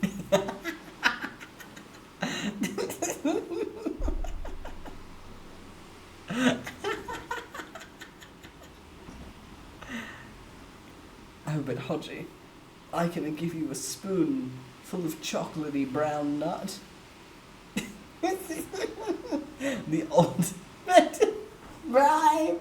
Oh, but Hodgie, I can give you a spoon full of chocolatey brown nut. The ultimate bribe.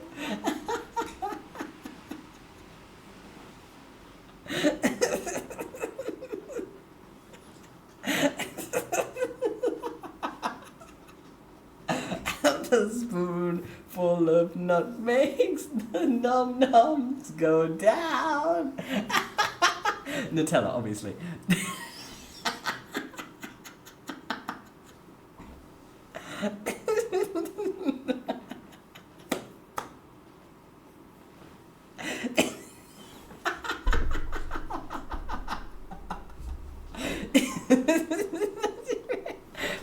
The spoon full of nutmegs, the num-nums go down. Nutella, obviously.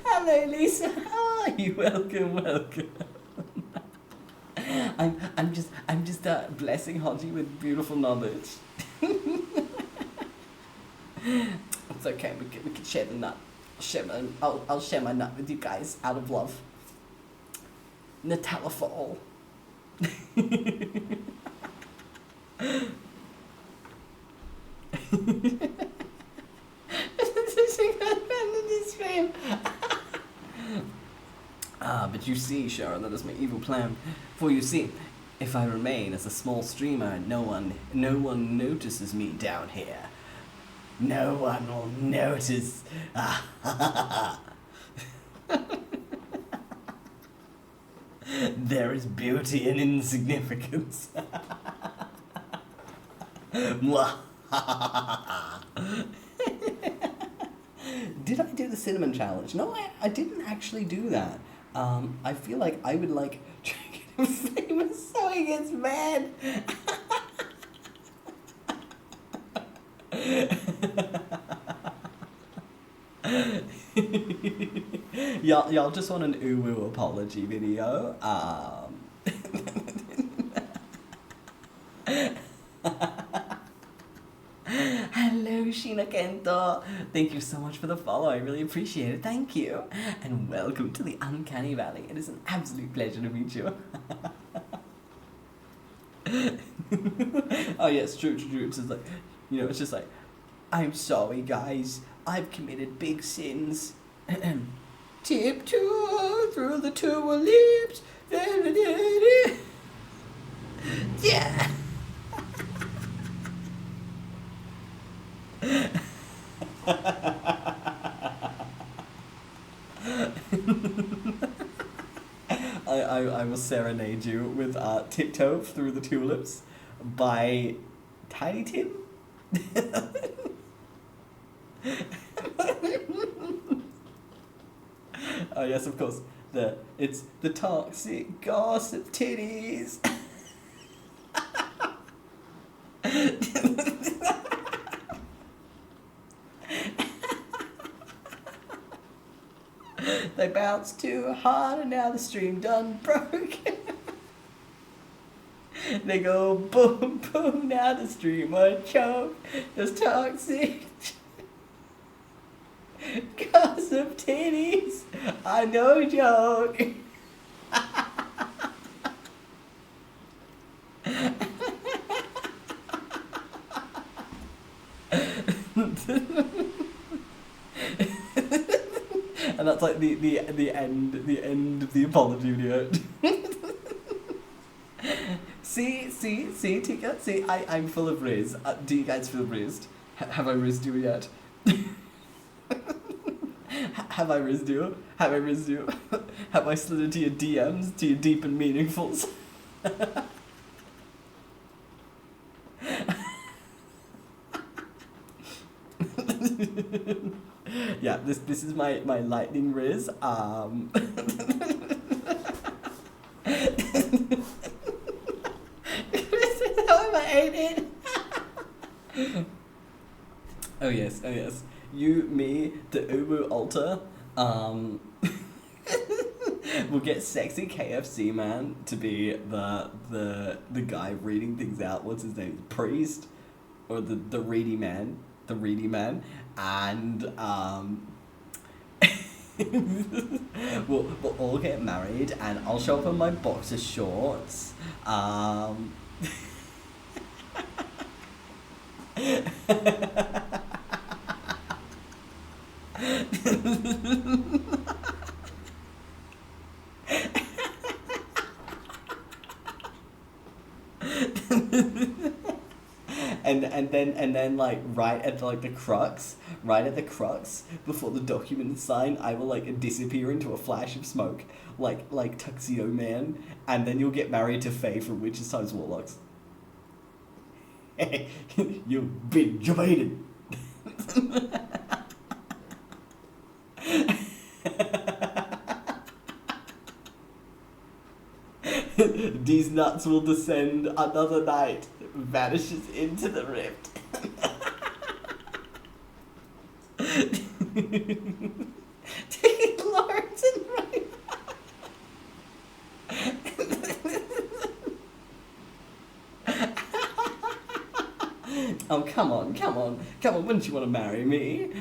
Hello, Lisa. How are you? Welcome, welcome. I'm just blessing Hodgie with beautiful knowledge. It's okay. We can share the nut. I'll share my nut with you guys out of love. Nutella for all. But you see, Sharon, that is my evil plan. For you see, if I remain as a small streamer, no one notices me down here. No one will notice. There is beauty in insignificance. Did I do the cinnamon challenge? No, I didn't actually do that. I feel like I would like trying to get famous so he gets mad. Y'all just want an uwu apology video. Hello, Sheena Kento. Thank you so much for the follow. I really appreciate it. Thank you. And welcome to the Uncanny Valley. It is an absolute pleasure to meet you. Oh, yes, true. It's just like, it's just like, I'm sorry, guys. I've committed big sins. Tiptoe through the tulips. Yeah. I will serenade you with Tiptoe Through the Tulips by Tiny Tim. Oh yes, of course. It's the toxic gossip titties. They bounced too hard and now the stream done broke. They go boom boom, now the stream will choke. Those toxic gossip titties, I no joke. And that's like the end of the apology video. See, Tika, see, I'm full of riz. Do you guys feel rizzed? Have I rizzed you yet? Have I rizzed you? Have I rizzed you? Have I slid into your DMs, to your deep and meaningfuls? Yeah, this is my lightning riz. How am I aided? Oh yes. You, me, the Ubu altar. We'll get sexy KFC man to be the guy reading things out. What's his name? Priest, or the reedy man, and we'll all get married, and I'll show up in my boxer shorts. And then like right at the crux before the document is signed, I will like disappear into a flash of smoke like Tuxedo Man, and then you'll get married to Faye from Witches Times Warlocks. You've been debated. These nuts will descend another night, vanishes into the rift. Taking Lawrence and right. Oh, come on. Wouldn't you want to marry me?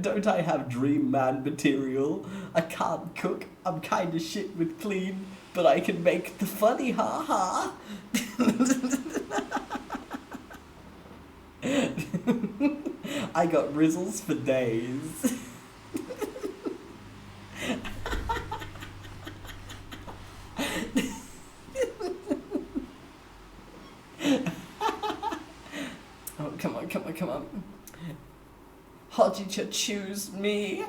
Don't I have dream man material? I can't cook. I'm kind of shit with clean, but I can make the funny, ha ha. I got rizzles for days. Oh, come on. Hodgie to choose me.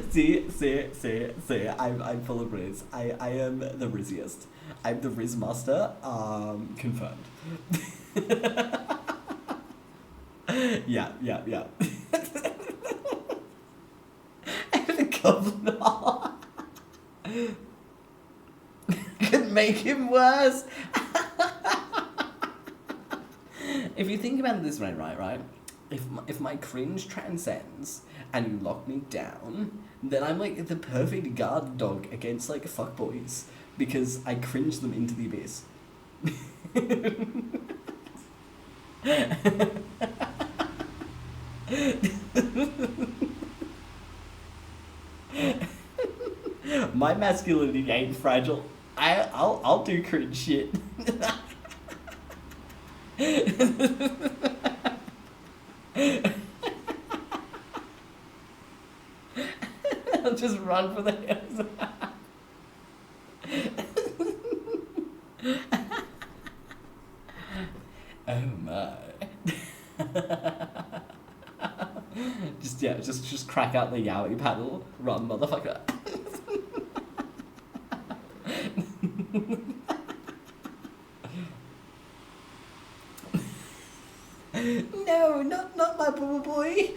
See, I'm full of Riz. I am the Rizziest. I'm the Riz master, confirmed. Yeah. The governor could make him worse. If you think about it this way, right? If my cringe transcends and you lock me down, then I'm like the perfect guard dog against like fuckboys, because I cringe them into the abyss. My masculinity ain't fragile. I'll do cringe shit. I'll just run for the hills. Oh my. Just crack out the yaoi paddle, run, motherfucker. No, not my boo boy.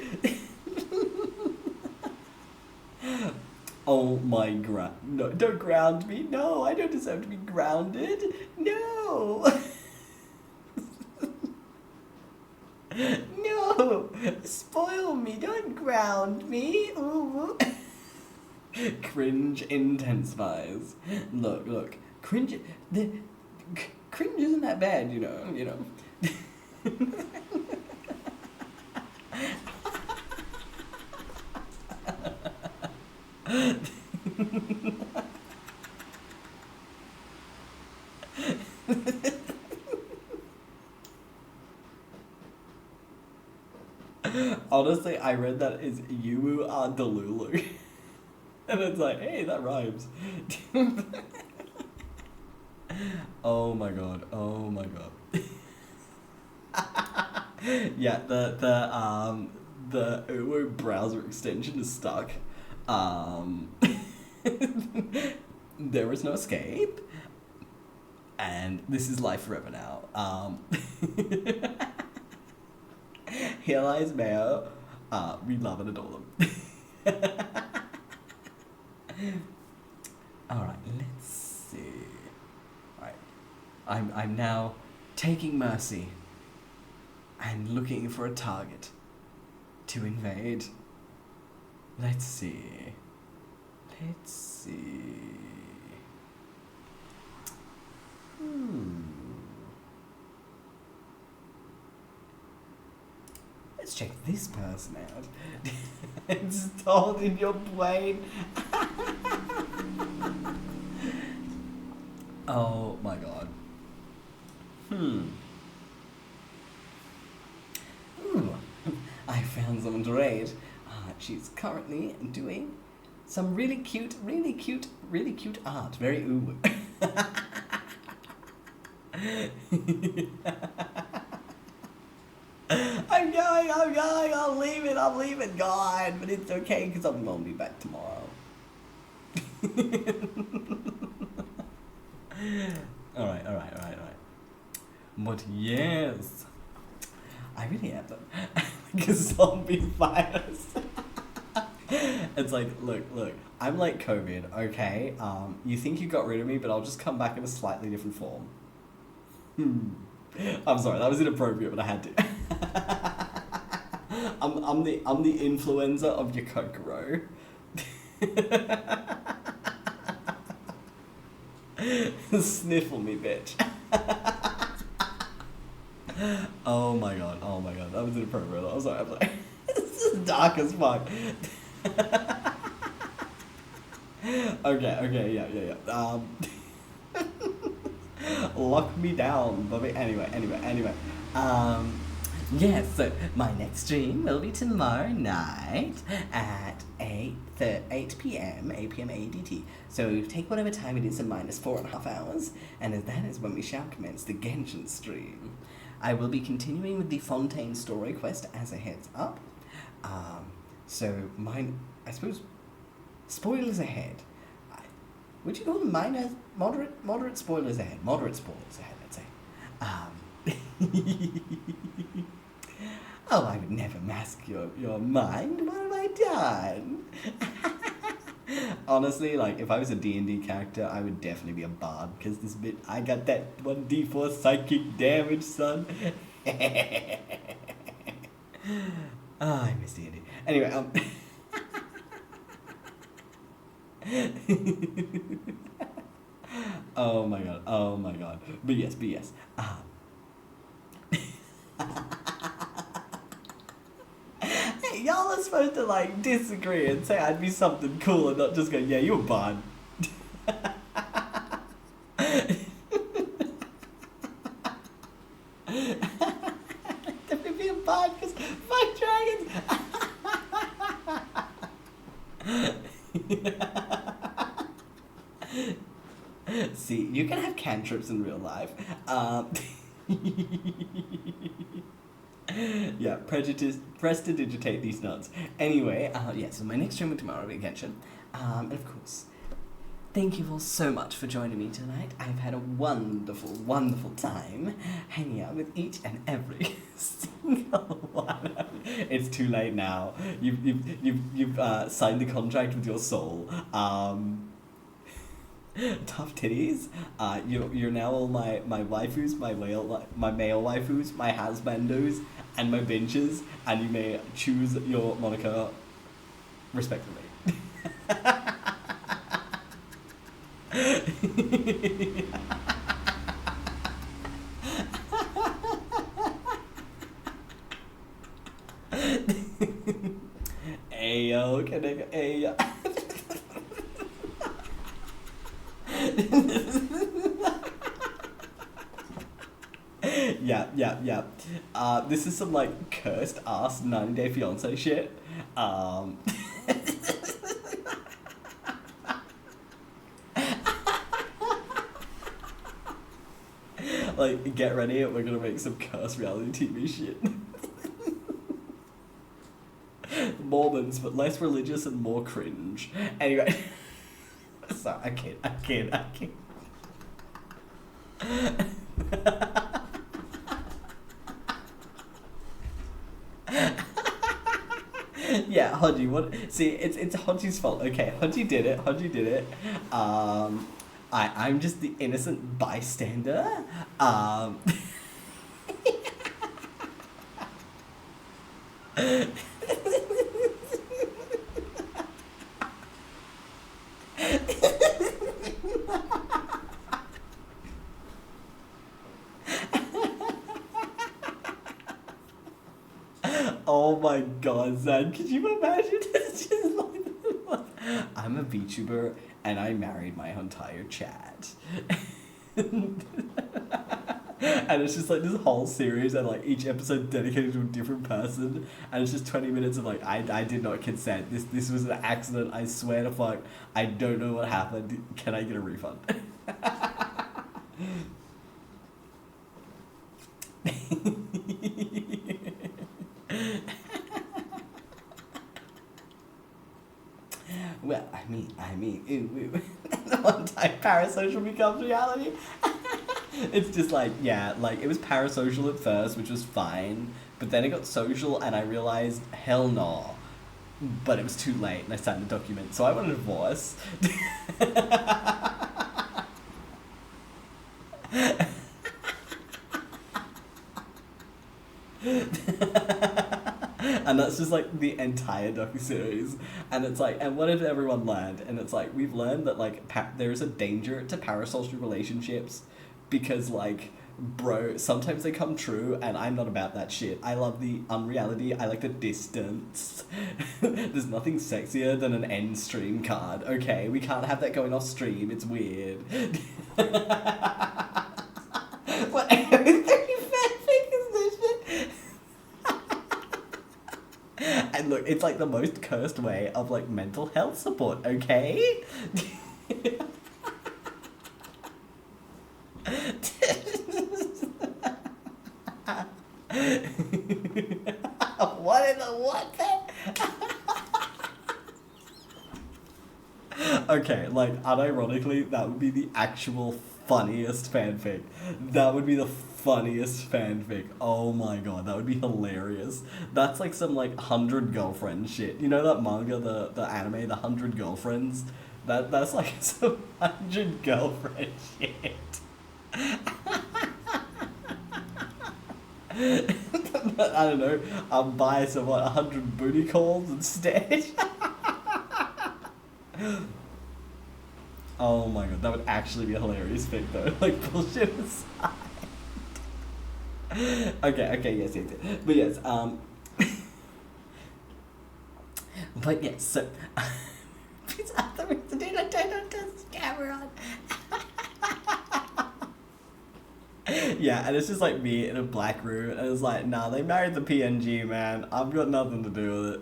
Oh my no, don't ground me. No, I don't deserve to be grounded. No. No, spoil me, don't ground me. Ooh. Cringe intensifies. Look, cringe isn't that bad, you know. Honestly, I read that as you are Delulu. And it's like, hey, that rhymes. Oh my god. Yeah, the Uwu browser extension is stuck. There is no escape. And this is life forever now. Here lies Mayo. We love and adore them. Alright, let's see. Alright. I'm now taking mercy and looking for a target to invade. Let's see. Let's see. Let's check this person out. Installed in your brain. Oh my god. Ooh. I found someone to raid. She's currently doing some really cute art. Very ooh. I'm going, I'll leave it, God, but it's okay, because I'm gonna be back tomorrow. Alright. But yes, I really am though. Like a zombie virus. It's like, look, I'm like COVID, okay? You think you got rid of me, but I'll just come back in a slightly different form. I'm sorry, that was inappropriate, but I had to. I'm the influenza of your 𝐄𝐍𝐕𝐓𝐮𝐞𝐫. Sniffle me, bitch. Oh my god, that was inappropriate. I'm sorry, I'm like, this is dark as fuck. Okay, yeah. Lock me down, Bobby. Anyway. Yes, so my next stream will be tomorrow night at 8 p.m. ADT. So take whatever time it is in minus 4.5 hours, and that is when we shall commence the Genshin stream. I will be continuing with the Fontaine story quest as a heads up. So I suppose, spoilers ahead. Would you call them minor, moderate spoilers ahead? Moderate spoilers ahead, let's say. Oh, I would never mask your mind. What have I done? Honestly, like, if I was a D&D character, I would definitely be a bard, because this bit, I got that 1d4 psychic damage, son. I miss D&D. Anyway, oh my god. But yes. Hey, y'all are supposed to, like, disagree and say I'd be something cool and not just go, yeah, you're a bard. Let me be a bard, because fuck dragons. See, you can have cantrips in real life. Yeah, prestidigitate these nuts. Anyway, yeah, so my next stream tomorrow will be Genshin. And of course, thank you all so much for joining me tonight. I've had a wonderful, wonderful time hanging out with each and every single one. It's too late now. You've signed the contract with your soul. Tough titties. You're now all my waifus, my male waifus, my husbandos, and my benches, and you may choose your moniker respectively. Ayo, can I go? Ayo. Yeah. This is some, like, cursed ass 90-day fiance shit. Like, get ready, we're gonna make some cursed reality TV shit. Mormons, but less religious and more cringe. Anyway. Sorry, I can't. Yeah, Hodgie, what? See, it's Hodgie's fault. Okay, Hodgie did it. Hodgie did it. I'm just the innocent bystander. Oh my god, Zan, could you imagine? It's just like, I'm a VTuber and I married my entire chat. And it's just like this whole series and like each episode dedicated to a different person, and it's just 20 minutes of like, I did not consent. This was an accident, I swear to fuck. I don't know what happened. Can I get a refund? Well, I mean, the one time parasocial becomes reality. It's just like, yeah, like it was parasocial at first, which was fine, but then it got social and I realized, hell no. But it was too late and I signed a document, so I want a divorce. And that's just like the entire docuseries, and it's like, and what have everyone learned? And it's like, we've learned that like there is a danger to parasocial relationships, because like, bro, sometimes they come true, and I'm not about that shit. I love the unreality. I like the distance. There's nothing sexier than an end stream card. Okay, we can't have that going off stream. It's weird. Whatever. And look, it's like the most cursed way of like mental health support, okay? What in the what then? Okay, like unironically, that would be the actual funniest fanfic. That would be the funniest fanfic. Oh my god, that would be hilarious. That's like some like 100 girlfriends shit. You know that manga, the anime, the 100 girlfriends? That's like some 100 girlfriend shit. But I don't know, I'm biased of what, 100 booty calls instead. Oh my god, that would actually be a hilarious fic though. Like, bullshit aside. Okay, yes. But yes, but yes, so, please have the reason to not turn on this camera on. Yeah, and it's just like me in a black room, and it's like, nah, they married the PNG, man. I've got nothing to do with it.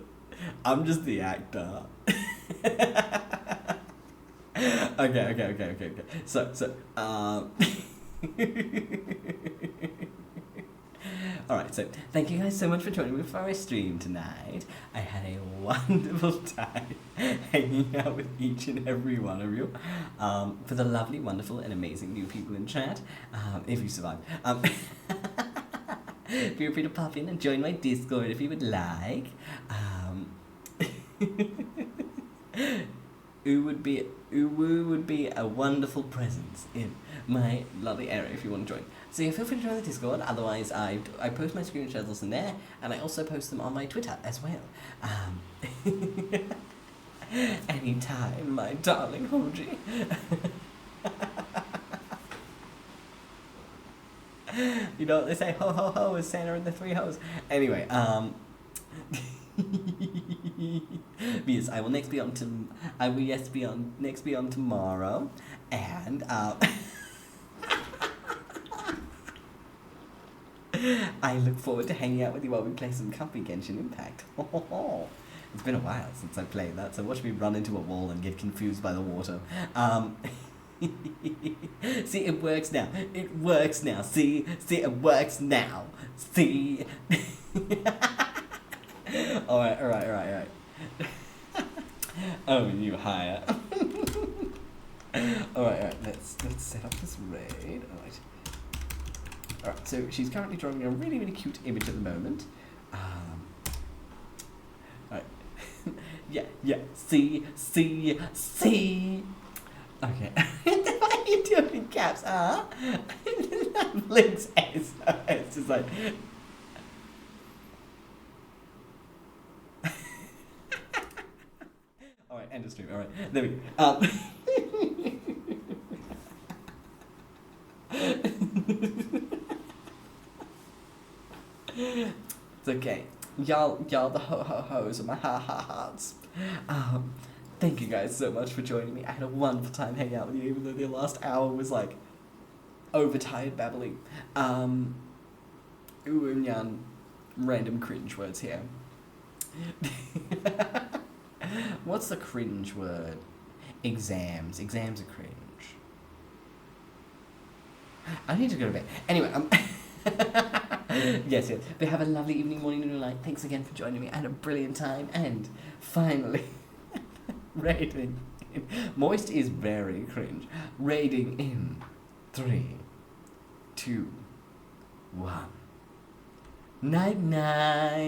I'm just the actor. Okay. So, alright, so thank you guys so much for joining me for our stream tonight. I had a wonderful time hanging out with each and every one of you. For the lovely, wonderful, and amazing new people in chat, if you survive. Feel free to pop in and join my Discord if you would like. Uwu would be a wonderful presence in my lovely area if you want to join. So yeah, feel free to join the Discord. Otherwise, I post my screen shares in there, and I also post them on my Twitter as well. Anytime, my darling Hodgie. You know what they say, ho ho ho, is Santa and the three hoes. Anyway, because I will next be on tomorrow, and I look forward to hanging out with you while we play some comfy Genshin Impact. It's been a while since I played that, so watch me run into a wall and get confused by the water. See, it works now. It works now. See, it works now. See. Alright. Oh, you hire. Alright, let's set up this raid. Alright, so she's currently drawing a really, really cute image at the moment. Alright, Yeah, see. Okay. Why are you doing in caps, huh? That blinks S. It's just like... Alright, end of stream. Alright, there we go. It's okay. Y'all the ho-ho-hos of my ha-ha-has. Thank you guys so much for joining me. I had a wonderful time hanging out with you, even though the last hour was like overtired babbling. Ooh and yan, random cringe words here. What's the cringe word? Exams. Exams are cringe. I need to go to bed. Anyway, yes. But have a lovely evening, morning, and night. Thanks again for joining me. I had a brilliant time. And finally, rating. Moist is very cringe. Rating in 3, 2, 1. Night night.